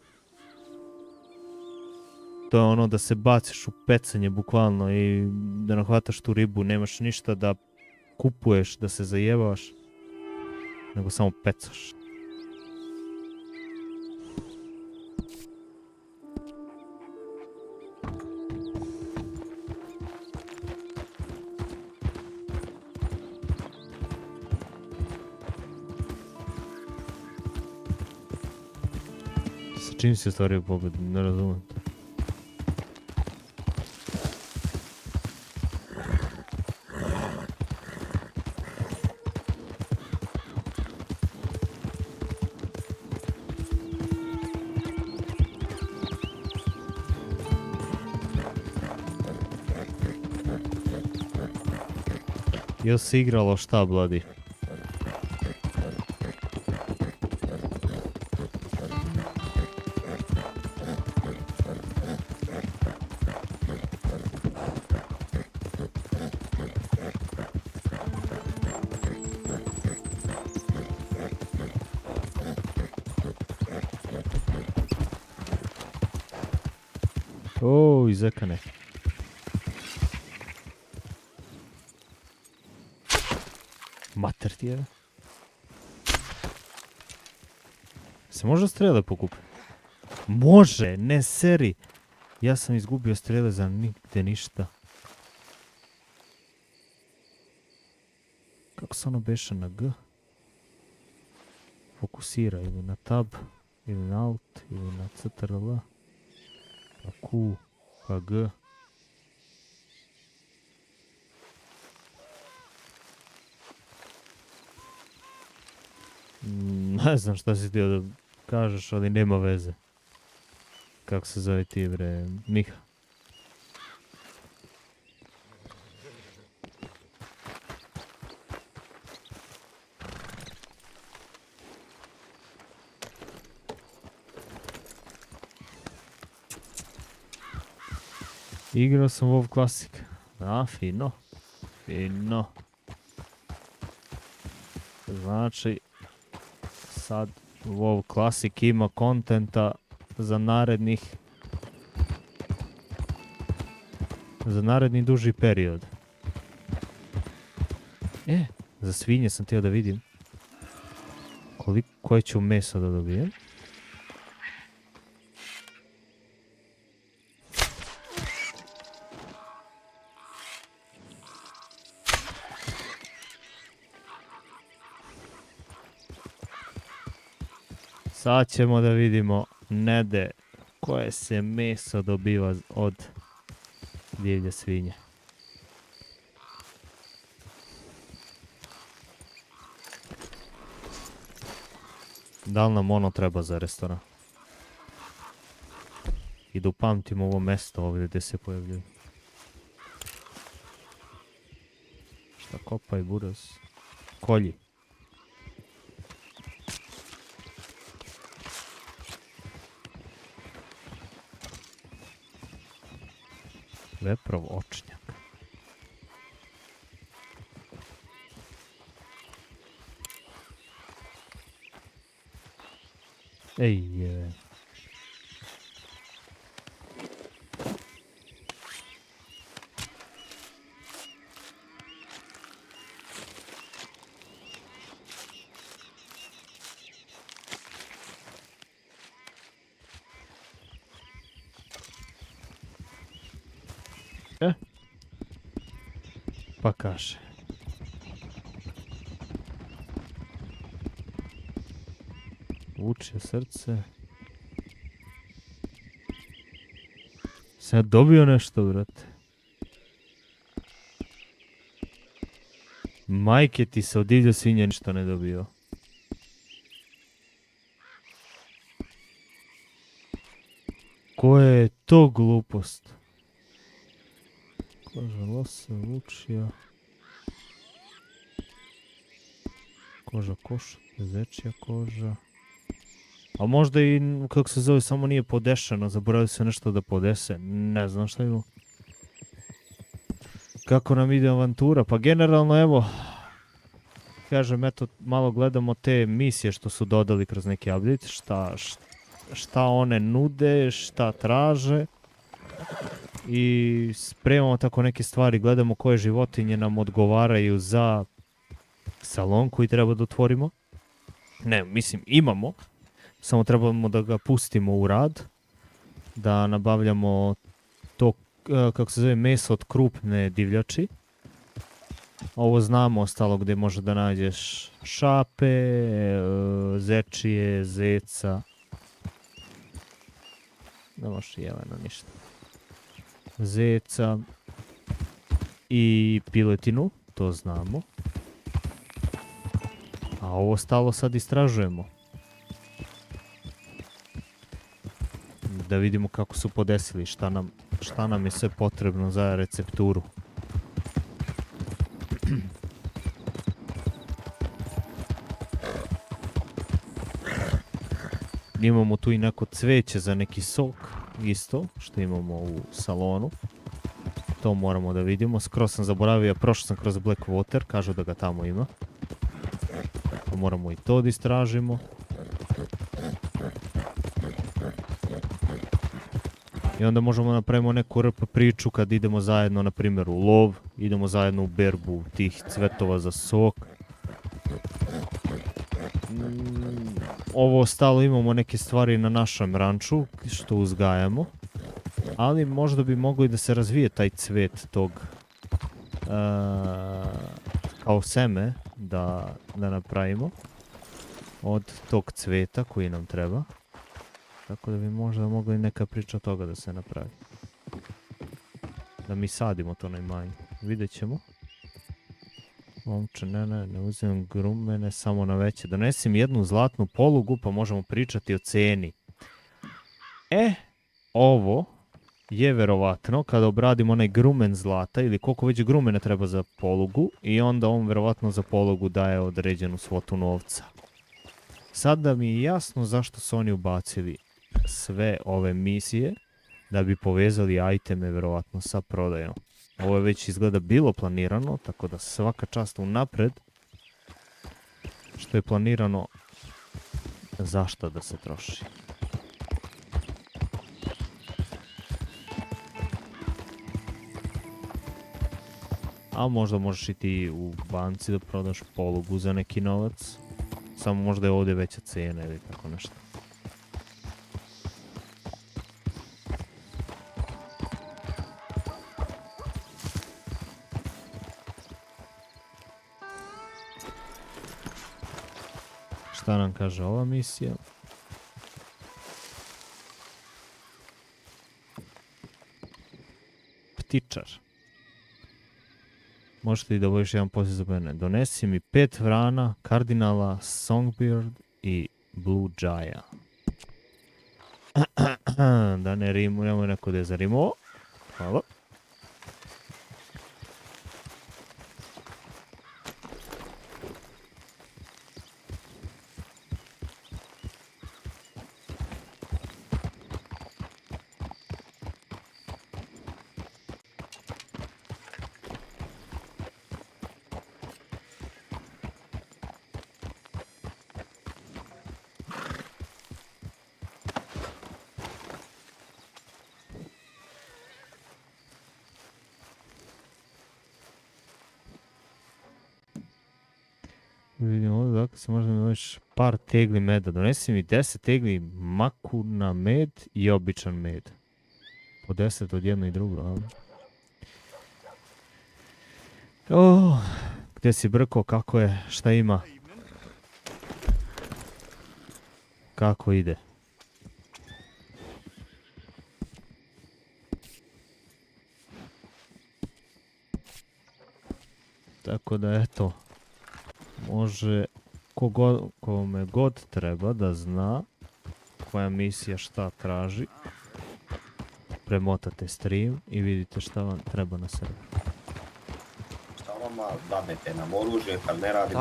To je ono da se baciš u pecanje bukvalno i da nahvataš tu ribu. Nemaš ništa da kupuješ, da se zajebaš. Nego samo pecaš. Čim si ostvario pobjedu, ne razumijem. Jel se igralo šta, Bladi? O, izekane. Mater ti je. Se može strele pokupiti? Može, ne seri. Ja sam izgubio strele za nigde ništa. Kako se ono beše na G? Fokusira ili na tab, ili na alt, ili na CTRL. Pa Q, pa G. Ne znam šta si htio da kažeš, ali nema veze. Kako se zove ti, bre, Miha? Igrao sam WoW Classic. A, fino. Fino. Znači, sad WoW Classic ima kontenta za naredni duži period. Za svinje sam htio da vidim koje ću meso da dobijem. Sad ćemo da vidimo, Nede, koje se meso dobiva od divlje svinje. Da li nam ono treba za restoran? I da upamtimo ovo mesto ovdje gdje se pojavljaju. Šta kopaj buraz? Kolji. Veprov očnjak. Ej, je. Pa kaže. Vuče srce. Sam ja dobio nešto, brate. Majke ti se od divlje svinje ništa ne dobio. Koja je to glupost? Koža losa, vučija. Koža košake, zečija koža. A možda i, kako se zove, samo nije podešeno, zaboravili se nešto da podese. Ne znam šta ima. Kako nam ide avantura? Pa generalno, evo, kažem, eto, malo gledamo te misije što su dodali kroz neki update, šta one nude, šta traže. I spremamo tako neke stvari, gledamo koje životinje nam odgovaraju za salon koji treba da otvorimo. Ne, mislim, imamo. Samo trebamo da ga pustimo u rad. Da nabavljamo to, kako se zove, meso od krupne divljači. Ovo znamo ostalo gdje može da nađeš šape, zečije, zeca. Ne možeš jelena ništa. Zeca i piletinu, to znamo. A ovo ostalo sad istražujemo. Da vidimo kako su podesili, šta nam je sve potrebno za recepturu. Imamo tu i neko cveće za neki sok, isto, što imamo u salonu. To moramo da vidimo. Skroz sam zaboravio, prošao sam kroz Blackwater, kažu da ga tamo ima. Pa moramo i to da istražimo. I onda možemo napravimo neku RP priču kad idemo zajedno, na primjer, u lov, idemo zajedno u berbu tih cvetova za sok. Ovo ostalo imamo neke stvari na našem ranču što uzgajamo, ali možda bi moglo i da se razvije taj cvet tog kao seme da napravimo od tog cveta koji nam treba. Tako da bi možda mogla i neka priča od toga da se napravi. Da mi sadimo to najmanje. Vidjet ćemo. Momče, ne uzimam grumene, samo na veće. Donesim jednu zlatnu polugu pa možemo pričati o ceni. Ovo je verovatno kada obradimo onaj grumen zlata ili koliko već grumena treba za polugu i onda on verovatno za polugu daje određenu svotu novca. Sada mi je jasno zašto su oni ubacili sve ove misije da bi povezali iteme verovatno sa prodajom. Ovo je već izgleda bilo planirano, tako da svaka čast unapred što je planirano zašto da se troši. A možda možeš i ti u banci da prodaš polugu za neki novac. Samo možda je ovdje veća cijena ili tako nešto. Šta nam kaže ova misija? Ptičar. Možete i da obaviš jedan poziv za mene. Donesi mi 5 vrana, kardinala, songbird i blue jaya. Da ne rimujemo, neko da je zarimuo. Hvala. Vidimo ovdje, dakle se možda još par tegli meda. Donesi mi 10 tegli makuna med i običan med. Po 10 od jedno i drugo, ali? Gdje si brko, kako je, šta ima? Kako ide? Tako da eto, može kome god treba da zna koja misija šta traži, premotate stream i vidite šta vam treba na serveru. Šta vama dadnete nam oružje kad ne radimo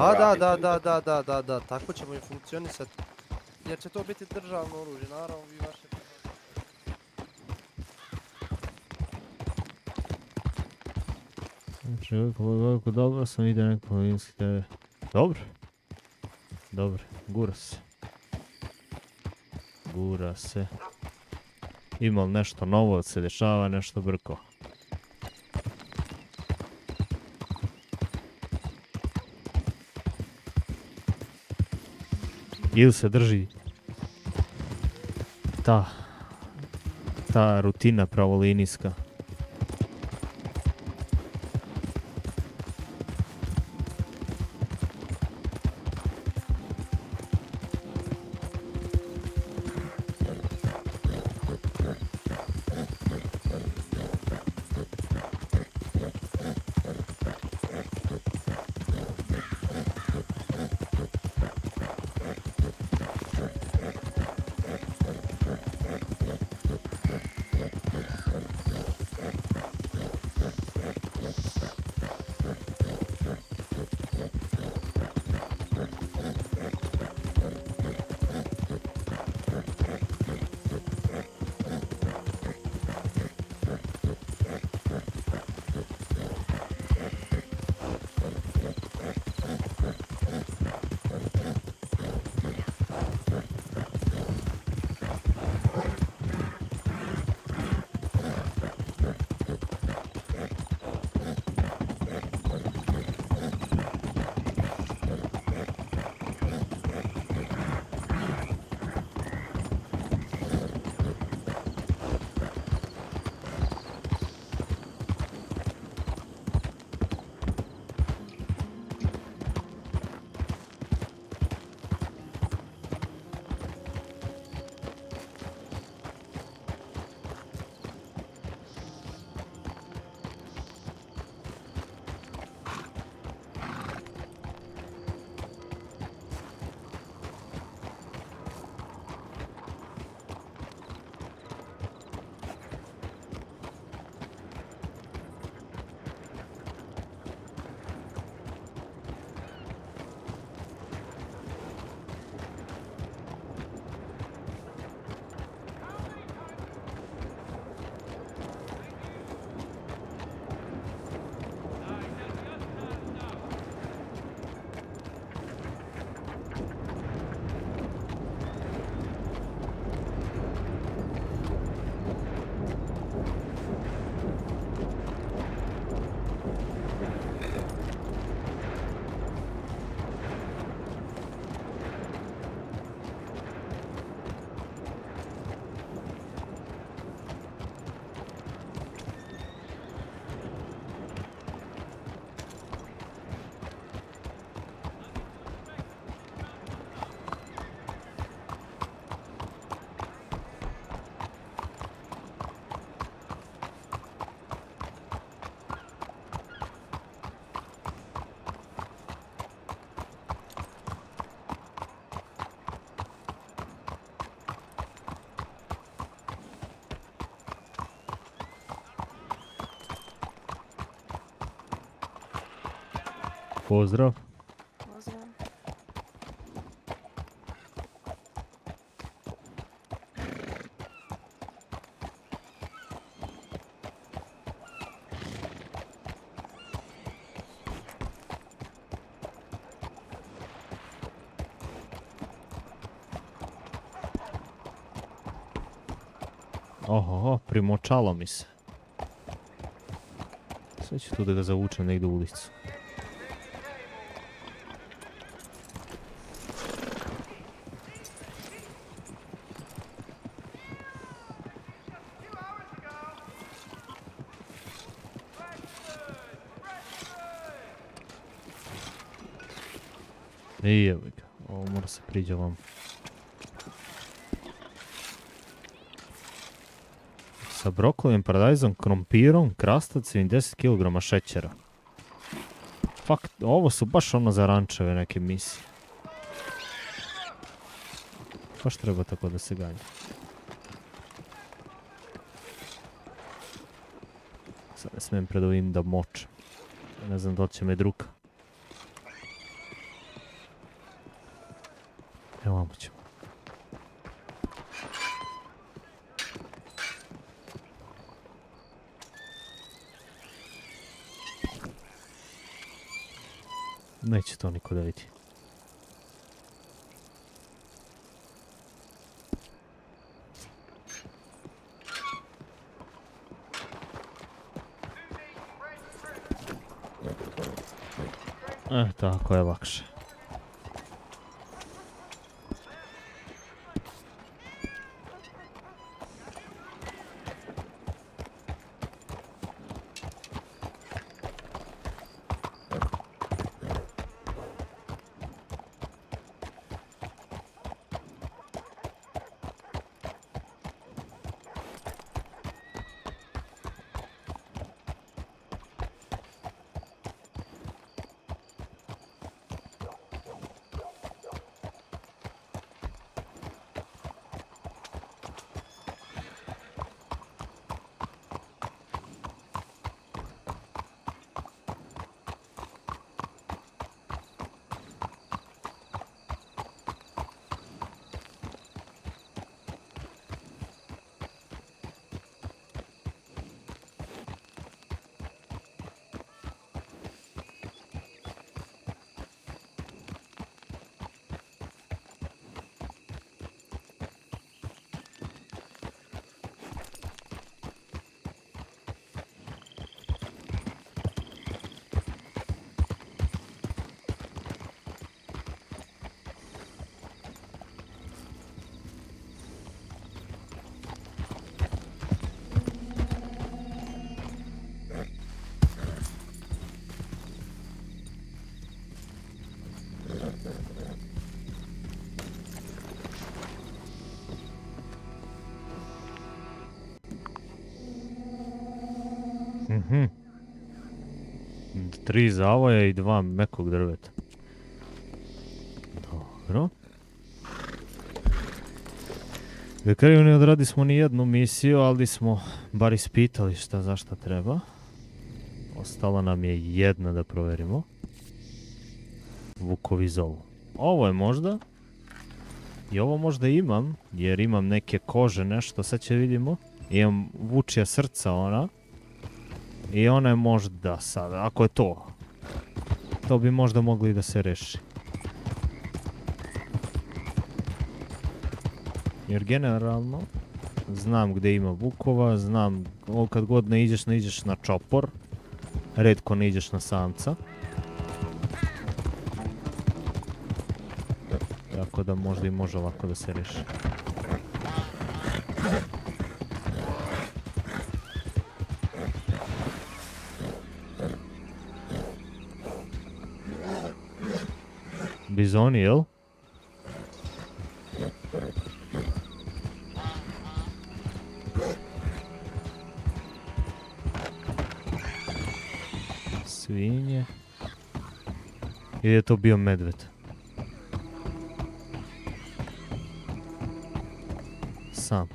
Da, tako ćemo i funkcionisati. Jer će to biti državno oružje, naravno vi vaše... Znači, ovako dobro sam vidio neko novinski TV. Dobro. Dobro, gura se. Gura se. Ima li nešto novo da se dešava, nešto brko? Ili se drži ta rutina pravolinijska? Pozdrav. Pozdrav. Oho, primočalo mi se. Sve ću tu da ga zavučem negdje u ulicu. I jebi ga, ovo mora se priđe ovom. Sa brokolijom, paradajzom, krompirom, krastavcem i 10 kg šećera. Fuck, ovo su baš ono za rančeve neke misije. Baš treba tako da se ganja. Sad ne smijem pred ovim da močem. Ne znam da li će me druga. Evo vamo ćemo. Neće to niko da vidi. Tako je lakše. Mhm. 3 zavoja i 2 mekog drveta. Dobro. Na kraju ne odradi smo ni jednu misiju, ali smo bar ispitali šta za šta treba. Ostala nam je jedna da proverimo. Vukovi zovu. Ovo je možda. I ovo možda imam, jer imam neke kože, nešto, sad će vidimo. Imam vučija srca ona. I ona je možda sada, ako je to. To bi možda mogli da se reši. Jer generalno, znam gdje ima vukova, znam, kad god ne iđeš na čopor. Redko ne iđeš na samca. Tako da možda i može ovako da se reši. Bizoni, jel? Svinje. Ili je to bio medved? Sam.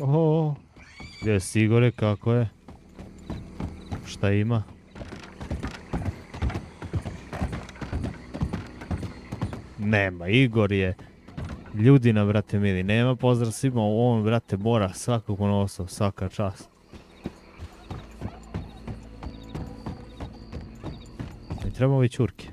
Oho, gdje je Sigore, kako je? Šta ima? Nema, Igor je ljudina, brate mili, nema pozdrav svima, on, brate, mora svakog ponosov, svaka čast. I treba ovi čurke.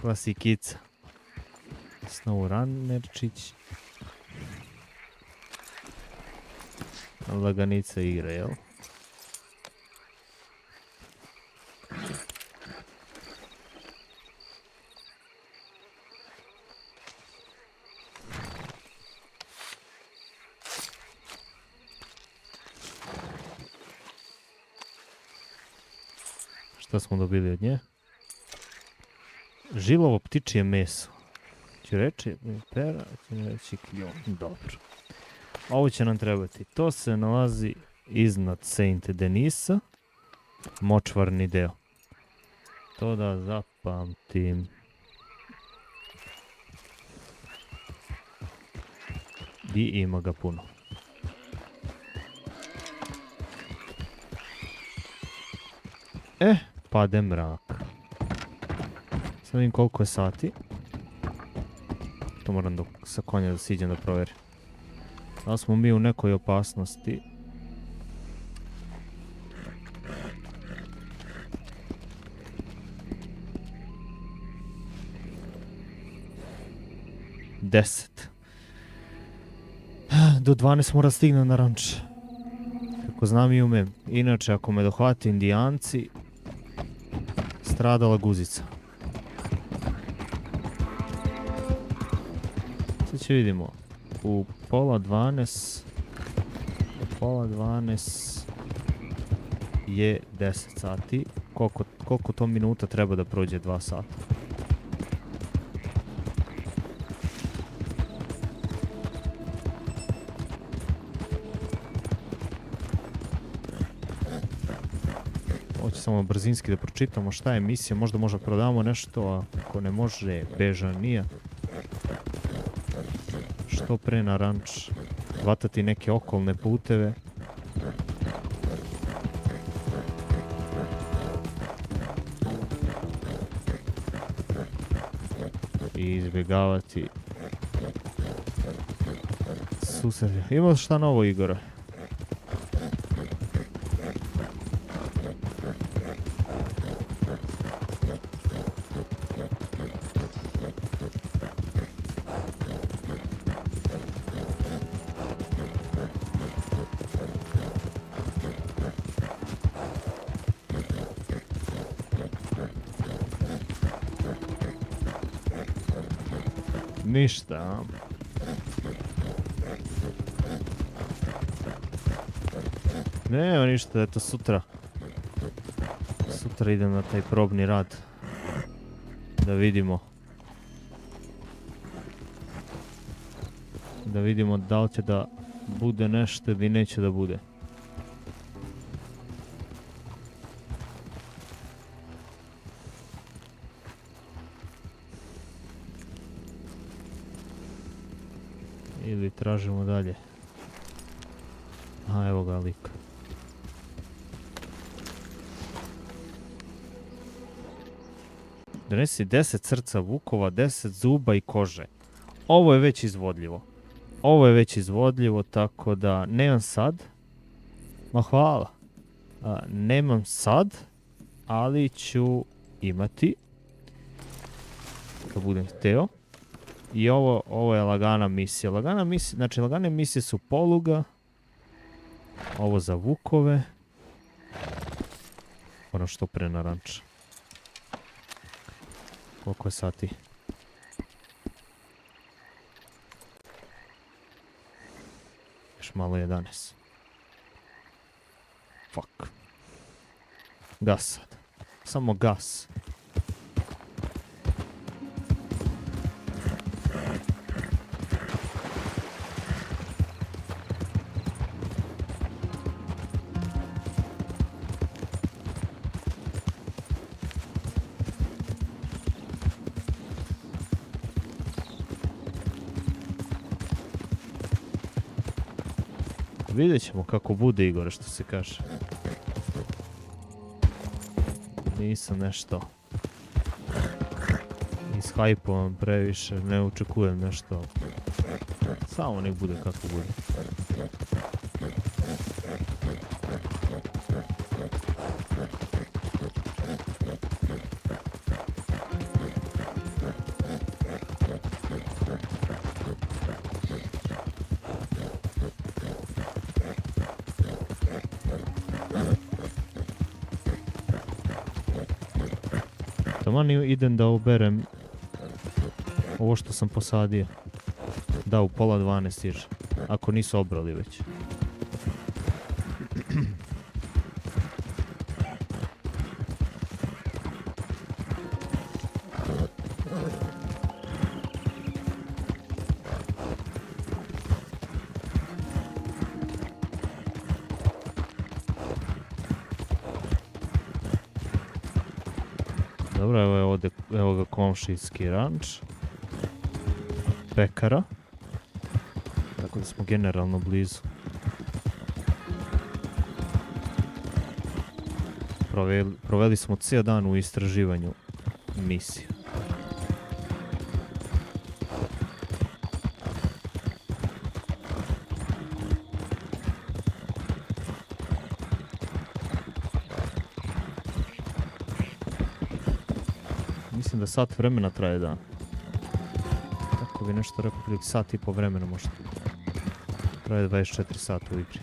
Klasikica. SnowRunnerčić. Laganica igra, jel? Šta smo dobili od nje? Žilovo ptičije meso. Ću reći pera, ću reći kljon. Dobro. Ovo će nam trebati. To se nalazi iznad Saint Denisa. Močvarni deo. To da zapamtim. I ima ga puno. Pade mrak. Sad vidim koliko je sati. To moram sa konja da siđem da provjerim. Da smo mi u nekoj opasnosti. Deset. Do 12 mora stigne na ranč. Kako znam i umem. Inače, ako me dohvati indijanci, stradala guzica. Sad će vidimo. U pola 12 je 10 sati. Koliko to minuta treba da prođe 2 sata? Hoće samo brzinski da pročitamo šta je misija. Možda možda prodamo nešto, a ako ne može, bežanija. Što pre na ranč. Hvatati neke okolne puteve. I izbjegavati susrete. Ima šta novo, Igore? Ništa, a? Nema ništa, eto sutra. Sutra idem na taj probni rad. Da vidimo. Da vidimo da li će da bude nešto ili neće da bude. Ili tražimo dalje. A evo ga lik. Donesi 10 srca vukova, 10 zuba i kože. Ovo je već izvodljivo. Ovo je već izvodljivo, tako da nemam sad. Ma hvala. Nemam sad, ali ću imati. Kad budem hteo. I ovo je lagana misija. Znači lagane misije su poluga. Ovo za vukove. Moram što pre na ranč. Koliko je sati? Još malo 11. Fuck. Gas sad. Samo gas. Vidjet ćemo kako bude, Igore, što se kaže. Nisam nešto ishajpovan previše, ne očekujem nešto. Samo nek bude kako bude. Taman idem da oberem ovo što sam posadio. Da, u pola 12 stiže. Ako nisu obrali već. Dobro, evo je ovdje, evo ga komšijski ranč. Pekara. Tako da smo generalno blizu. Proveli smo cijel dan u istraživanju misije. Mislim da sat vremena traje dan. Tako bi nešto rekao, prilike sat i po vremena možda. Traje 24 sata u igri.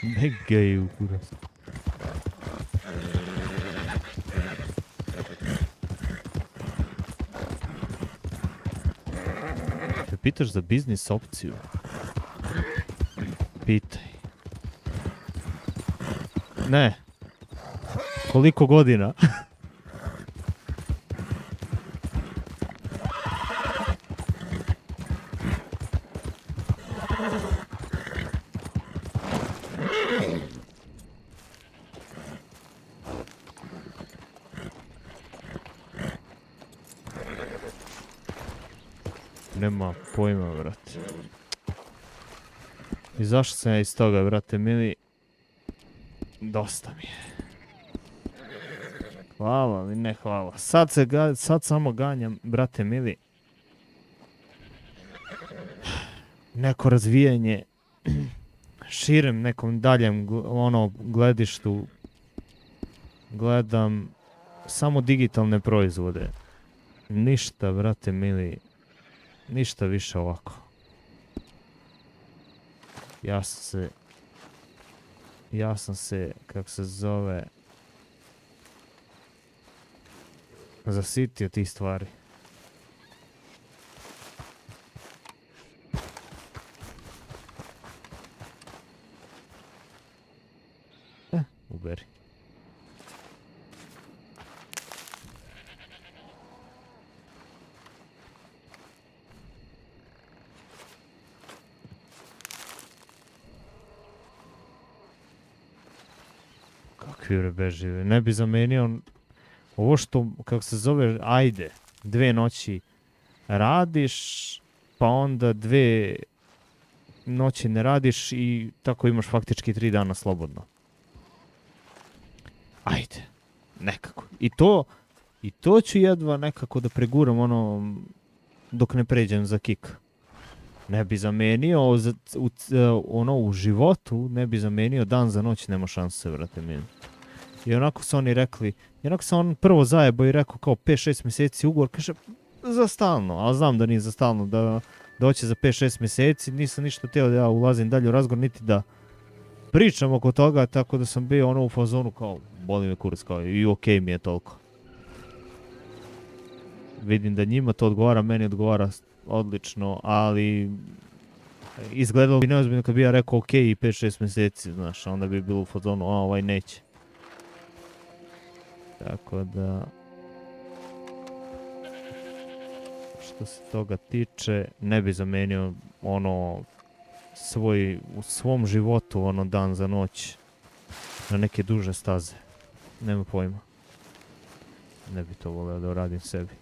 Ne gaju, kurac. Te pitaš za biznis opciju? Pitaj. Ne. Koliko godina? Nema pojma, brate. Izašao sam ja iz toga, brate mili. Dosta mi je. Hvala ali ne hvala. Sad samo ganjam, brate mili. Neko razvijanje širem nekom daljem gledištu. Gledam samo digitalne proizvode. Ništa, brate mili. Ništa više ovako. Ja sam se, kako se zove, zasitio tih stvari. Uberi. Kakvi bežive, ne bi zamenio ovo što, kako se zove, ajde, 2 noći radiš, pa onda 2 noći ne radiš i tako imaš faktički 3 dana slobodno. Ajde, nekako. I to ću jedva nekako da preguram dok ne pređem za kik. Ne bi zamenio u životu, ne bi zamenio dan za noć, nema šanse, vrate mi. I onako su oni rekli, onako sam on prvo zajebo i rekao kao 5-6 mjeseci ugovor, kaže za stalno, ali znam da nije za stalno, da hoće za 5-6 mjeseci, nisam ništa htio da ja ulazim dalje u razgovor, niti da pričam oko toga, tako da sam bio u fazonu kao, boli me kurac, kao i okej mi je toliko. Vidim da njima to odgovara, meni odgovara odlično, ali izgledalo bi neozbiljno kad bi ja rekao ok i 5-6 mjeseci, znaš, onda bi bilo u fazonu, ovaj neće. Tako da, što se toga tiče, ne bi zamenio u svom životu dan za noć na neke duže staze. Nema pojma. Ne bi to voleo da uradim sebi.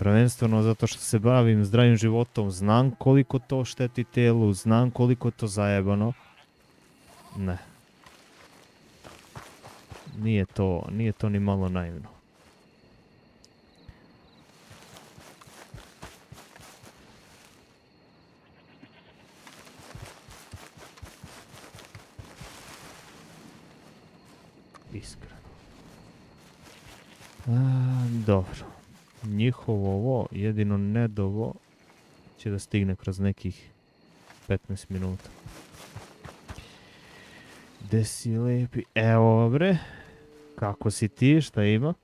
Prvenstveno zato što se bavim zdravim životom, znam koliko to šteti telu, znam koliko je to zajebano. Ne. Nije to ni malo naivno. Iskreno. Dobro. Njihovo ovo, jedino nedovo, će da stigne kroz nekih 15 minuta. Gde si lepi? Evo bre. Kako si ti? Šta ima?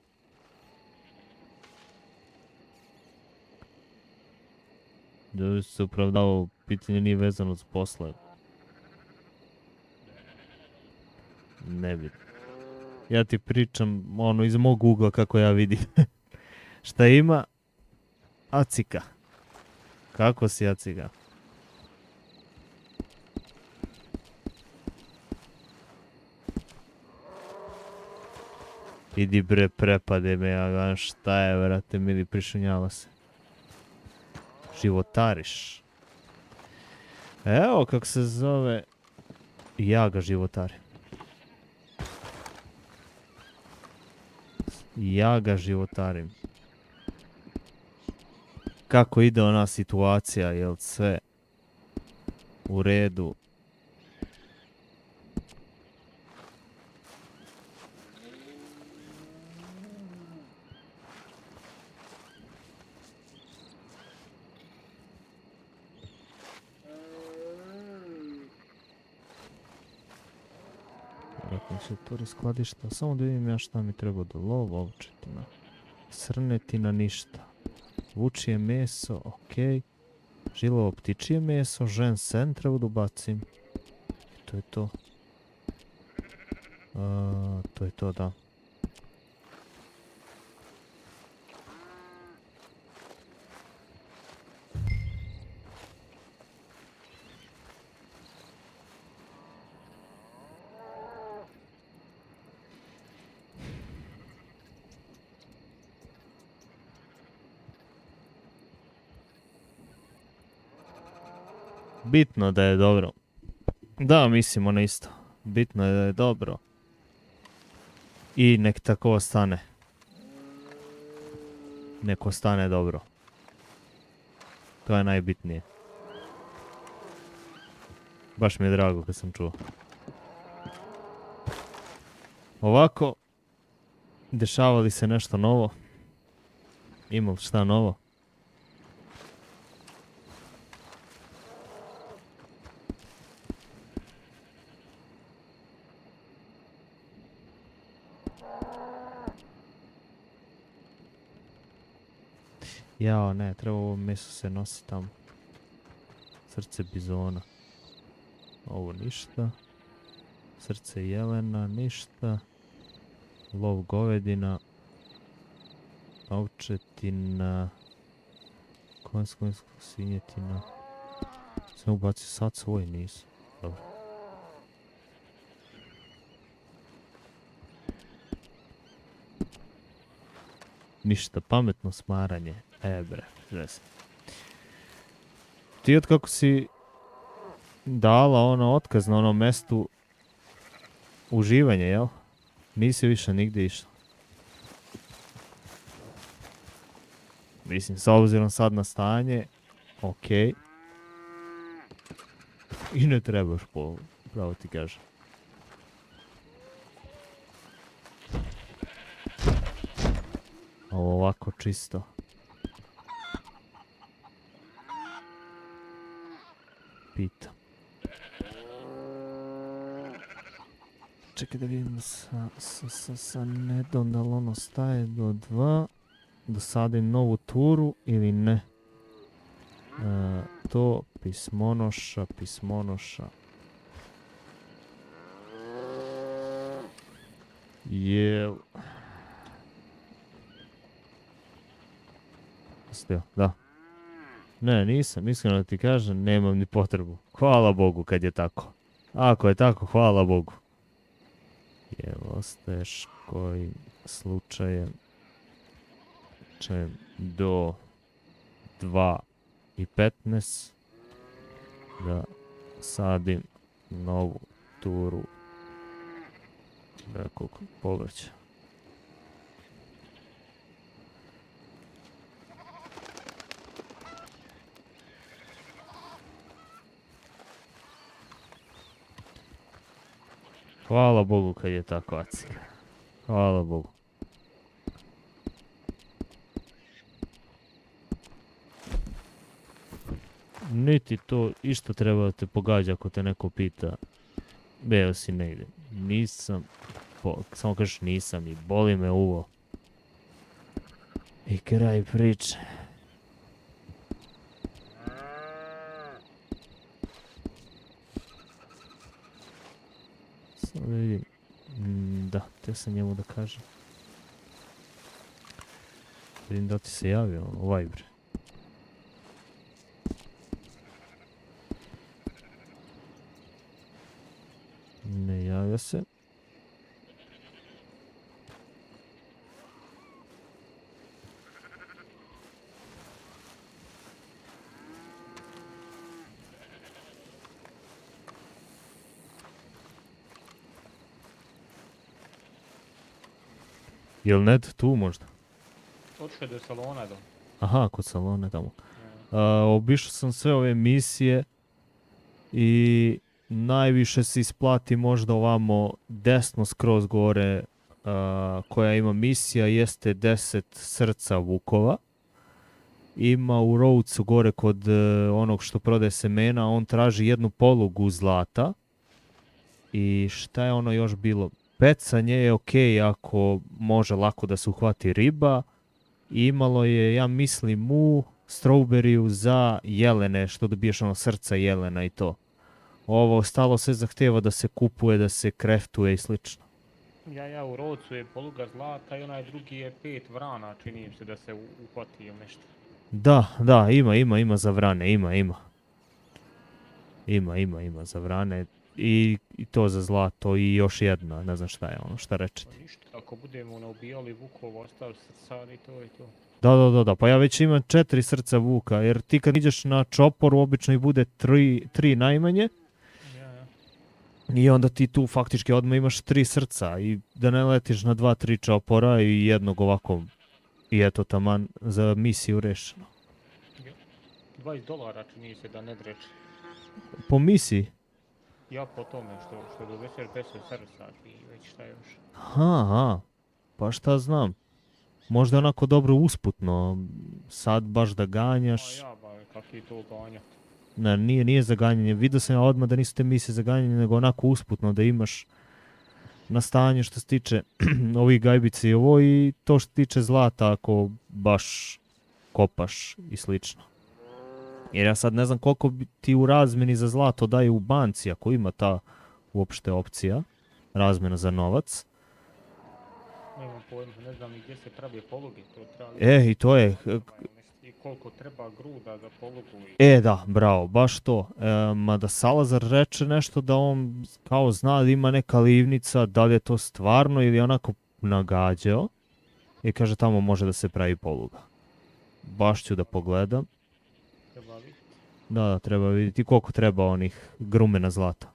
Da se opravdao, pitanje nije vezano s posla. Ne vidim. Ja ti pričam ono iz mog ugla kako ja vidim. Šta ima? Acika. Kako si, Acika? Idi bre, prepade me, ja gledam šta je, vrate, mili, prišunjava se. Životariš. Evo kako se zove. Ja ga životarim. Ja ga životarim. Kako ide ona situacija, jel sve u redu? To skladišta, samo da vidim ja šta mi treba do lov, ovčetina. Srnetina ništa. Vučije meso, okej. Žilovo ptičije meso, žen sen treba da ubacim. To je to. To je to, da. Bitno da je dobro. Da, mislim ono isto. Bitno je da je dobro. I nek tako ostane. Nek ostane dobro. To je najbitnije. Baš mi je drago kad sam čuo. Ovako, dešava li se nešto novo? Ima li šta novo? Jao, ne, treba ovo meso se nosi tamo. Srce bizona. Ovo ništa. Srce jelena, ništa. Lov govedina. Ovčetina. Konjsko svinjetina. Sam ubacio sad svoj, nisu. Dobro. Ništa, pametno smaranje. Bre, žes. Ti od kako si dala ono otkaz na onom mestu uživanje, jel? Nisi više nigdje išla. Mislim, s obzirom sad na stanje, okej. I ne trebaš pravo ti kažem. Ovo ovako čisto. Pitam. Čekaj da vidim sa Nedom da li ono staje do 2. Dosadim novu turu ili ne. To pismonoša. Jel... Da. Ne, nisam, iskreno da ti kažem, nemam ni potrebu. Hvala Bogu kad je tako. Ako je tako, hvala Bogu. Jel ostaješ kojim slučajem do 2:15 da sadim novu turu nekog povrća. Hvala Bogu kad je tako acida. Hvala Bogu. Niti to išto treba da te pogađa ako te neko pita. Beo si negdje. Nisam. Samo kažeš nisam i boli me uvo. I kraj priče. Samo da vidim. Da, te sam njemu da kažem. Vidim da ti se javio u Viber. Ne javlja se. Jel Ned tu možda? Otišao je do salona do. Aha, kod salona tamo. Obišao sam sve ove misije i najviše se isplati možda ovamo desno skroz gore koja ima misija jeste 10 srca vukova. Ima u Rhodesu gore kod onog što prodaje semena, on traži 1 polugu zlata. I šta je ono još bilo? Pecanje je ok ako može lako da se uhvati riba. I imalo je, ja mislim, strawberryu za jelene, što dobiješ ono srca jelena i to. Ovo ostalo sve zahtjeva da se kupuje, da se kreftuje i slično. Ja u Rhodesu je poluga zlata i onaj drugi je 5 vrana, čini mi se da se uhvati ili nešto. Da, ima za vrane, ima. Ima za vrane i to za zlato i još jedna, ne znam šta je ono, šta rečete. Pa ništa, ako budemo naubijali vukova, ostavi srca i to i to. Da, pa ja već imam 4 srca vuka, jer ti kad ideš na čopor obično i bude 3 najmanje. Ja. I onda ti tu faktički odmah imaš 3 srca i da ne letiš na 2-3 čopora i jednog ovako i eto taman za misiju rešeno. $20 čini se da ne dreče. Po misiji? Ja po tome što doneseš 10 srca i već šta još. Aha, pa šta znam. Možda onako dobro usputno, sad baš da ganjaš. A ja kak je to ganjat. Ne, nije za ganjanje. Vidio sam ja odmah da nisu te misije za ganjanje, nego onako usputno da imaš na stanje što se tiče ovih gajbici i ovo i to što se tiče zlata ako baš kopaš i slično. Jer ja sad ne znam koliko bi ti u razmjeni za zlato daju u banci, ako ima ta uopšte opcija, razmjena za novac. Nemam pojma, ne znam ni gdje se pravi poluge, to treba... I to je... I koliko treba gruda za polugu Da, bravo, baš to. Mada Salazar reče nešto da on kao zna da ima neka livnica, da li je to stvarno ili onako nagađao. I kaže tamo može da se pravi poluga. Baš ću da pogledam. treba vidjeti. Da, treba vidjeti koliko treba onih grumena zlata.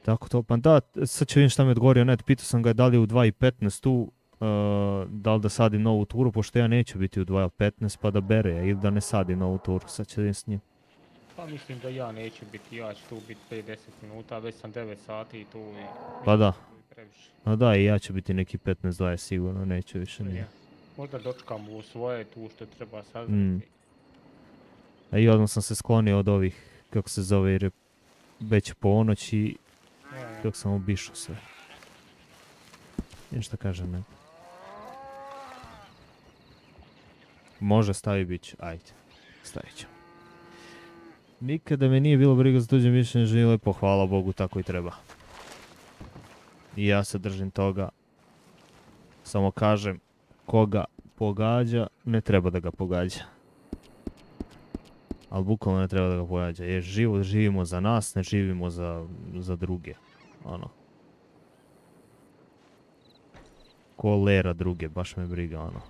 Tako to, pa da, sad ću vidim šta mi odgovorio Ned, pitao sam ga da li je u 2:15 tu, da li da sadim novu turu, pošto ja neću biti u 2:15 pa da bere, ili da ne sadim novu turu, sad ću vidim s njim. Pa mislim da ja neću biti, ja ću tu biti 5-10 minuta, već sam 9 sati i tu i... Pa da. Previše. No da, i ja ću biti neki 15-20 sigurno, neću više nije. Možda dočekam u svoje tu što treba saznati. A i odmah sam se sklonio od ovih, kako se zove, jer je već ponoć i dok sam obišao sve. Nešto kažem, ne. Može stavi bić, ajde, stavit ćemo. Nikada me nije bilo briga za tuđe mišljenje, živi lepo, hvala Bogu, tako i treba. I ja se držim toga. Samo kažem, koga pogađa, ne treba da ga pogađa. Ali bukvalno ne treba da ga pogađa, jer život živimo za nas, ne živimo za druge. Ono. Ko lera druge, baš me briga, ono.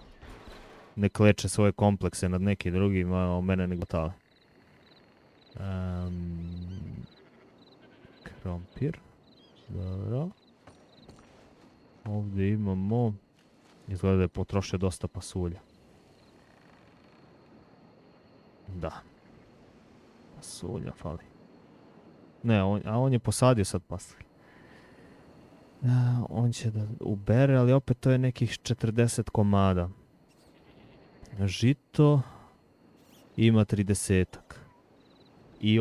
ne kleče svoje komplekse nad neki drugi, mene ne gotale. Krompir. Dobro. Ovdje imamo... Izgleda da je potrošio dosta pasulja. Da. Pasulja fali. Ne, on je posadio sad pasulj. On će da ubere, ali opet to je nekih 40 komada. Žito ima 30-ak. I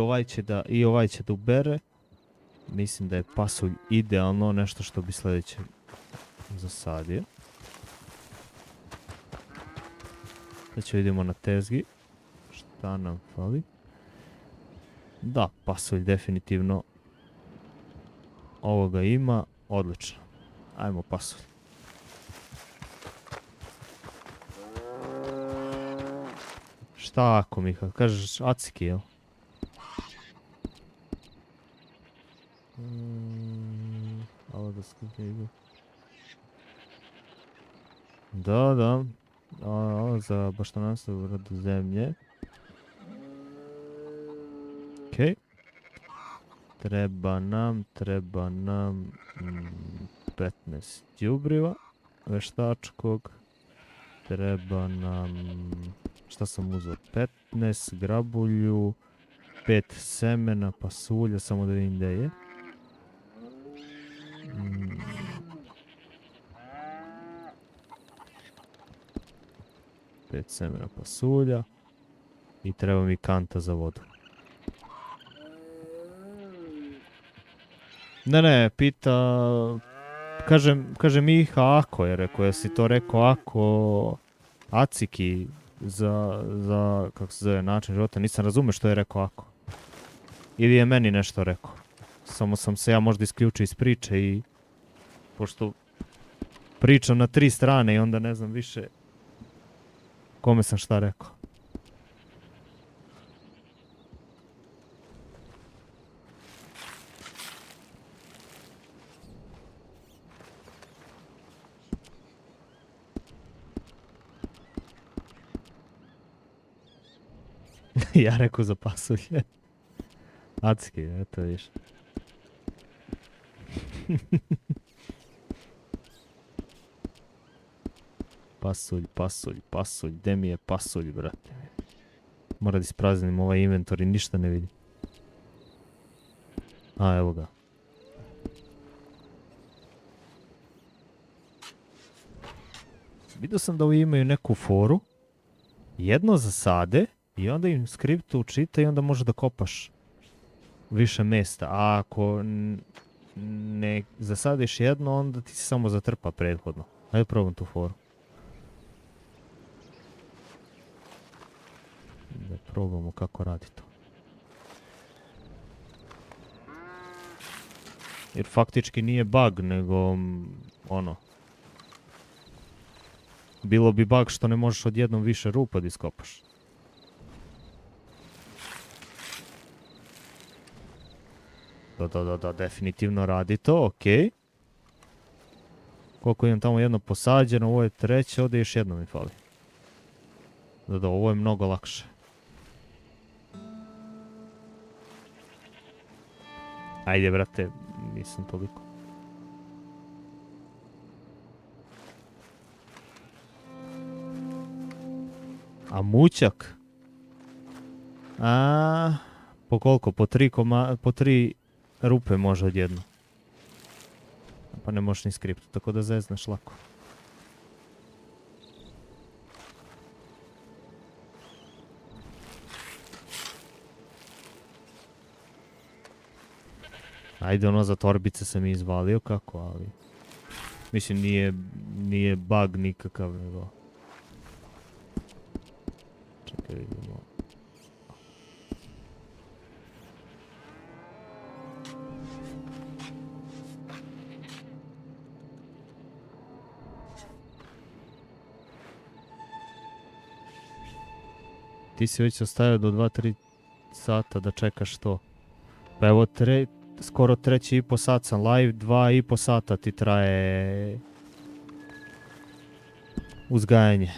ovaj će da ubere. Mislim da je pasulj idealno nešto što bi sljedeće zasadio. Sad će vidimo na tezgi. Šta nam fali? Da, pasulj definitivno. Ovoga ima. Odlično. Ajmo pasulj. Šta ako mi kažeš aciki, jel? Ovo da skupim. Da. Ovo za baštananstvo u rodu zemlje. Okej. Treba nam 15 đubriva veštačkog. Treba nam, šta sam uzeo, 15 grabulju, 5 semena pasulja, samo da vidim gdje je. 5 semena pasulja i treba mi kanta za vodu. Ne, pita... Kaže Miha ako je rekao, jesi to rekao ako... Aciki za kako se zove, način života, nisam razumio što je rekao ako. Ili je meni nešto rekao. Samo sam se ja možda isključio iz priče i... Pošto pričam na 3 strane i onda ne znam više kome sam šta rekao. Ja rekao za pasulje. Acki, eto viš. Pasulj, gdje mi je pasulj, brate? Mora da ispraznim ovaj inventor i ništa ne vidi. A, evo ga. Vidio sam da ovi imaju neku foru. Jedno zasade i onda im skriptu učita i onda može da kopaš više mjesta. A ako ne zasadiš jedno, onda ti se samo zatrpa prethodno. Ajde probam tu foru. Da probamo kako radi to. Jer faktički nije bug, nego ono. Bilo bi bug što ne možeš odjednom više rupa da iskopaš. Da, definitivno radi to, okej. Koliko imam tamo jedno posađeno, ovo je treće, ovdje još jedno mi fali. Da, ovo je mnogo lakše. Ajde, brate, nisam toliko. A mućak? Po koliko? Po 3 rupe može odjedno. Pa ne možeš ni skriptu, tako da zezneš lako. Ajde, ono za torbice sam izvalio, kako, ali... Mislim, nije bug nikakav, nego... Čekaj, vidimo... Ti si već ostavio do 2-3 sata da čekaš to. Pa evo, skoro 3,5 sat sam live, 2,5 sata ti traje uzgajanje.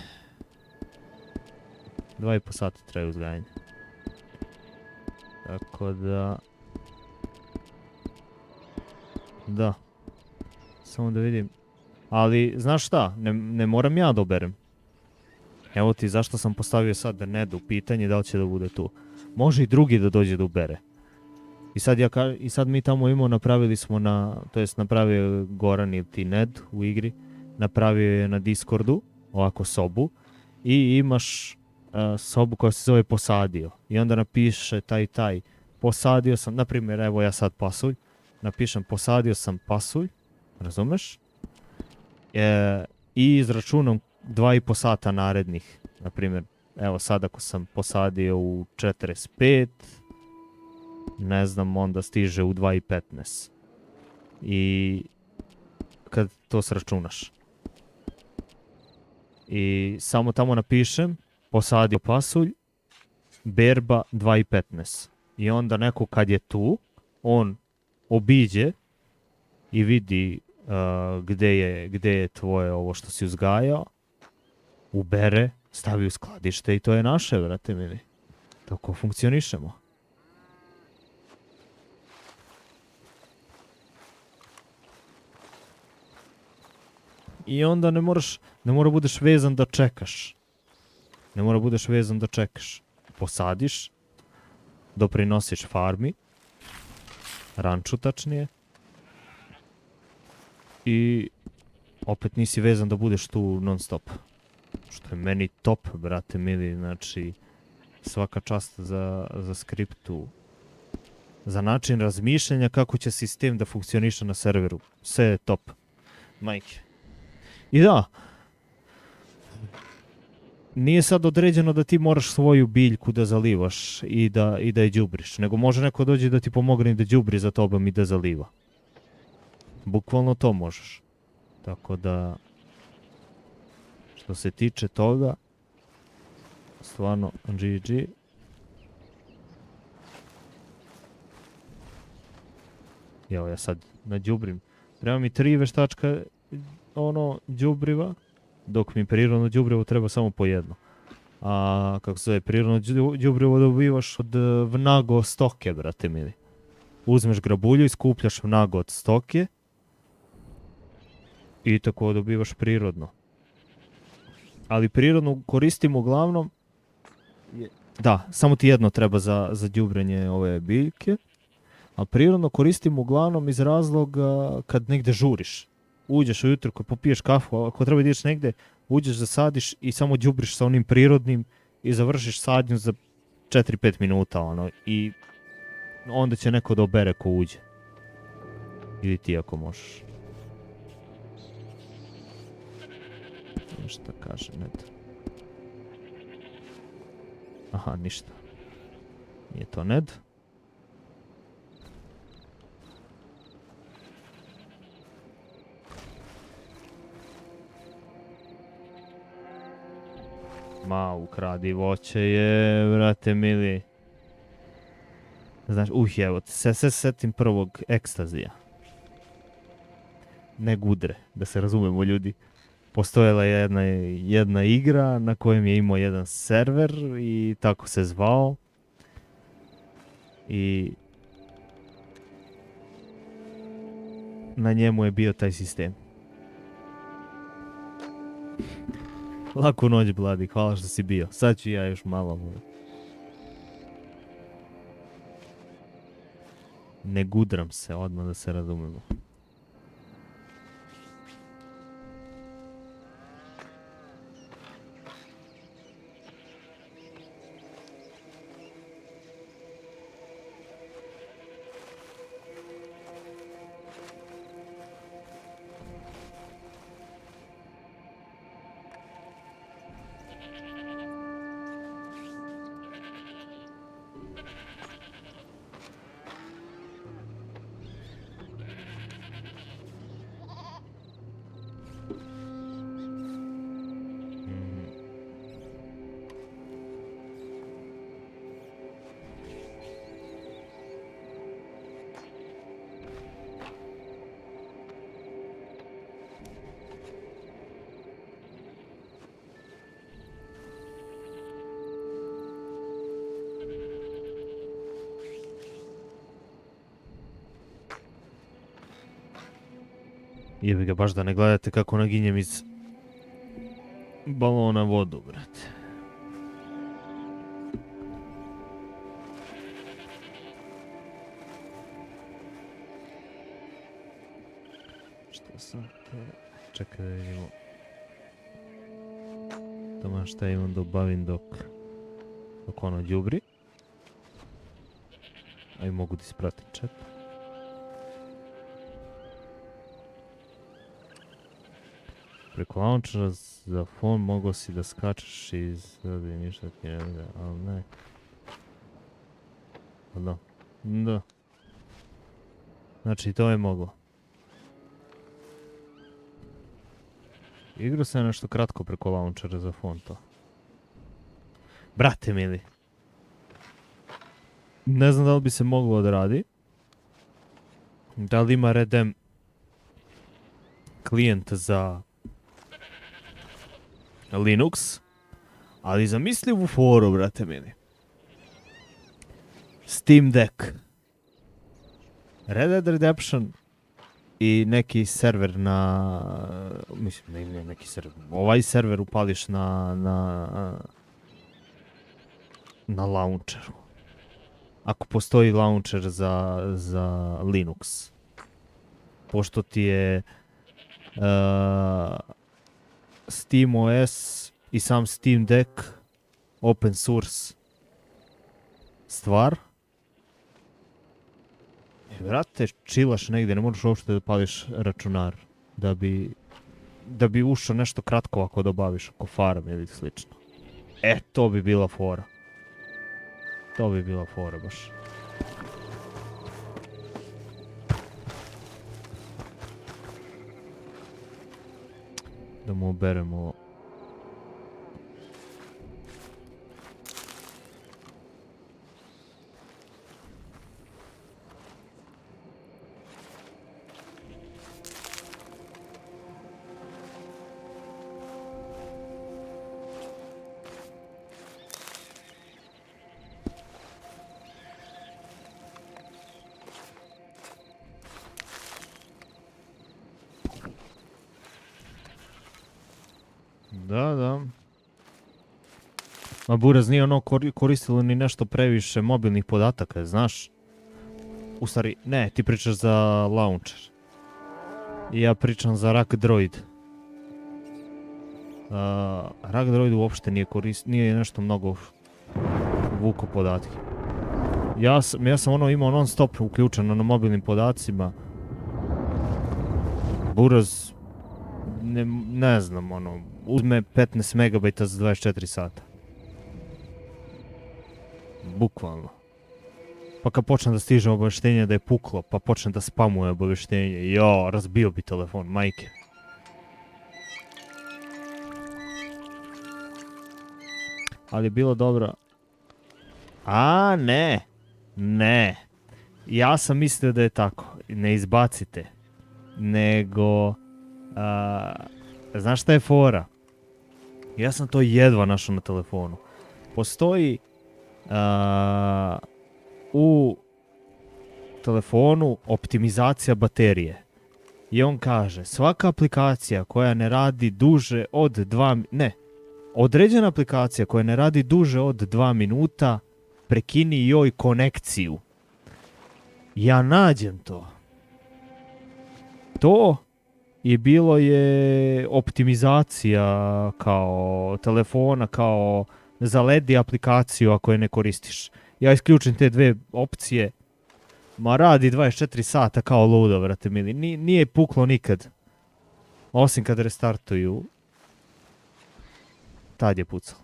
2,5 sata traje uzgajanje. Tako da... Da. Samo da vidim. Ali, znaš šta, ne moram ja da oberem. Evo ti zašto sam postavio sad Nedu pitanje da li će da bude tu. Može i drugi da dođe da ubere. I sad mi tamo imamo, napravili smo to jest napravio je Goran ili ti Ned u igri, napravio je na Discordu, ovako sobu, i imaš sobu koja se zove posadio. I onda napiše taj, posadio sam, na primjer, evo ja sad pasulj, napišem posadio sam pasulj, razumeš? I izračunam 2,5 sata narednih, na primjer, evo sad ako sam posadio u 45, ne znam, onda stiže u 2,15. I kad to sračunaš. I samo tamo napišem, posadio pasulj, berba 2,15. I onda neko kad je tu, on obiđe i vidi gde je tvoje ovo što si uzgajao, ubere, stavi u skladište i to je naše, brate mili. Tako funkcionišemo. I onda ne mora budeš vezan da čekaš. Ne mora budeš vezan da čekaš. Posadiš, doprinosiš farmi, ranču tačnije, i opet nisi vezan da budeš tu non stop. Što je meni top, brate mili, znači svaka čast za skriptu, za način razmišljanja kako će sistem da funkcioniše na serveru. Sve je top. Majke. I da, nije sad određeno da ti moraš svoju biljku da zalivaš i da je đubriš, nego može neko dođe da ti pomogne da đubri za tobom i da zaliva. Bukvalno to možeš. Tako da, što se tiče toga, stvarno GG. Evo ja sad nađubrim. Treba mi 3 veštačka đubriva, dok mi prirodno đubrivo treba samo po jedno. A kako se zove, prirodno đubrivo dobivaš od vnago stoke, brate mili. Uzmeš grabulju i skupljaš vnago od stoke i tako dobivaš prirodno. Ali prirodno koristim uglavnom, da, samo ti jedno treba za đubrenje ove biljke, a prirodno koristim uglavnom iz razloga kad negde žuriš. Uđeš ujutro kad popiješ kafu, ako treba ideš negde, uđeš zasadiš i samo đubriš sa onim prirodnim i završiš sadnju za 4-5 minuta, i onda će neko da obere ko uđe. Ili ti ako možeš. Šta kaže Ned? Aha, ništa. Nije to Ned. Ma, ukradi voće je, brate mili. Znaš, evo, se setim prvog ekstazija. Ne gudre, da se razumemo ljudi. Postojala je jedna igra na kojem je imao jedan server i tako se zvao. I na njemu je bio taj sistem. Laku noć, Bladi, hvala što si bio. Sad ću ja još malo. Ne gudram se, odmah da se razumemo. Jebi ga, baš da ne gledate kako naginjem iz balona vodu, brate. Šta sam te... Čekaj da vidimo. Tamo šta imam da obavim dok ono đubri. A i mogu da ispratim chat. Preko launchera za phone mogao si da skačeš iz... ništa ti ne vide, ali ne. Da. Da. Znači to je moglo. Igrao sam nešto kratko preko launchera za phone to. Brate mili. Ne znam da li bi se moglo da radi. Da li ima Redem klijent za Linux, ali zamislivu foru, brate mili. Steam Deck, Red Dead Redemption i neki server na... Mislim, ne neki server. Ovaj server upališ na launcheru. Ako postoji launcher za Linux. Pošto ti je SteamOS i sam Steam Deck open source stvar. Vrate, čilaš negdje, ne možeš uopšte da pališ računar. Da bi ušao nešto kratko ako dobaviš, ako farm ili slično. E, to bi bila fora. To bi bila fora baš. Da mu oberemo. Da. Ma Buraz nije ono koristilo ni nešto previše mobilnih podataka, znaš? U stvari, ne, ti pričaš za launcher. I ja pričam za Rack Droid. Rack Droid uopšte nije nešto mnogo vuko podatke. Ja sam ono imao non stop uključeno na mobilnim podacima. Buraz, ne znam, ono, uzme 15 megabajta za 24 sata. Bukvalno. Pa kad počne da stiže obavještenje da je puklo, pa počne da spamuje obavještenje, razbio bi telefon, majke. Ali je bilo dobro. A, ne. Ja sam mislio da je tako. Ne izbacite. Nego... znaš šta je fora? Ja sam to jedva našao na telefonu. Postoji u telefonu optimizacija baterije. I on kaže, svaka aplikacija koja ne radi duže od 2... određena aplikacija koja ne radi duže od 2 minuta, prekini joj konekciju. Ja nađem to. To i bilo je optimizacija kao telefona, kao zaledi aplikaciju ako je ne koristiš. Ja isključim te dve opcije. Ma radi 24 sata kao ludo, vrate mili. Nije puklo nikad. Osim kad restartuju. Tad je pucalo.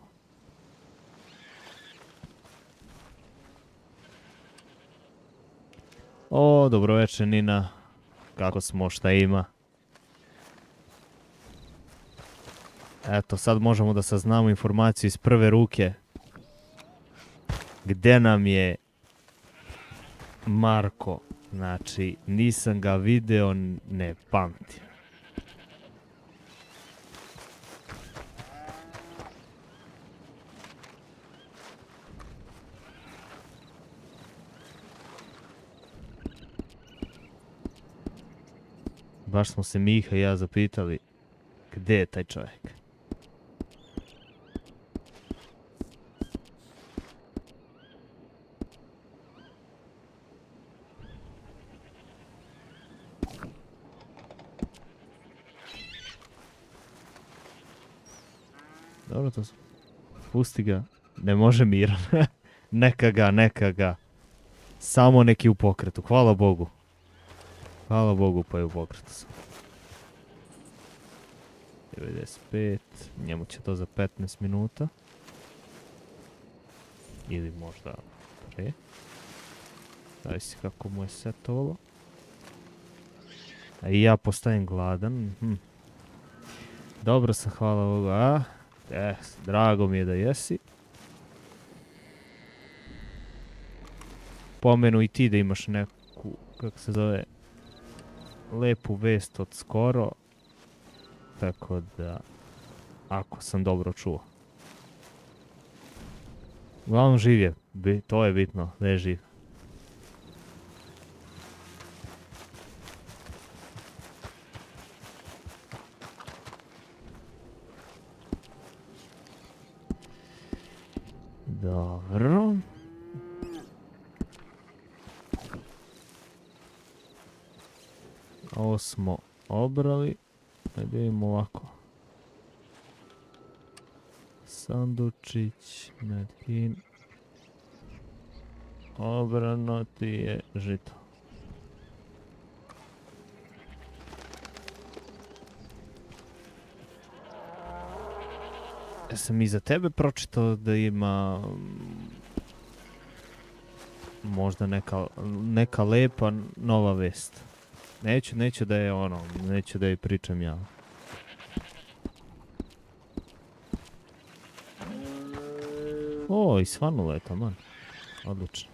O, dobroveče Nina. Kako smo, šta ima? Eto, sad možemo da saznamo informaciju iz prve ruke. Gde nam je Marko? Znači, nisam ga video, ne pamtim. Baš smo se Miha i ja zapitali gdje je taj čovjek. Dobro to su. Pusti ga. Ne može miran. Neka ga. Samo neki u pokretu. Hvala Bogu. Hvala Bogu pa je u pokretu sam. 95. Njemu će to za 15 minuta. Ili možda pre. Zavisi kako mu je setovalo. A i ja postajem gladan. Dobro sam, hvala Bogu. Drago mi je da jesi. Pomenu i ti da imaš neku, kako se zove, lepu vest od skoro. Tako da, ako sam dobro čuo. Uglavnom živ je, to je bitno, da je živ. Dobro. Ovo smo obrali. Ajde vidimo ovako. Sandučić, medhin. Obrano ti je žito. Ja sam i za tebe pročitao da ima možda neka lepa nova vest. Neću da je neću da je pričam ja. O, i svanulo je taman. Odlično.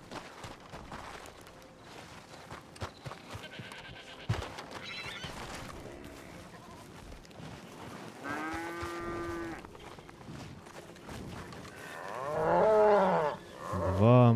Dva.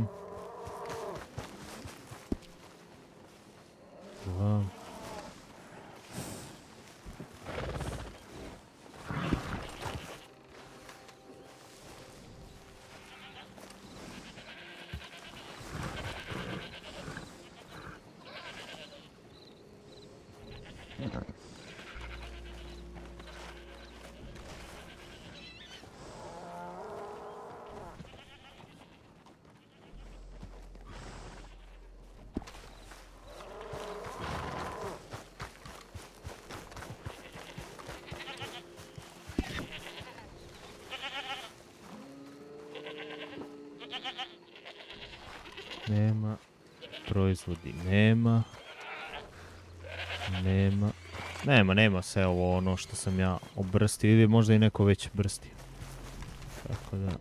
Nema. Proizvodi nema. Nema sve ovo ono što sam ja obrstio ili možda i neko već brstio. Tako da...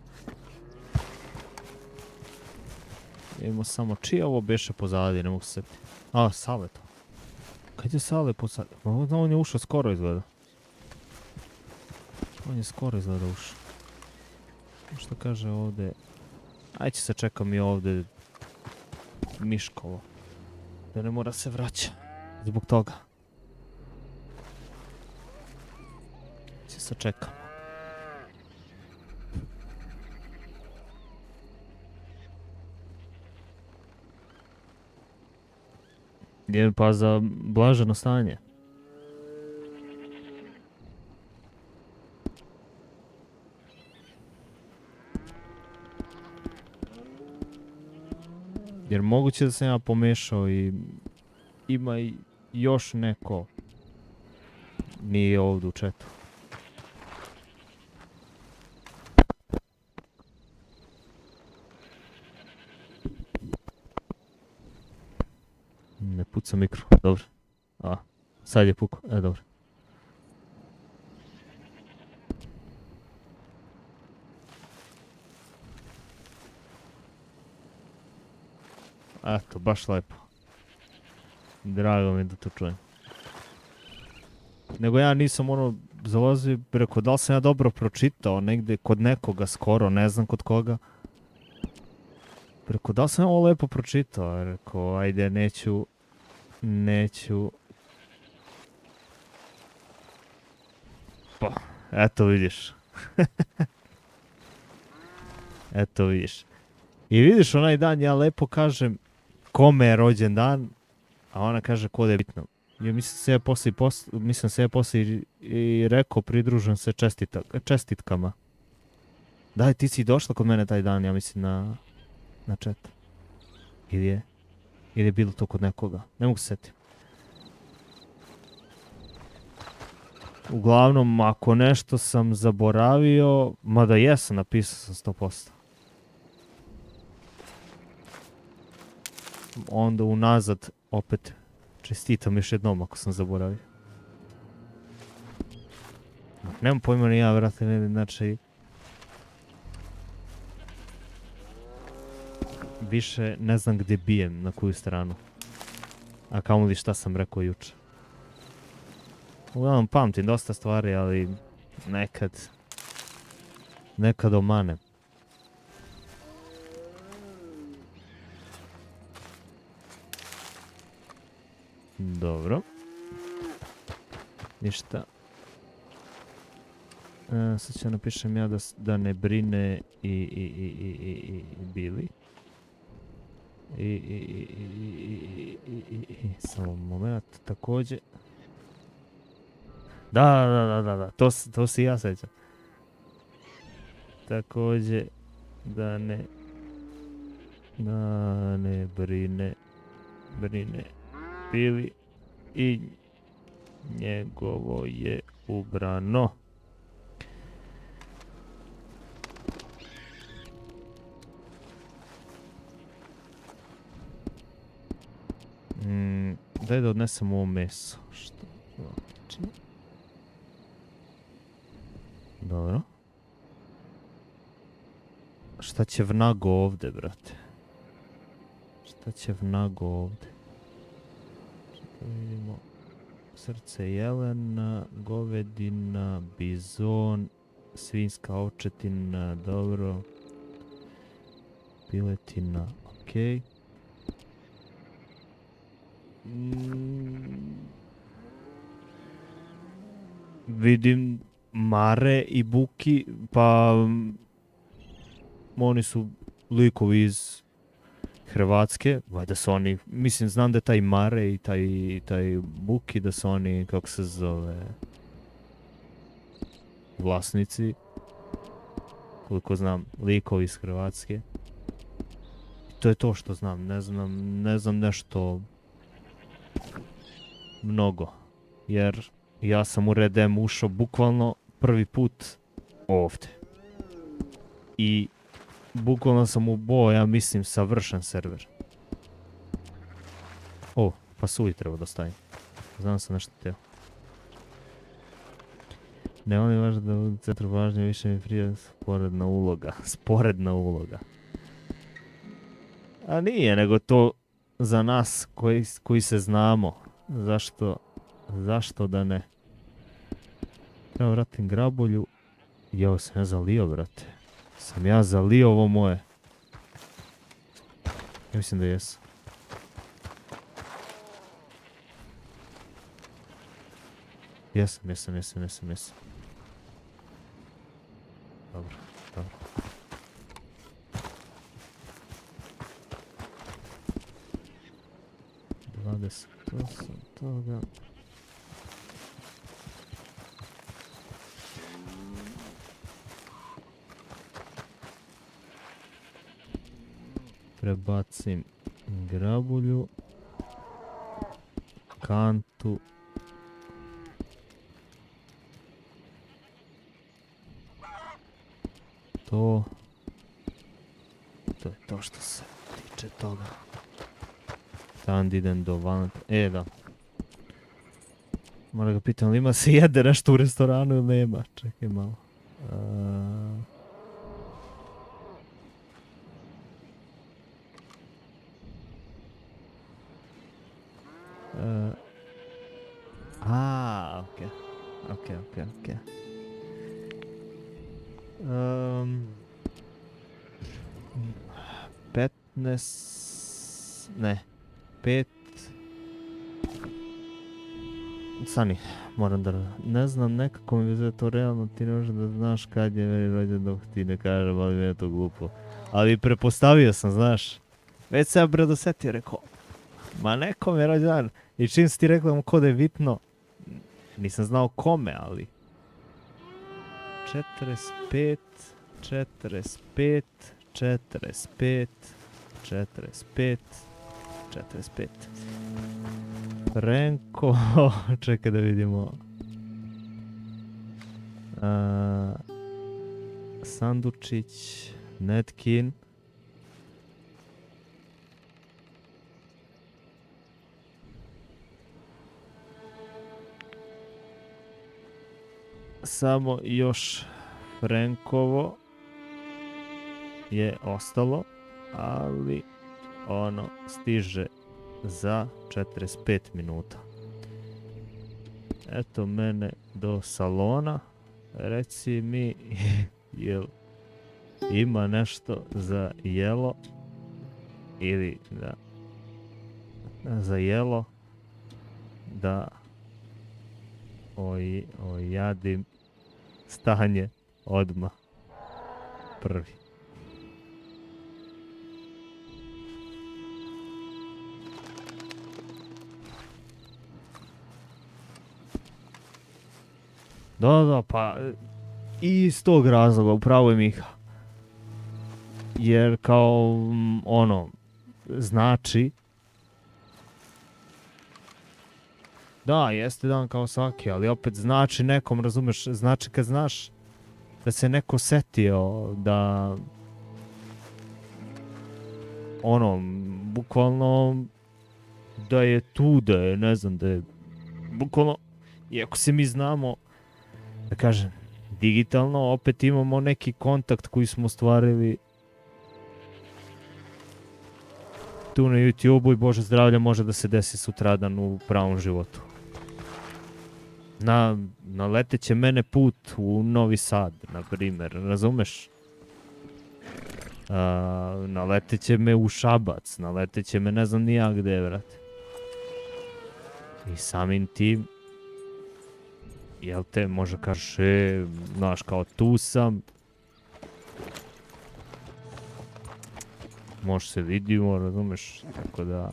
Imamo samo čije ovo beše pozadi, ne mogu se setiti. A, Sale to. Kad je Sale pozadi? On je ušao skoro izgleda. On je skoro izgleda ušao. Što kaže ovdje... Ajde se čekam i ovdje Miškovo. Da ne mora se vraća. Zbog toga. Se sačekamo. Je pa za blaženo stanje. Jer moguće da sam ja pomešao i ima i još neko nije ovdje u chatu. Ne puca mikro, dobro. A, sad je pukao, dobro. Eto, baš lepo. Drago mi je da to čujem. Nego ja nisam zalazio, rekao, da li sam ja dobro pročitao negdje kod nekoga skoro, ne znam kod koga. Rekao, da li sam ovo lepo pročitao? Rekao, ajde, neću Opa, eto vidiš. Eto vidiš. I vidiš onaj dan ja lepo kažem kome je rođen dan, a ona kaže kod je bitno. Ja mislim se ja poslije i rekao pridružujem se čestitkama. Daj, ti si došla kod mene taj dan, ja mislim na chat. Ili je bilo to kod nekoga, ne mogu se sjetiti. Uglavnom, ako nešto sam zaboravio, mada jesam, napisao sam 100%. Onda unazad opet čestitam još jednom ako sam zaboravio. Nemam pojma ni ja, vrate, ne, znači... Više ne znam gdje bijem, na koju stranu. A kamoli šta sam rekao juče. Uglavnom pamtim dosta stvari, ali nekad omanem. Dobro. Ništa. Sad ću napišem ja da ne brine i Bili. Samo moment, također. Da, to si ja sećam. Također, da ne brine Bili i njegovo je ubrano. Daj da odnesem ovo meso. Što? Dobro. Šta će vnago ovdje, brate? Šta će vnago ovdje? Čekaj, vidimo. Srce jelena, govedina, bizon, svinjska ovčetina, dobro. Piletina, okej. Vidim Mare i Buki, pa oni su likovi iz Hrvatske, valjda su oni, mislim, znam da je taj Mare i taj Buki, da su oni, kako se zove, vlasnici, koliko znam, likovi iz Hrvatske. To je to što znam, ne znam nešto mnogo, jer ja sam u Red M ušao bukvalno prvi put ovdje. I bukvalno sam ubao, ja mislim, savršen server. O, pa suvi treba da stavim. Znam sam nešto teo. Ne, on je važno da u centru važnje više mi prije sporedna uloga. Sporedna uloga. A nije, nego to za nas koji se znamo. Zašto da ne? Treba vratim grabulju. Jao, sam ja zalio, brate. Sam ja zalio ovo moje. Ja mislim da jesu. Jesam. Dobro. 28 toga. Prebacim grabulju, kantu, to je to što se tiče toga. Sad idem do Valenta. Da. Moram ga pitam, li ima se jede nešto u restoranu ili nema? Čekaj malo. Ok. 15... Ne. 5... Sani, moram da... Ne znam, nekako mi je to realno, ti ne možeš da znaš kad je meni rođen dok ti ne kažem, ali mi je to glupo. Ali prepostavio sam, znaš. Već se ja bre dosetio, rekao, ma nekom je rođen. I čim si ti rekla mu ko da je bitno, nisam znao kome, ali... 45, 45, 45, 45, 45. Renko, čekaj da vidimo. Sandučić, Netkin. Samo još Frenkovo je ostalo, ali ono stiže za 45 minuta. Eto mene do salona. Reci mi, jel ima nešto za jelo ili da za jelo da ojadim stanje odmah prvi. Da, pa i iz tog razloga, upravo je Miha. Jer kao, znači... Da, jeste dan kao svaki, ali opet znači nekom, razumeš, znači kad znaš da se neko setio da... bukvalno da je tu, da je, ne znam, da je... Bukvalno, iako se mi znamo, da kažem, digitalno, opet imamo neki kontakt koji smo ostvarili tu na YouTube-u i Bože zdravlja može da se desi sutradan u pravom životu. Naleteće mene put u Novi Sad, na primjer, razumeš? Naleteće me u Šabac, naleteće me ne znam ni ja gde, vrate. I samim tim, jel te, može kažeš, znaš, kao tu sam. Može se vidimo, razumeš, tako da...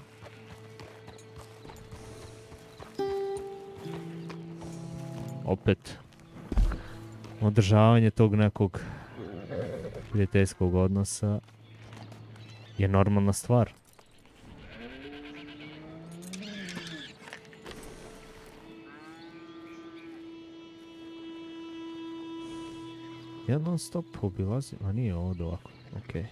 Opet, održavanje tog nekog prijateljskog odnosa je normalna stvar. Ja non stop obilazim, a nije ovdje ovako, okej.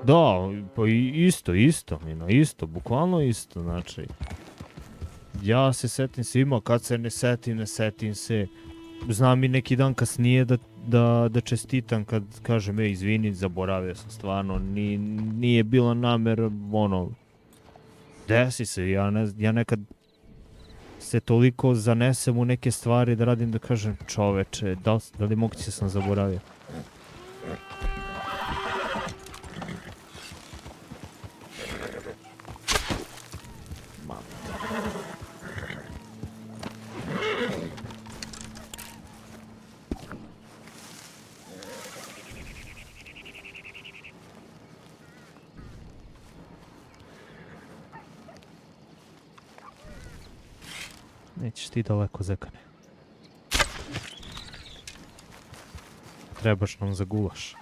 Da, pa isto, bukvalno isto, znači. Ja se setim svima, kad se ne setim se. Znam i neki dan kasnije da čestitam kad kažem, izvini, zaboravio sam stvarno, nije bila namera, desi se, ja nekad se toliko zanesem u neke stvari da radim da kažem, čoveče, da li moguće sam zaboravio? Nećeš ti daleko, zekane. Trebaš nam za gulaš.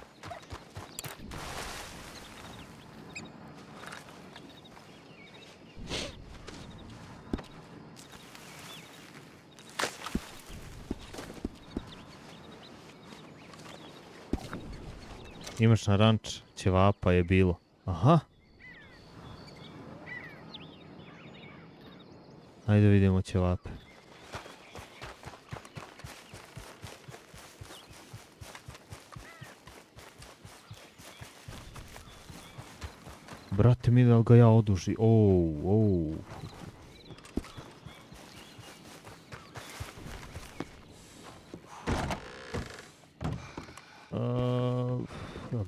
Imaš na ranč, ćevapa je bilo. Aha. Ajde vidimo ćevape. Brate mi, da li ga ja oduži?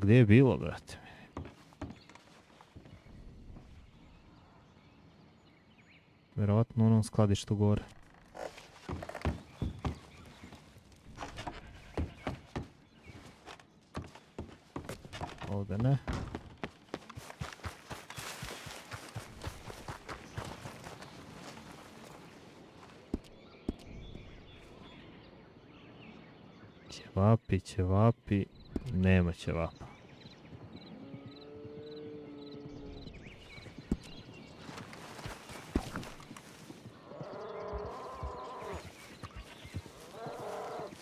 gdje je bilo, brate? Vjerovatno u onom skladištu gore. Ovdje ne. Ćevapi, nema ćevapa.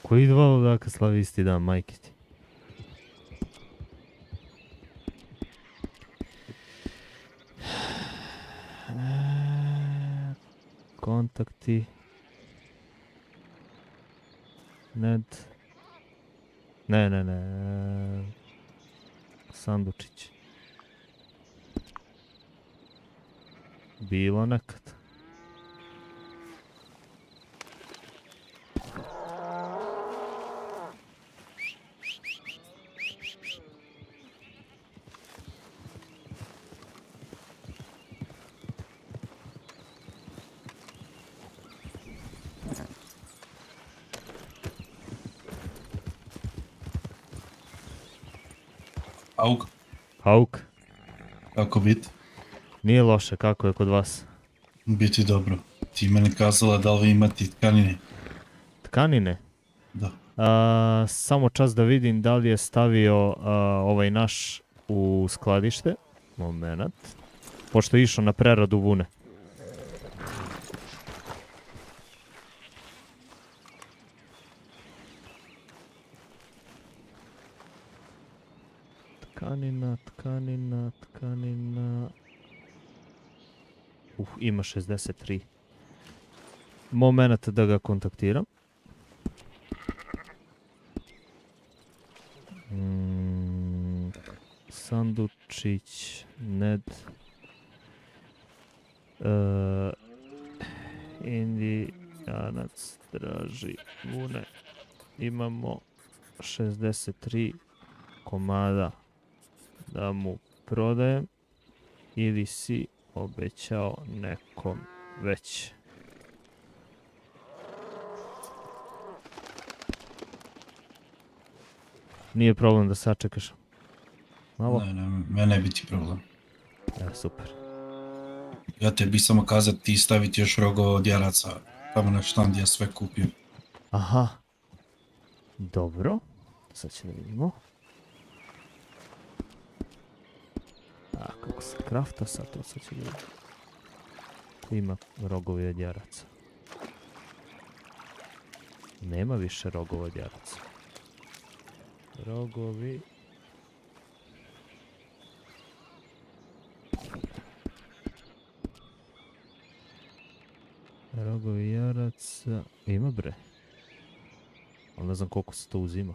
Koji dva ludaka slavi isti dan, majke ti? Kontakti. Ned. Ne. Sandučić. Bilo nekad. Hauk. Kako biti? Nije loše, kako je kod vas? Biti dobro. Ti meni kazala da li imati tkanine? Tkanine? Da. Samo čas da vidim da li je stavio ovaj naš u skladište. Moment. Pošto je išao na preradu vune. Tkanina. Ima 63. Moment da ga kontaktiram. Sandučić, Ned. Indijanac traži vune. Imamo 63 komada da mu prodajem, ili si obećao nekom već? Nije problem da sačekaš. Malo? Ne, ne biti problem. Super. Ja tebi samo kazat ti staviti još rogova od jaraca, tamo na štand ja sve kupio. Aha. Dobro. Sad će da vidimo. Kako se krafta sad, to sad će da vidimo. Ima rogovi od jaraca. Nema više rogova od jaraca. Rogovi. Rogovi jaraca. Ima bre. Ali ne znam koliko se to uzima.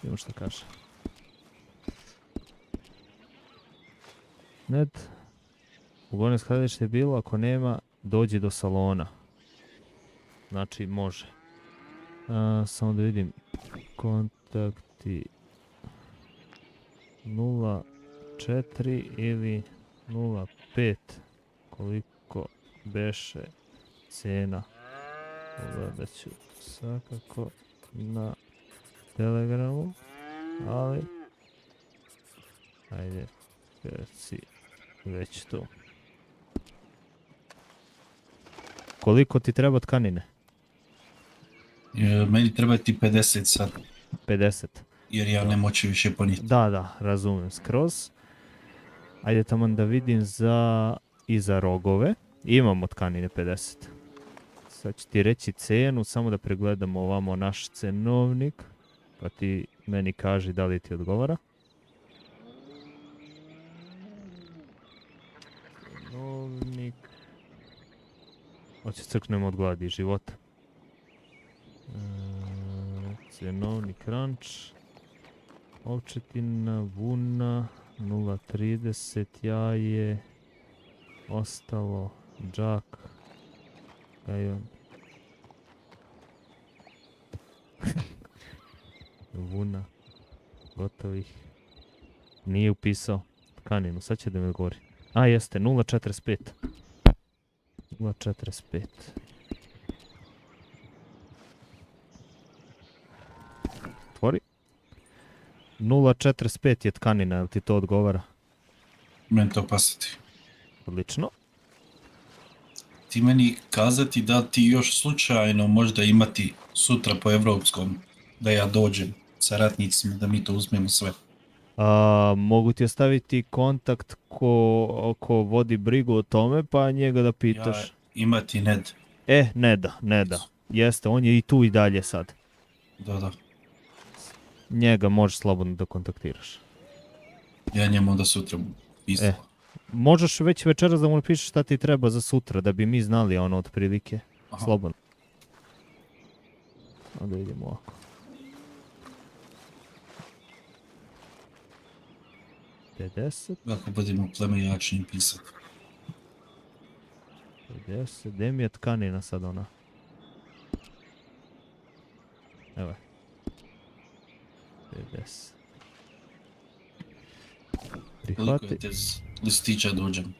Vidimo što kaže. Ned. Ugovorno skladište je bilo, ako nema, dođi do salona. Znači, može. Samo da vidim. Kontakti 0,4 ili 0,5. Koliko beše cena. Pogledat ću svakako na Telegramu. Ali, ajde, si već tu. Koliko ti treba tkanine? Meni treba ti 50 sad. 50. Jer ja ne moću više ponijeti. Da, razumijem skroz. Ajde tamo da vidim i za rogove. Imamo tkanine 50. Sad ću ti reći cenu, samo da pregledamo ovamo naš cenovnik. Pa ti meni kaži da li ti odgovara. Cenovnik. Hoće crknemo od gladi i života. Cenovnik ranč. Ovčetina, vuna, 0,30, jaje. Ostalo, džak. Vuna. Gotovih. Nije upisao tkaninu, sad će da mi odgovori. A, jeste, 0,45. 0,45. Tvori. 0,45 je tkanina, jel ti to odgovara? Meni to pasati. Odlično. Ti meni kazati da ti još slučajno možda imati sutra po evropskom, da ja dođem sa ratnicima, da mi to uzmemo sve. Mogu ti ostaviti kontakt ko vodi brigu o tome, pa njega da pitaš. Ja imati Ned. Ne da. Jeste, on je i tu i dalje sad. Da. Njega možeš slobodno da kontaktiraš. Ja njemu onda sutra pisao. Možeš već večeras da mu napišeš šta ti treba za sutra, da bi mi znali ono otprilike. Aha. Slobodno. Onda idemo ovako. Ako budemo pleme jači im pisati. 50, gdje mi je tkanina sad ona? Evo je. 50. Koliko je Prihvati. te listića dođem?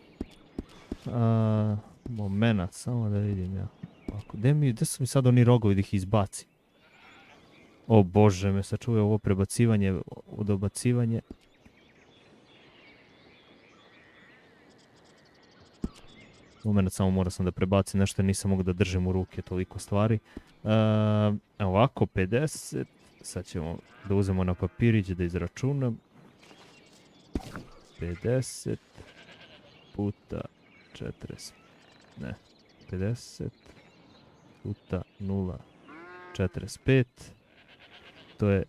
Momenat, samo da vidim ja. Ovako, gdje su mi sad oni rogovi da ih izbaci? O bože, me sačuje ovo prebacivanje, udobacivanje. Moment, samo morao sam da prebacim nešto jer nisam mogu da držim u ruke toliko stvari. Ovako, 50. Sad ćemo da uzemo na papirić da izračunam. 50 puta 40. Ne. 50 puta 0,45. To je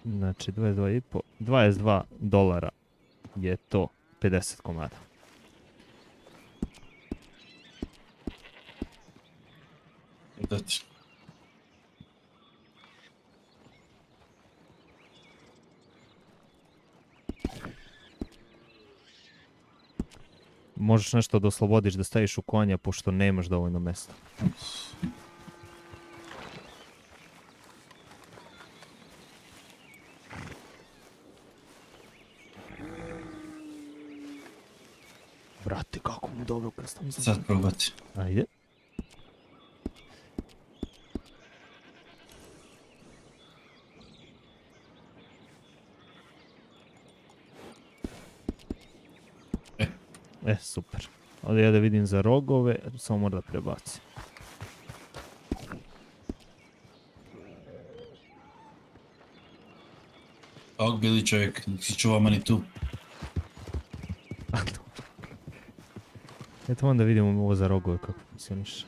znači 22,5. $22 je to 50 komada. Dati. Možeš nešto da oslobodiš da staviš u konja pošto nemaš dovoljno mesta. Brate, kako mu dobro kad sam za... Sad probati. Ajde. Super. Ovdje ja da vidim za rogove, samo mora da prebaci. Ovak bili čovjek, si čuva mani tu. Eto onda vidimo ovo za rogove kako funkcioniše.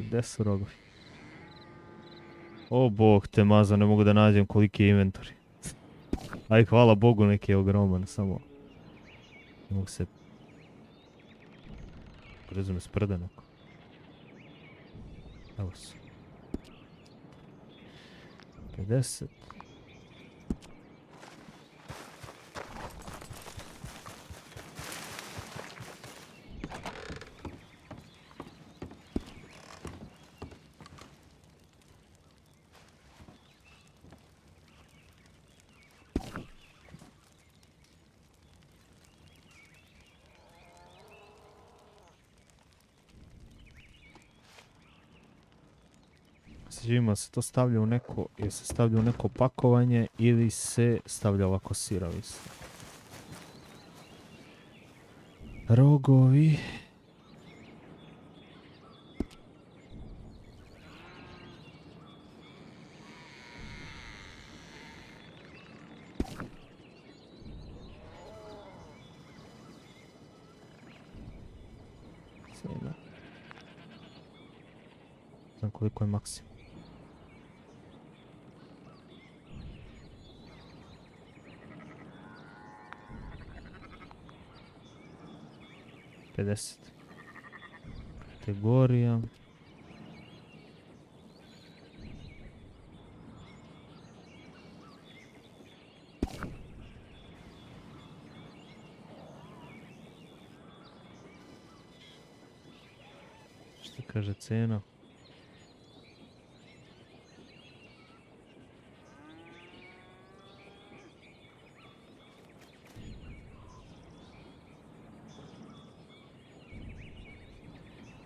Gde su rogovi? O bog te mazo, ne mogu da nađem koliki je inventori. Aj, hvala Bogu, neki je ogroman, samo... Ne mogu se... Prezu me sprda neko. Evo su. 50. Živimo se to stavlja u neko, ili se stavlja u neko pakovanje ili se stavlja ovako sirovi. Rogovi. Znam koliko je maksimum. Kategorija. Šta kaže cena?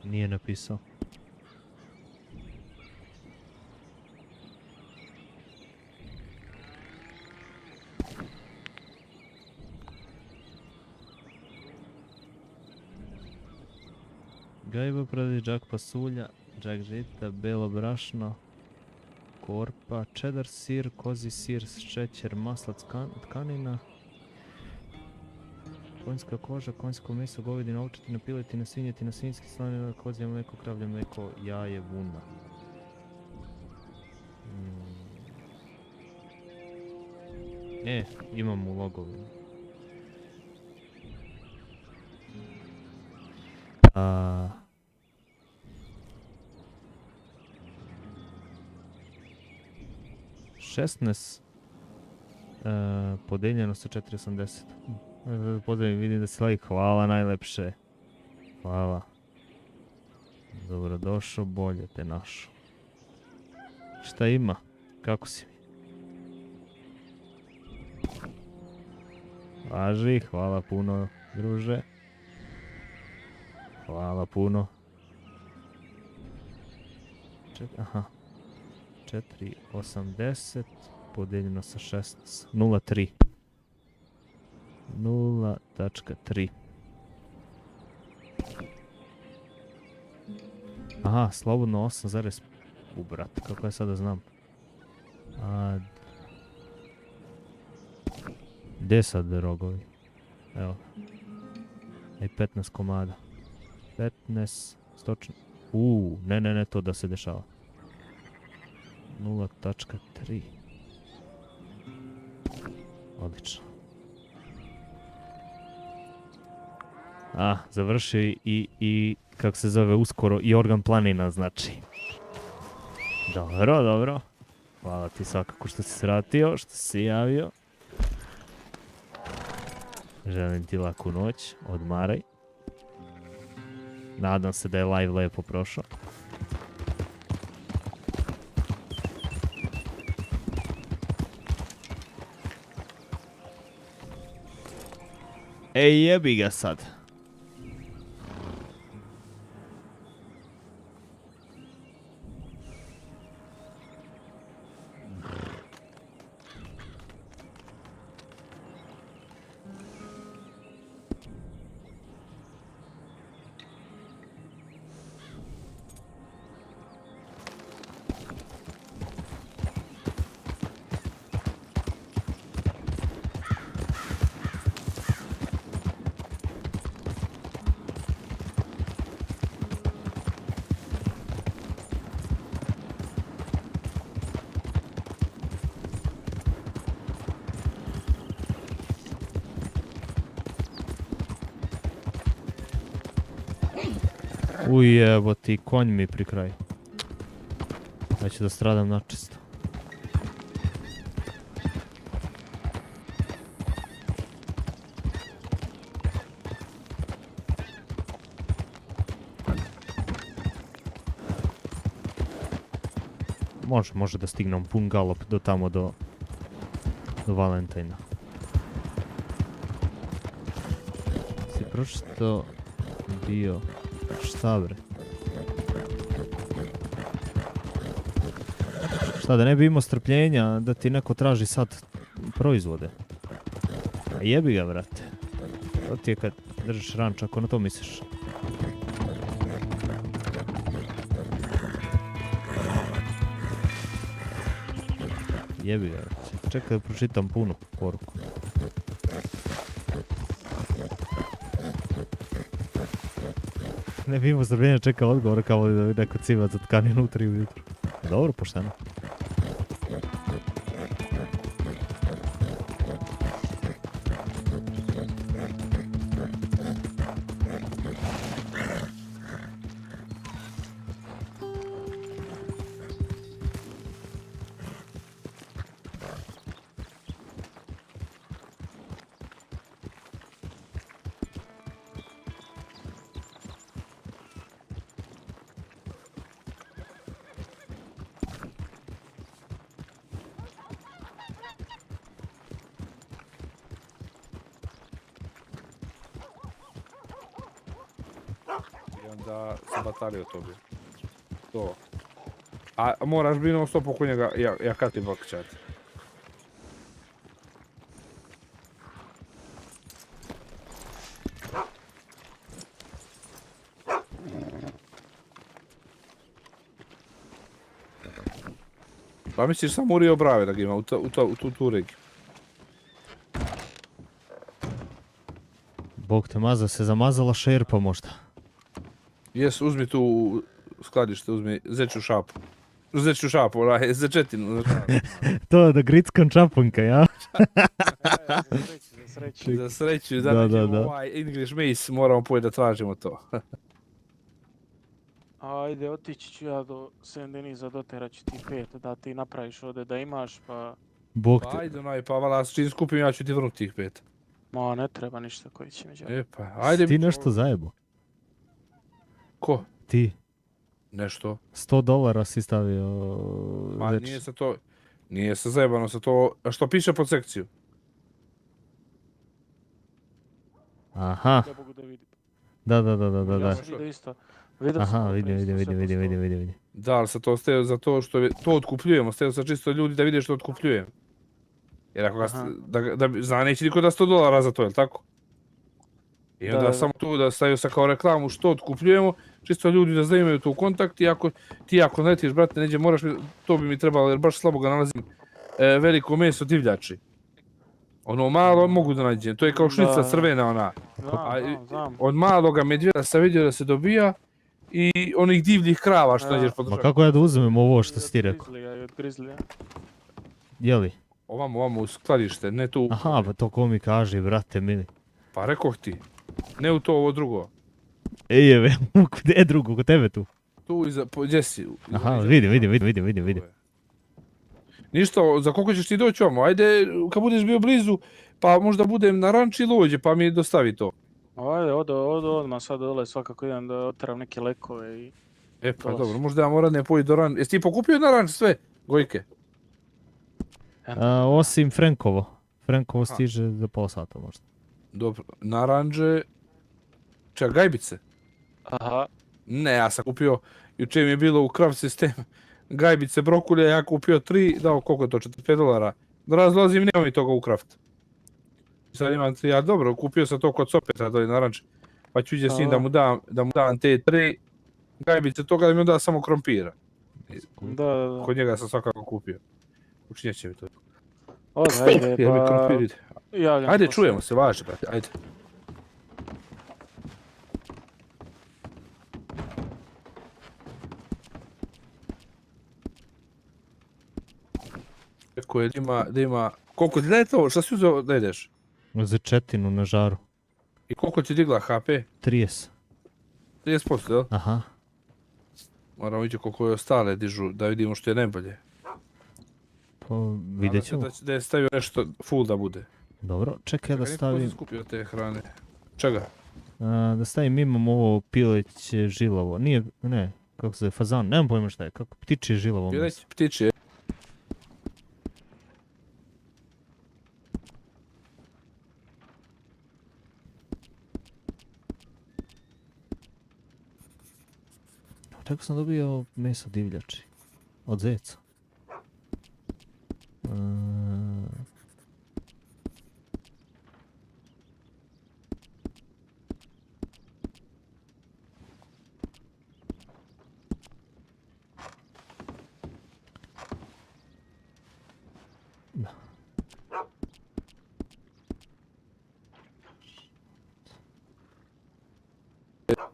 Nije napisao. Gajba pradi, džak pasulja, džak žita, belo brašno, korpa, čedar sir, kozi sir, šećer, maslac, tkanina, konjska koža, konjsko meso, govedina, ovčetina, piletina, svinjetina, svinjski slanina, kozje mleko, kravlje mleko, jaje, vuna. Imam u logovima. A... 16 podeljeno sa 480. Pozdravim, vidim da si like, hvala najlepše. Hvala. Dobrodošao, bolje te našo. Šta ima? Kako si mi? Važi, hvala puno, druže. Hvala puno. Aha. 4,80 podeljeno sa 16. 0,3. 0,3. Aha, slobodno 8, brate, kako ja sada znam. Gdje sad rogovi? Evo. I 15 komada. 15 stočno. Ne, to da se dešava. 0,3. Odlično. Završio i kako se zove uskoro i organ planina, znači. Dobro. Hvala ti svakako što si se vratio, što si se javio. Želim ti laku noć, odmaraj. Nadam se da je live lepo prošao. Ej, jebi ga sad. Evo ti konj mi pri kraju. Ja ću da stradam načisto. Može da stignem pun galop do tamo do Valentina. Si pročito bio... Šta bre? Šta da ne bi imao strpljenja da ti neko traži sad proizvode? A jebi ga, brate. To ti je kad držiš ranč, ako na to misliš. Jebi ga, brate. Čekaj da pročitam punu poruku. Ne bi imao strpljenja čeka odgovor kao da bi neko civac za tkaninu u 3 ujutru. Dobro, pošteno. da se batali od toga. To. A moraš biti non stop oko njega, ja kad ti bakćat. Pa misliš sam urio brave da ga ima u tu regiju. Bog te maza, se zamazala šerpa možda. Jes, uzmi tu skladište, uzmi zečju šapu. Zečju šapu, zečetinu. To je da gritskom čapunka, ja? Za sreću. Za sreću, Da, da da, nađemo da. ovaj English mace, moramo pojeti da tražimo to. Ajde, otići ću ja do Saint-Denisa, doterat ću ti 5 da ti napraviš ovdje da imaš, pa... Bog Pa te... ajde onaj, pa vala, čim skupim ja ću ti vrnuti tih 5. Ma, ne treba ništa koji će mi džavati. E pa, ajde. Ti nešto zajebo. Ko? Ti. Nešto. $100 si stavio... Ma već. nije se to, nije se zajebano se to, a što piše pod sekciju? Aha. Ja mogu da vidim. Da. Ja sam vidio isto. Vidio Aha, sam vidim. Da, ali se to ostaje za to što to otkupljujemo, ostaje se čisto ljudi da vide što otkupljujem. Jer ako ga, Aha. zna neće niko da $100 za to, jel tako? I onda Da. samo tu da stavio se kao reklamu što otkupljujemo, čisto ljudi da imaju tu kontakt i ako letiš, brate, neđe moraš, to bi mi trebalo, jer baš slabo ga nalazim, veliko meso divljači. Ono malo mogu da nađem, to je kao šnica Da. crvena ona. Znam. Od maloga medvjeda sam vidio da se dobija i onih divljih krava što Da. nađeš pod Ma državom. kako ja da uzmem ovo što si ti rekao? I od Grizzlija. Jeli? Ovamo u skladište, ne tu. Aha, pa to ko mi kaže, brate mili. Pa rekoh ti, ne u to ovo drugo. Ejeve, gdje je drugo, kod tebe tu? Tu iza, gdje si? Aha, vidim. Ništa, za koliko ćeš ti doći ovamo? Ajde, kad budeš bio blizu, pa možda budem na ranči lođe, pa mi dostavi to. Ajde, odo odmah sad dole, svakako idem da otram neke lekove i... E pa Dolazi. dobro, možda ja moram ne pojiti do ranče. Jesi ti pokupio na ranč sve, gojke? Osim Frankovo. Frankovo Aha. stiže za pola sata možda. Dobro, naranđe... Čak, gajbice? Aha. Ne, ja sam kupio, jučer mi je bilo u Craft System, gajbice, brokulje, ja kupio 3, dao koliko je to, $45. Da razlazim, nema mi toga u Craft. Sad imam 3, a dobro, kupio sam to kod Sopeta, dole naranč, pa ću ići s njim da mu dam te 3 gajbice toga da mi onda samo krompira. Da. Kod njega sam svakako kupio. Učinjet će mi to. Ajde, Jer mi pa... krompir ide. javljam Ajde, poslije. čujemo se, važi, brate, ajde. Rekao je da ima... Koliko ti daje to? Šta si uzeo da ideš? Za četinu na žaru. I koliko ti digla HP? 30. 30%, jel? Aha. Moramo vidjeti koliko je ostale dižu, da vidimo što je najbolje. Pa vidjet ćemo. Da je stavio nešto full da bude. Dobro, čekaj da Niko stavim... si skupio te hrane. Čega? Da stavim, imam ovo pileće žilavo. Nije, ne, kako se zove, fazan, nemam pojma šta je, kako ptičje žilavo. Pileć ptiče. Čekao sam dobio meso divljači. Od zeca.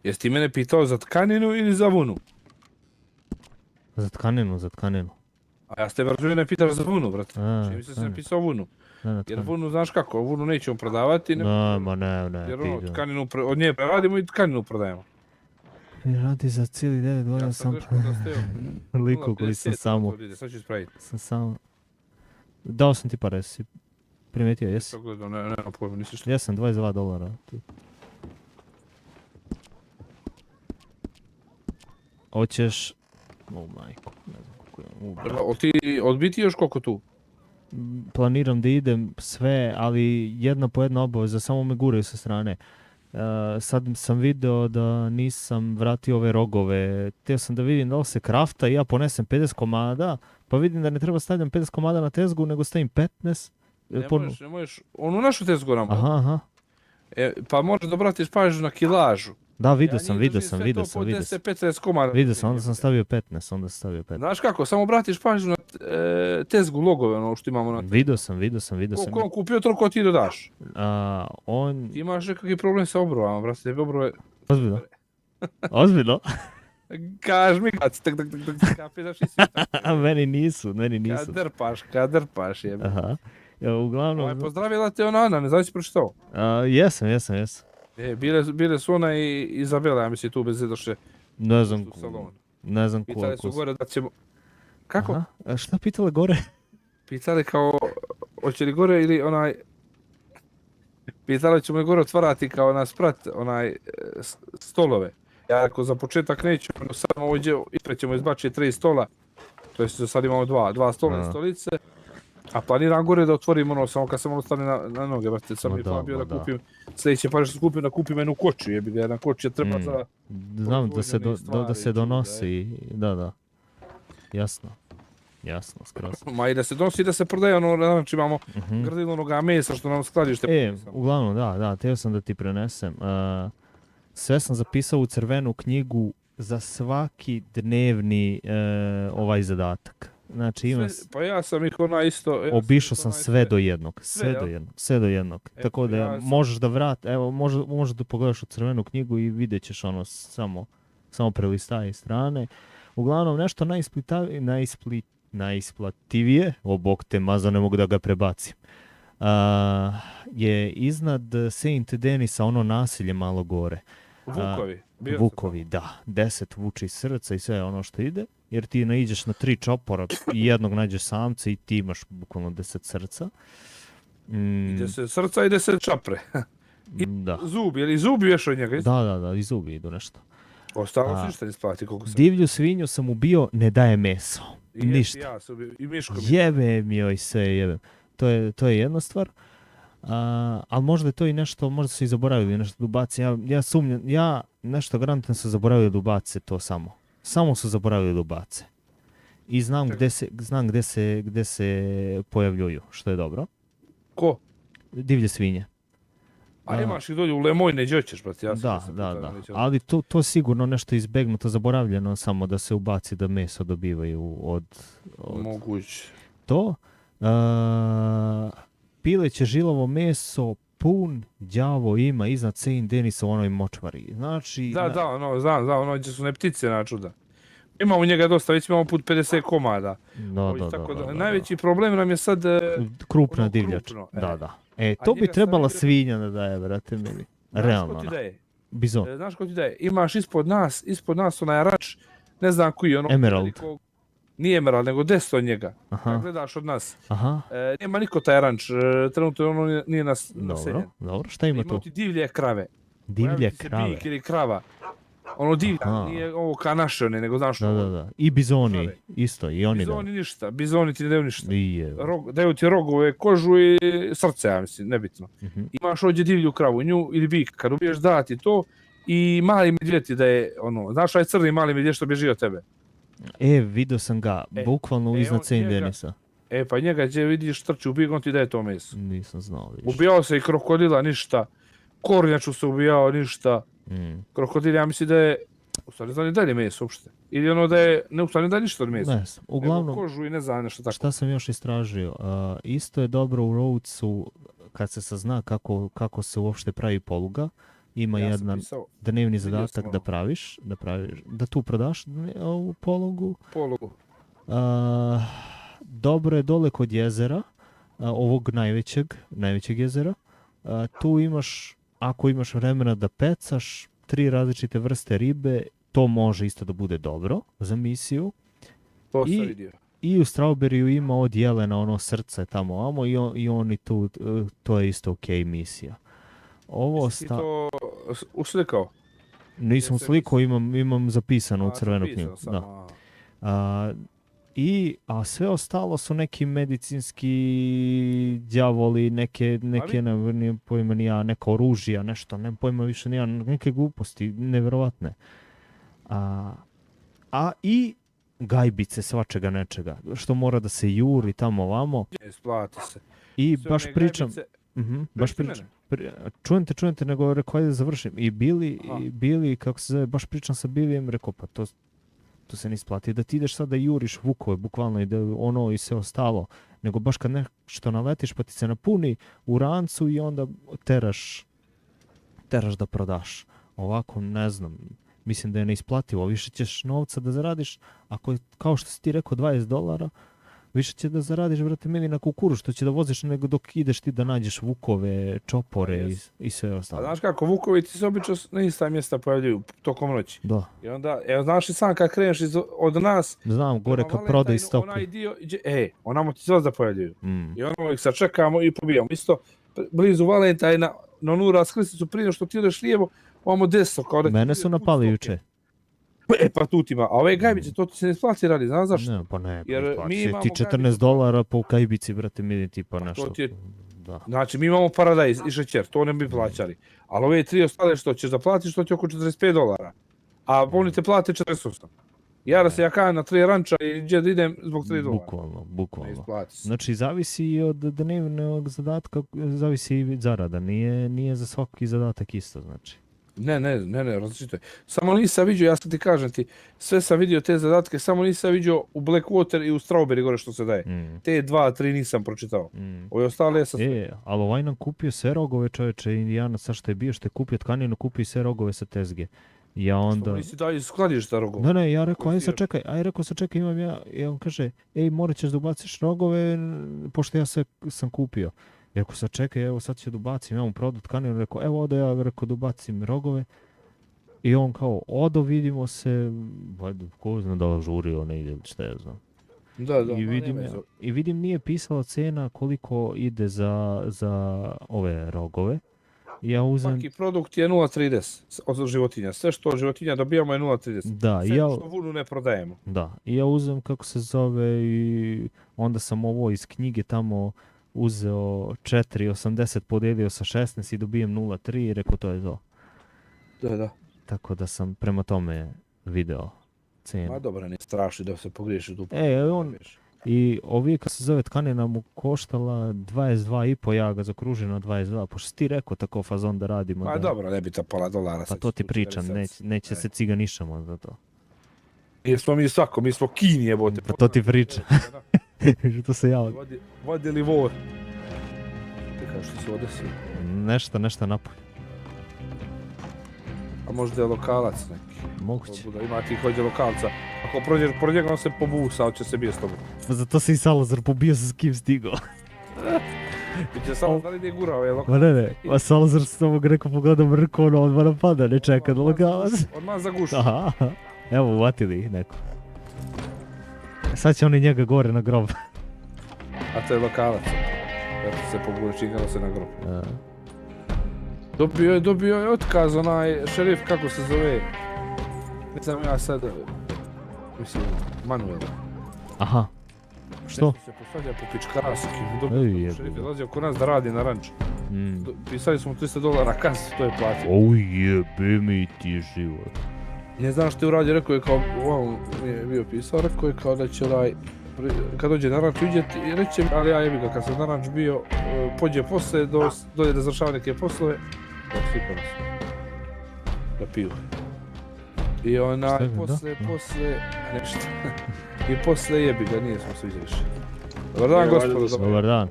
Jesi ti mene pitao za tkaninu ili za vunu? Za tkaninu. A ja ste verzuje ne pitaš za vunu, brate. Čini mi se tkaninu. sam pisao vunu. Ne, Jer tkaninu. vunu, znaš kako, vunu nećemo prodavati. Ne, Jer ono, ti tkaninu, od nje preradimo i tkaninu prodajemo. radi za cijeli 9 godina Ja sam sam greško zastavio. liku koji sam samo, Sad ću ispraviti. dao sam ti pare, si primijetio, jesi? Sad gledam, nema pojma, nisi što. Jesam, $22. tu. Hoćeš... O majko, ne znam kako je... Odbiti još koliko tu? Planiram da idem sve, ali jedna po jedna obaveza, samo me guraju sa strane. sad sam video da nisam vratio ove rogove. Htio sam da vidim da li se krafta i ja ponesem 50 komada, pa vidim da ne treba stavljam 50 komada na tezgu, nego stavim 15. Ne možeš, onu našu tezgu nam. Aha. Pa možeš da obratiš pažnju na kilažu. Da, vidio Ja sam. njih držim sve to po 10-15 komada. Vidio sam, onda sam stavio 15. Znaš kako, samo obratiš pažnju na tezgu logove, ono što imamo na tezgu. Vidio sam. Koliko on kupio, toliko ti dodaš. On... Ti imaš nekakvi problem sa obrojama, brate, tebi obroje... Ozbiljno? Kaž mi kad tak, kapiraš i svi tako. Meni nisu. Kad drpaš jebe. Aha. Ja, uglavnom... Pozdravila te ona Ana, ne znam si pročitao. Jesam. Bile su ona i Izabela, ja mislim tu bez došle. Ne znam Pitali su gore da ćemo... Kako? Aha. A šta pitale gore? Pitali kao, hoće li gore ili onaj... Pitali ćemo li gore otvarati kao na sprat, stolove. Ja rekao za početak neću, samo ovdje ispred ćemo izbačiti 3 stola. To jest sad imamo dva stola i stolice. A planiram gore da otvorim samo kad sam stane na noge, brate, sam mi Fabio da kupim, sljedeće pare što sam kupio da kupim jednu kočiju, jebi ga, jedna kočija treba za... Znam da se donosi, da. Jasno, skroz. Ma i da se donosi i da se prodaje, znači imamo grdilo onoga mesa što nam skladište. Uglavnom, da, htio sam da ti prenesem. Sve sam zapisao u crvenu knjigu za svaki dnevni ovaj zadatak. Znači pa ja sam ih isto... Obišao sam sve do jednog. Sve do jednog. Tako da možeš da možeš da pogledaš u crvenu knjigu i vidjet ćeš samo prelistaj strane. Uglavnom nešto najisplativije, bog te mazo, ne mogu da ga prebacim, je iznad Saint Denisa ono nasilje malo gore. Vukovi, da. 10 vuči srca i sve ono što ide. Jer ti naiđeš na 3 čopora i jednog nađeš samca i ti imaš bukvalno 10 srca. 10 srca i 10 čapre. Da. Zubi, ili zubi još od njega? Da, i zubi idu nešto. Ostalo si ništa ne splati koliko sam... Divlju svinju sam ubio, ne daje meso. Ništa. Ja sam ubio, i miško mi. Jebem joj sve, jebem. To je jedna stvar. Ali možda je to i nešto, možda su i zaboravili nešto da ubaci. Ja sumnjam, nešto garantno su zaboravili da ubace to samo. Samo su zaboravili da ubace. I znam gde se pojavljuju, što je dobro. Ko? Divlje svinje. A imaš ih dolje u Lemojne, gdje hoćeš, brate? Da. Ali to sigurno nešto izbegnuto, zaboravljeno, samo da se ubaci da meso dobivaju od... Moguće. To. Pileće žilavo meso, pun đavo ima iznad Saint Denisa u onoj močvari. Znači... Znam, gdje su ne ptice na čuda. Imamo njega dosta, već imamo put 50 komada. Da. Najveći problem nam je sad... Krupna divljač. Da. To bi trebala svinja da daje, brate mili. Realno. Znaš ko ti daje? Bizon. Znaš ko ti daje? Imaš ispod nas onaj rač, ne znam koji ono... Emerald. Nije Emerald, nego 10 od njega. Kad gledaš od nas. Nema niko taj ranč, trenutno ono nije naseljen. Dobro, šta ima tu? Imamo ti divlje krave. Divlje krave? Bijek ili krava. Ono divlja, nije ovo ka naše, nego znaš ovo. Da. I bizoni, isto, i oni bizoni ništa, bizoni ti ne daju ništa. Daju ti rogove, kožu i srce, ja mislim, nebitno. Imaš ovdje divlju kravu, nju ili bik, kad ubiješ dati to i mali medvjed ti da je, znaš ovaj crni mali medvjed što bježi od tebe. Vidio sam ga, bukvalno iznad Saint Denisa. Pa njega gdje vidiš trči u bik, on ti daje to meso. Nisam znao. Ubijao se i krokodila, ništa. Kornjaču se ubijao, ništa. Krokodil, ja mislim da je, u stvari da ne dalje meso uopšte. Ili ono da je, ne u stvari ne dalje ništa od mesa. Uglavnom, kožu i ne znam nešto tako. Šta sam još istražio, isto je dobro u Rhodesu kad se sazna kako se uopšte pravi poluga. Ima jedan dnevni zadatak da tu prodaš ovu polugu. Dobro je dole kod jezera, ovog najvećeg jezera. Tu imaš, ako imaš vremena da pecaš, 3 različite vrste ribe, to može isto da bude dobro za misiju. To sam vidio. I u Strawberryu ima od jelena ono srce tamo i oni tu, to je isto okej misija. Jesi ti to uslikao? Nisam slikao, imam zapisano u crvenu knjigu. a sve ostalo su neki medicinski đavoli, neke ne pojma ni ja, neka oružja, nešto, ne pojma više ni ja, neke gluposti, nevjerovatne. A i gajbice svačega nečega, što mora da se juri tamo ovamo. Isplati se. I Sve baš one pričam, gajbice- baš Pričaj pričam. Čujete, nego rekao, ajde da završim. I Bili, kako se zove, baš pričam sa Bilijem, rekao, pa to se ne isplati. Da ti ideš sad da juriš vukove, bukvalno, i da ono i sve ostalo. Nego baš kad nešto naletiš, pa ti se napuni u rancu i onda teraš da prodaš. Ovako, ne znam, mislim da je neisplativo. Više ćeš novca da zaradiš, ako je, kao što si ti rekao, $20, više će da zaradiš, brate, meni na kukuru, što će da voziš nego dok ideš ti da nađeš vukove, čopore i sve A ostalo. znaš kako, vukovi ti se obično na ista mjesta pojavljuju tokom noći. Da, I onda, evo znaš i sam kad kreneš od nas, znam, gore prema kad prodaj Valentinu, stoku. onaj dio, onamo ti se da pojavljuju. Mm. I ono ih sačekamo i pobijamo. Isto, blizu Valentajna, na onu raskrsnicu prije nego što ti ideš lijevo, ovamo desno. Kao da ti Mene ide su put napali stoke. juče. Pa tu ti ima. A ove gajbice, to ti se ne isplati radi, znaš zašto? Ne, pa ne, Jer Jer mi ti imamo $14 po kajbici, brate, mi tipa Pa to nešto. ti je- Da. Znači, mi imamo paradajz i šećer, to ne bi plaćali. Ali ove 3 ostale što ćeš da platiš, to ti je oko $45. A oni te plate 48. Ja da se jakajem na 3 ranča i gdje da idem zbog $3. Ne Bukvalno. isplati se. Znači, zavisi i od dnevnog zadatka, zavisi i zarada. Nije za svaki zadatak isto, znači. Ne, različito je. Samo nisam vidio, ja sad ti kažem ti, sve sam vidio te zadatke, samo nisam vidio u Blackwater i u Strawberry gore što se daje. Te 2-3 nisam pročitao. Ove ostale sam... Ali ovaj nam kupio sve rogove, čovječe, Indijanac, sa što je bio, što je kupio tkaninu, kupio sve rogove sa tezge. Ja onda... Što nisi dao iz skladišta rogova? Ne, ja rekao, ajde sad čekaj, imam ja. I on kaže, morat ćeš da ubaciš rogove, pošto ja sve sam kupio. I rekao, sad čekaj, evo sad ću da ubacim, ja mu prodao tkaninu, rekao, evo ode ja, rekao, da ubacim rogove. I on kao, odo, vidimo se, valjda, ko zna da li žurio, ne ide, šta ja znam. Da, I vidim nije pisala cena koliko ide za ove rogove. Ja uzem... Svaki produkt je 0,30 od životinja. Sve što od životinja dobijamo je 0,30. Da, sve što vunu ne prodajemo. Da, i ja uzem kako se zove i onda sam ovo iz knjige tamo uzeo 4,80 podijelio sa 16 i dobijem 0,3 i rekao to je to. Da. Tako da sam prema tome video cenu. Ma dobro, ne straši da se pogriješi tu. I ovi kad se zove tkanina mu koštala 22,5, ja ga zakružim na 22, pošto si ti rekao tako fazon da radimo. Ma dobro, ne bi to $1. Pa to ti pričam, neće se ciganišamo za to. Jer smo mi svako, mi smo Kini jebote. Pa to ti pričam. Što se ja... Vodili vor. Ti kao što se odesio. Nešto napolje. A možda je lokalac neki. Moguće. Ima ti hođe lokalca. Ako prođeš pored njega, on se pobusa, on će se bio s tobom. Pa zato se i Salazar pobio sa s kim stigao. Biće samo da li ne gura ove lokalce. Ma ne, a Salazar s tobog rekao pogledam rko, ono odmah napada, ne čeka da lokalac. Odmah zaguši. Aha, evo uvatili ih neko. Sad će oni njega gore na grob. A to je lokalac. Eto se pobuja, čingalo se na grob. Dobio je otkaz onaj šerif, kako se zove. Ne znam ja sad, mislim, Manuel. Aha. Što? Nešto se posvađa po pičkarski. Šerif je dolazio kod nas da radi na ranču. Pisali smo $300 kasu, to je platio. Jebe mi ti život. Ne znam što je uradio, rekao je kao, wow, mi je bio pisao, rekao je kao da će kad dođe na ranč vidjeti i reće, ali ja jebi ga, kad sam na ranč bio, pođe posle, dođe da završava neke poslove, da svi nas, da piju. I onaj, posle, nešto, i posle jebi ga, nije smo sviđa više. Dobar dan, gospodo. Dobar dan.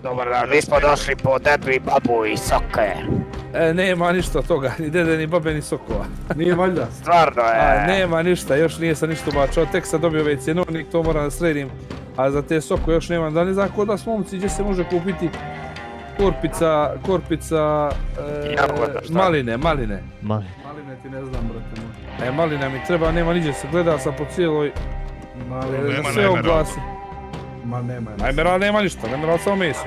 Dobar dan, mi smo došli po dedu i babu i soke. Nema ništa toga, ni dede, ni babe, ni sokova. Nije valjda? Stvarno je. Nema ništa, još nije sam ništa ubačao, tek sam dobio već cjenovnik, to moram da sredim. A za te soko još nemam, da ne znam kod vas momci gdje se može kupiti korpica, maline. Maline ti ne znam, brate. Malina mi treba, nema niđe se, gledao sam po cijeloj, sve oglasi. Ma nema. Emerald nema ništa, Emerald samo meso.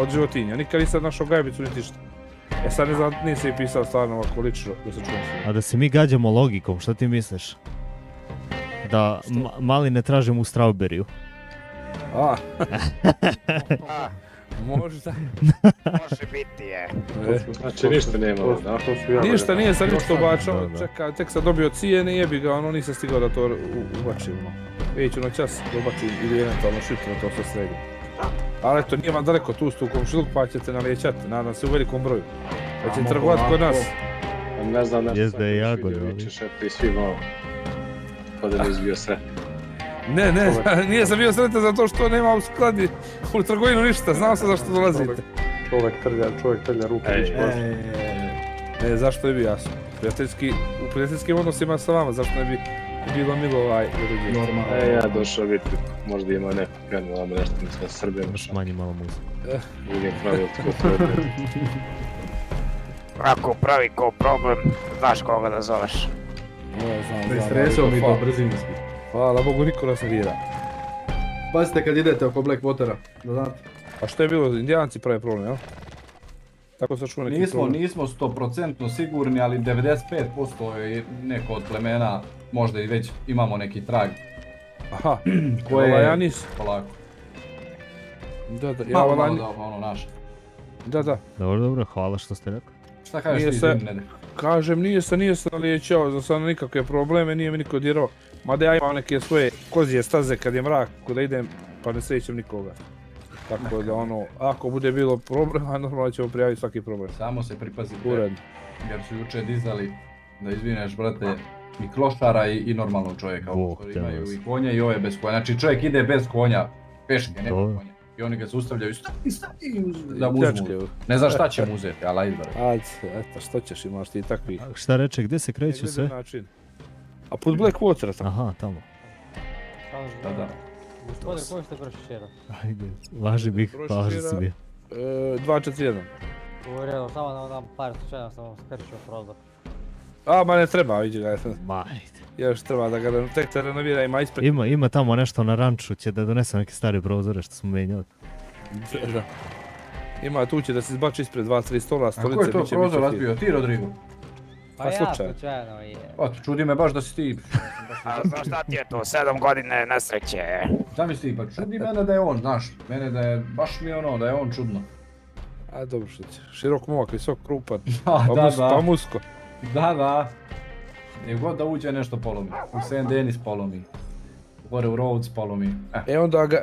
Od životinja, nikad nisam našao gajbicu niti šta. Sad ne znam, nisam i pisao stvarno ovako lično da se čujem. A da se mi gađamo logikom, šta ti misliš? da mali ne tražim u strawberryu. A. Možda. Može biti je. Znači ništa nema, da? Ništa, nije sam ništa ubačao, čekaj, tek sam dobio cijene i jebi ga, ono nisam stigao da to ubacim, ono. Vidjet ću na čas da ubacim ili eventualno šutno to sve sredim. Ali eto, nije vam daleko, tu ste u komšiluk pa ćete naliječati, nadam se u velikom broju. Da ćete trgovati kod nas. Ne znam nešto. Jest da je jago, Vičeš eto i svi malo. Kod da nisi bio sretan. Ne, nije sam bio sretan zato što nema u skladi u trgovinu ništa, znao sam zašto dolazite. Čovjek trlja ruke. Ne, zašto je bi jasno? U prijateljskim odnosima sa vama, zašto ne bi bilo milo ljudi. Ja došao vidjeti, možda ima neko krenuo vama nešto mi sve Srbije. Još manje malo muzika. Vidim pravilo tko tvoj. Ako pravi ko problem, znaš koga da zoveš. Stresao mi to brzinski. Hvala Bogu, niko nas ne dira. Pazite kad idete oko Blackwatera, da znate. A što je bilo, indijanci pravi problem, jel? Tako sam čuo neki problem. Nismo 100% sigurni, ali 95% je neko od plemena, možda i već imamo neki trag. Aha, koje ja nisam. Polako. Da, malo ono naše. Da. Dobro, hvala što ste rekli. Šta kažeš ti, Nede? Kažem, nije se naliječao za sada nikakve probleme, nije mi niko dirao. Mada ja imam neke svoje kozije staze kad je mrak, kuda idem, pa ne srećem nikoga. Tako da ono, ako bude bilo problema, normalno ćemo prijaviti svaki problem. Samo se pripazite, Uredno. jer su juče dizali da izvineš, brate, i klošara i normalnog čovjeka. Imaju i konja i ove bez konja. Znači čovjek ide bez konja, peške, nema konja. I oni ga zaustavljaju, stani da mu uzmu. Ne znam šta će mu uzeti, ali ajde. Ajde, eto, što ćeš, imaš ti takvi. Šta reče, gdje se kreću sve? A put Blackwatera tamo. Aha, tamo. Da. Gospodin, koji ste prošli Ajde, važi bih, hvala što si bio. 241. Uredno, samo da vam dam par slučajno, sam vam skrčio prozor. A, ma ne treba, vidi ga. Majde. Još treba da ga tek se renovira, ima ispred. Ima tamo nešto na ranču, će da donesem neke stare prozore što smo menjali. Da. Ima tu će da se izbači ispred 2-3 stola, stolice. A ko je to prozor razbio, ti Rodrigo? Pa ja slučajno je. Pa čudi me baš da si ti. A znaš šta ti je to, 7 godine nesreće. Zamisli, pa čudi mene da je on, znaš, mene da je, baš mi ono, da je on čudno. A dobro što će, širok momak, visok, krupan, da. musko. Da. Gdje god da uđe nešto polomi, u St. Denis polomi, gore u Rhodes polomi.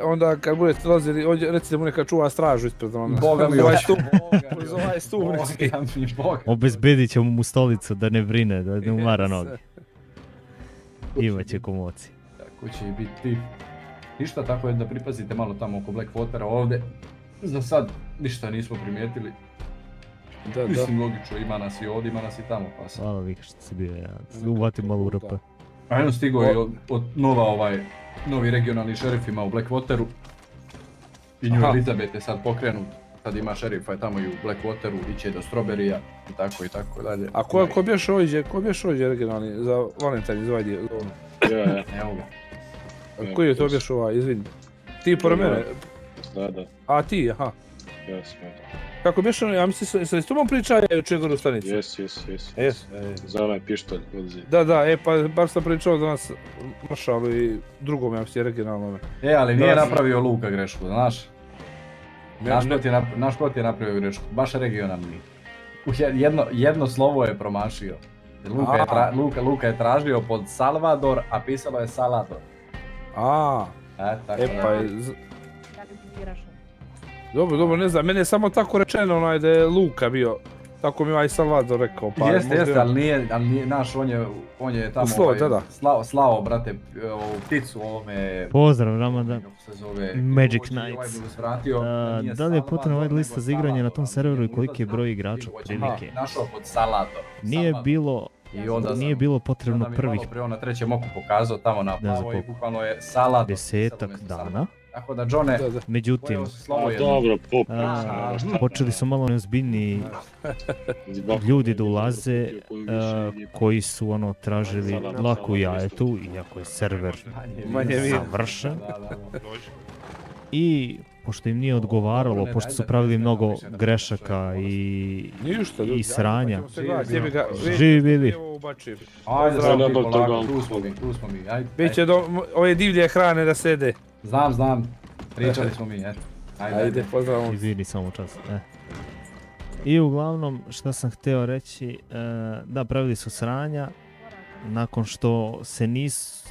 Onda kad budete dolazili, recite mu neka čuva stražu ispred ono. Boga mi ovaj stup neki. Obezbedit ćemo mu stolicu da ne brine, da ne umara noge. Imaće komoci. Tako će i biti. Ništa, tako je da pripazite malo tamo oko Blackwatera ovdje. Za sad ništa nismo primijetili. Mislim logično, ima nas i ovdje, ima nas i tamo pa sad. Hvala Vika što si bio, ja uvatim malo u rupe. A jedno stigo je od novi regionalni šerif ima u Blackwateru. I New Elizabeth je sad pokrenut. Sad ima šerifa je tamo i u Blackwateru, iće do Strawberrya i tako dalje. A ko bješ ovdje regionalni za Valentine iz ovaj dio? Evo ga. A koji je to bješ ovaj, izvini? Ti pored mene? Da. A ti, aha. Jes. Kako bješ ono, ja mislim sa istomom priča je čegar u stanici? Jes. Za onaj pištolj odzi. Da, pa bar sam pričao za nas maršalu i drugom, ja mislim, regionalnome. Ali nije napravio Luka grešku, znaš? Naš kot je napravio grešku, baš regionalni. Jedno slovo je promašio. Luka je tražio pod Salvador, a pisalo je Salador. Dobro, ne znam, meni je samo tako rečeno da je Luka bio. Tako mi ovaj Salvador rekao. Jeste, ali nije, naš, on je tamo slao, brate, pticu ovome... Pozdrav, Ramadan. Magic Knights. Da li je potrebna ovaj lista za igranje na tom serveru i koliki je broj igrača prilike? Našao pod Salador. Nije bilo potrebno prvih... Prvo na trećem oku pokazao tamo na plavo i bukvalno je Salador. 10 dana. Tako da, Johne, međutim, počeli su malo neozbiljni ljudi da ulaze koji su tražili laku jajetu, iako je server završen. I pošto im nije odgovaralo, pošto su pravili mnogo grešaka i sranja. Živi bili. Ajde, Pozdrav. polako, tu smo mi, ajde. Biće do ove divlje hrane da sede. Znam, pričali smo mi, eto. Ajde, pozdrav. Izvini, samo čas. I uglavnom, šta sam htio reći, da, pravili su sranja,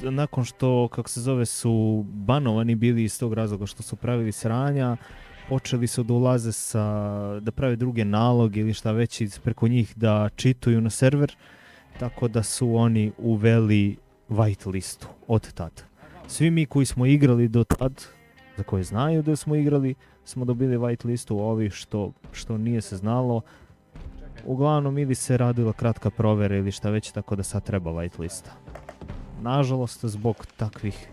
nakon što, kako se zove, su banovani bili iz tog razloga što su pravili sranja, počeli su da ulaze da prave druge naloge ili šta već preko njih da čituju na server, tako da su oni uveli white listu od tad. Svi mi koji smo igrali do tad, za koje znaju da smo igrali, smo dobili white listu, ovi što nije se znalo, uglavnom ili se radila kratka provjera ili šta već, tako da sad treba white lista. Nažalost, zbog takvih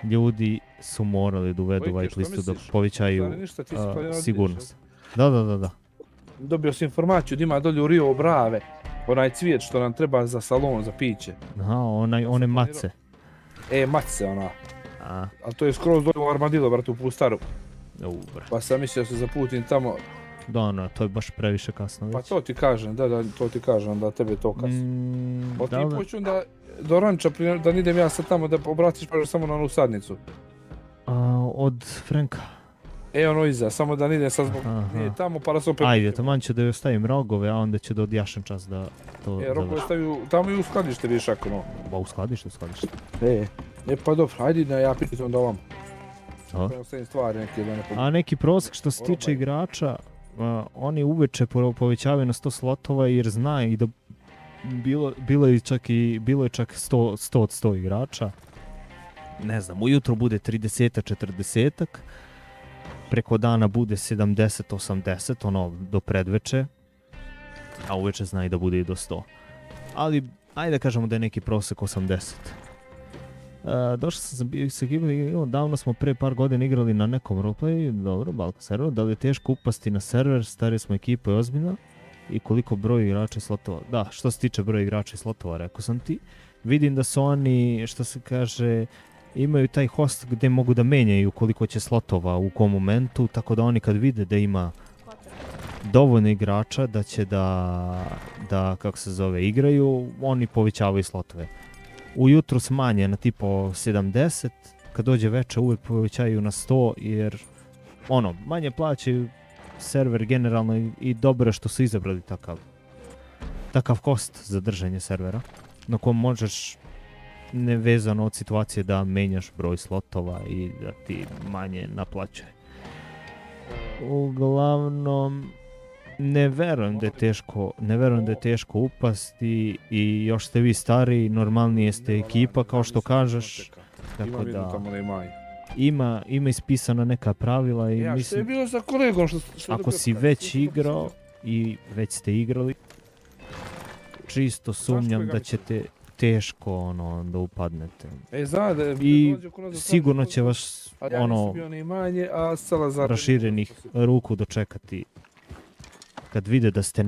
ljudi su morali da uvedu white listu da povećaju sigurnost. Da. Dobio sam informaciju da ima dolje u Rio Brave, onaj cvijet što nam treba za salon, za piće. Aha, one mace. Mace ona. A to je skroz dolje u Armadillo, brate, u Pustaru. Pa sam mislio se zaputim tamo. Da, to je baš previše kasno već. Pa to ti kažem, to ti kažem da tebe to kasno. Ti počnem da do ranča, da idem ja sad tamo da obratiš pažnju samo na onu sadnicu. Od Franka. Ono iza, samo da idem sad zbog tamo pa da se opet... Ajde, taman ću da joj stavim rogove, a onda ću da odjašem čas da to završi. Rogove staviju, tamo i u skladište vidiš ako no. Ba u skladište. Pa dobro, ajde ja pitam da vam. A neki prosjek što se tiče igrača, oni uveče povećavaju na 100 slotova jer znaju i da bilo je čak 100 od 100 igrača. Ne znam, ujutro bude 30-40, preko dana bude 70-80, ono do predveče, a uveče znaju da bude i do 100. Ali, ajde da kažemo da je neki prosjek 80. Došao sam sa ekipom, davno smo pre par godina igrali na nekom roleplay, dobro, Balkan server, da li je teško upasti na server, stariji smo ekipa je ozbiljna i koliko broj igrača i slotova. Da, što se tiče broja igrača i slotova, rekao sam ti, vidim da su oni, što se kaže, imaju taj host gdje mogu da menjaju koliko će slotova u kom momentu, tako da oni kad vide da ima dovoljno igrača da će da kako se zove, igraju, oni povećavaju slotove. Ujutro smanje na tipo 70, kad dođe večer uvijek povećaju na 100 jer manje plaćaju server generalno i dobro što su izabrali takav host za držanje servera na kojem možeš nevezano od situacije da menjaš broj slotova i da ti manje naplaćuje. Uglavnom, ne verujem da je teško upasti i još ste vi stari, normalnije ste ekipa kao što kažeš, tako da ima ispisana neka pravila i mislim, što je bilo sa kolegom ako si već igrao i već ste igrali, čisto sumnjam da ćete teško da upadnete. I sigurno će vas raširenih ruku dočekati kad vide da ste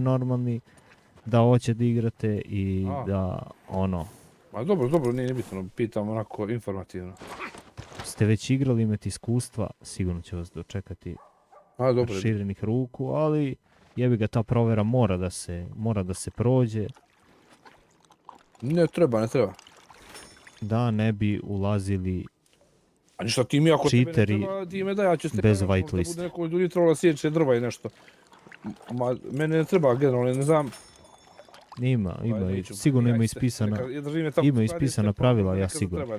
normalni, da hoće da igrate i da Ma dobro, nije bitno, pitam onako informativno. Ste već igrali, imate iskustva, sigurno će vas dočekati raširenih ruku, ali jebi ga, ta provjera mora da se prođe. Ne treba. Da ne bi ulazili a ništa ti mi ako čiteri tebe ne treba, ti me da ja ću bez white list. Da bude neko ljudi trebalo sjeće drva i nešto. Mene ne treba generalno, ne znam. Sigurno ima ispisana pravila, ja sigurno.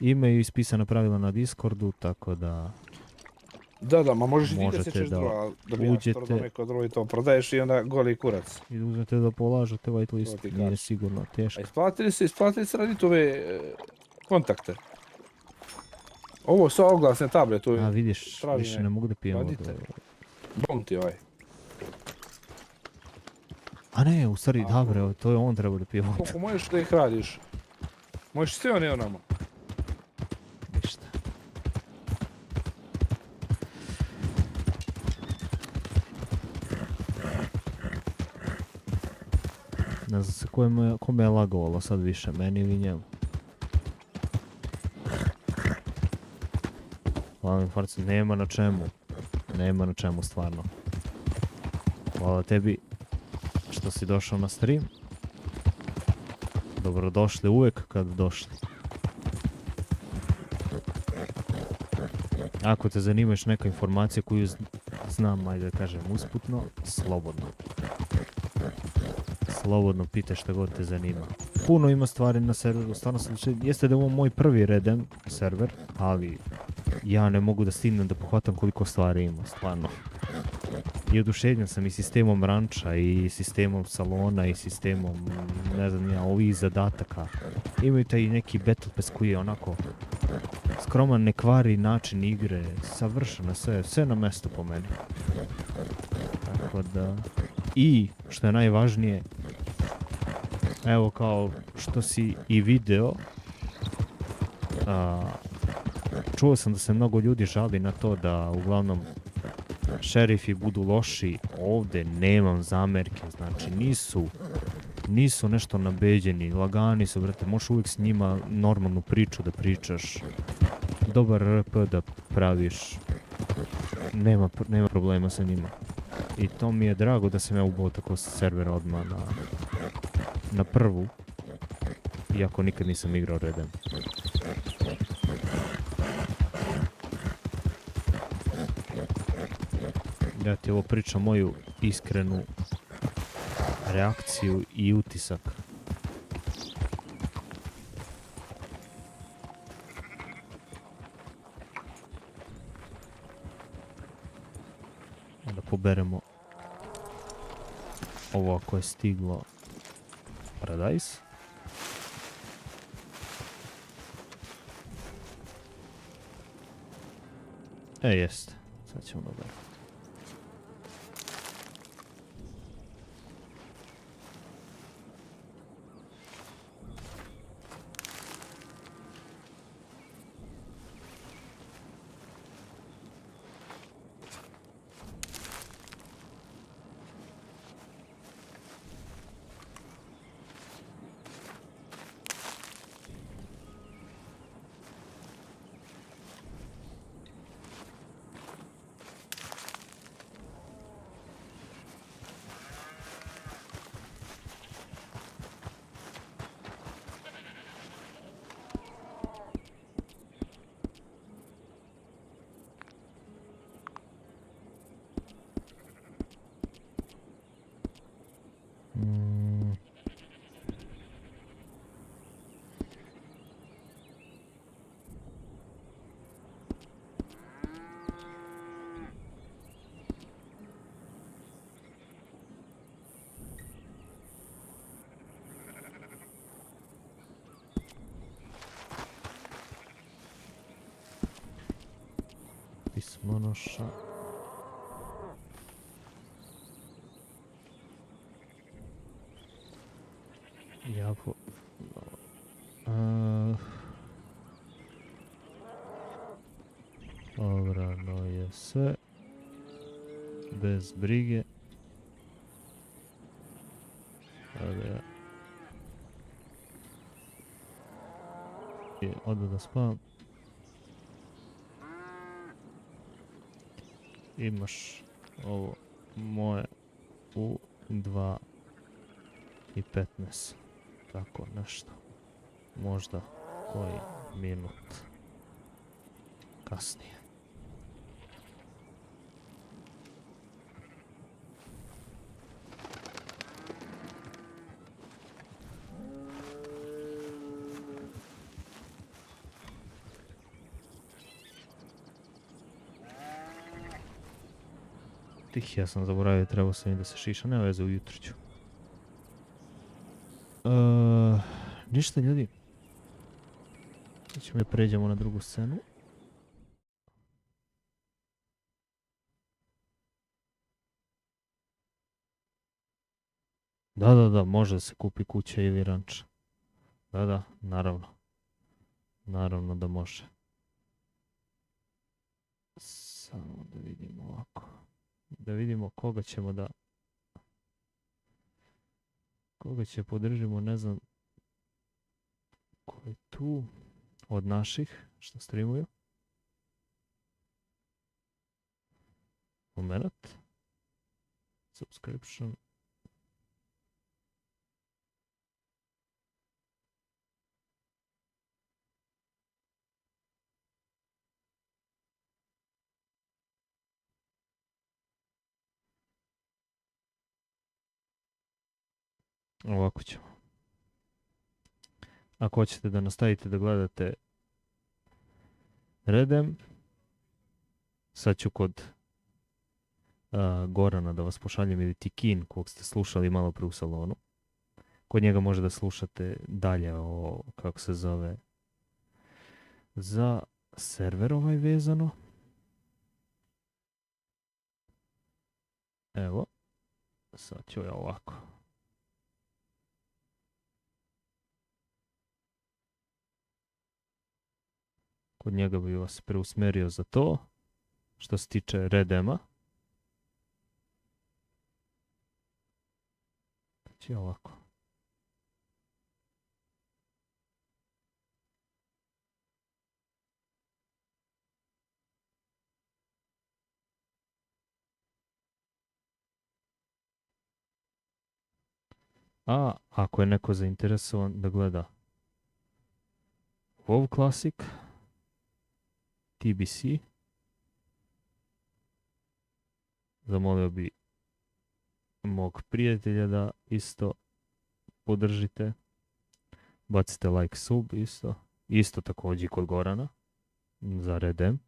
Imaju ispisana pravila na Discordu, tako da... Da, ma možeš i ti da sjećeš drva, dobijaš to neko drvo i to prodaješ i onda goli kurac. I uzmete da polažete white list, nije sigurno teško. Isplatili se raditi ove kontakte. Ovo su oglasne table, to je... A vidiš, više ne mogu da pijem vodu. Bom ti ovaj. A ne, u stvari, dobro, to je on treba da pije vodu. Koliko možeš da ih radiš? Možeš sve one onamo. Ništa. Ne znam se kome je lagovalo sad više, meni ili njemu. Hvala mi Farci, nema na čemu. Nema na čemu, stvarno. Hvala tebi što si došao na stream. Dobrodošli uvijek kad došli. Ako te zanima još neka informacija koju znam, ajde da kažem usputno, slobodno. Slobodno pitaj šta god te zanima. Puno ima stvari na serveru, stvarno sam jeste da je ovo moj prvi Redem server, ali ja ne mogu da stignem da pohvatam koliko stvari ima, stvarno. I oduševljen sam i sistemom ranča, i sistemom salona, i sistemom, ne znam ja, ovih zadataka. Imaju taj neki Battle Pass koji je onako skroman, ne kvari način igre, savršeno sve na mjestu po meni. Tako da... I, što je najvažnije, evo kao što si i video, čuo sam da se mnogo ljudi žali na to da uglavnom šerifi budu loši. Ovdje nemam zamerke, znači nisu nešto nabeđeni, lagani su, brate, možeš uvijek s njima normalnu priču da pričaš, dobar RP da praviš, nema problema sa njima. I to mi je drago da sam ja ubao tako servera odmah na prvu, iako nikad nisam igrao Redem. Ja ti ovo pričam moju iskrenu reakciju i utisak. Da poberemo ovo ako je stiglo Paradise. Jest. Sad ćemo dobro. Pismonoša. Jako... Obrano je sve. Bez brige. Odmah da spavam. Imaš ovo moje u 2:15. Tako nešto. Možda koji minut kasnije. Ja sam zaboravio, trebao sam i da se šiša, nema veze, ujutro ću. Ništa ljudi. Ćemo da pređemo na drugu scenu. Da, može da se kupi kuća ili ranč. Da, naravno. Naravno da može. Samo da vidimo ovako. Da vidimo koga ćemo da... Koga će podržimo, ne znam... Ko je tu? Od naših, što streamuju. Moment. Subscription. Ovako ćemo. Ako hoćete da nastavite da gledate Redem, sad ću kod Gorana da vas pošaljem ili Tikin kog ste slušali malo pre u salonu. Kod njega može da slušate dalje o, kako se zove, za server ovaj vezano. Evo, sad ću ja ovako. Kod njega bi vas preusmerio za to, što se tiče Redema. Znači ovako. A ako je neko zainteresovan da gleda WoW Classic, TBC, zamolio bi mog prijatelja da isto podržite. Bacite like, sub isto. Isto također kod Gorana za Redem.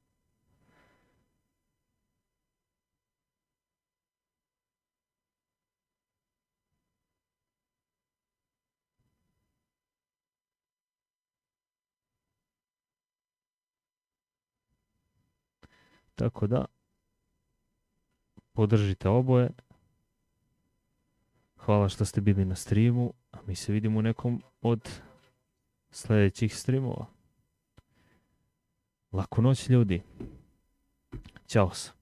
Tako da, podržite oboje. Hvala što ste bili na streamu, a mi se vidimo u nekom od sljedećih streamova. Laku noć ljudi. Ćao se.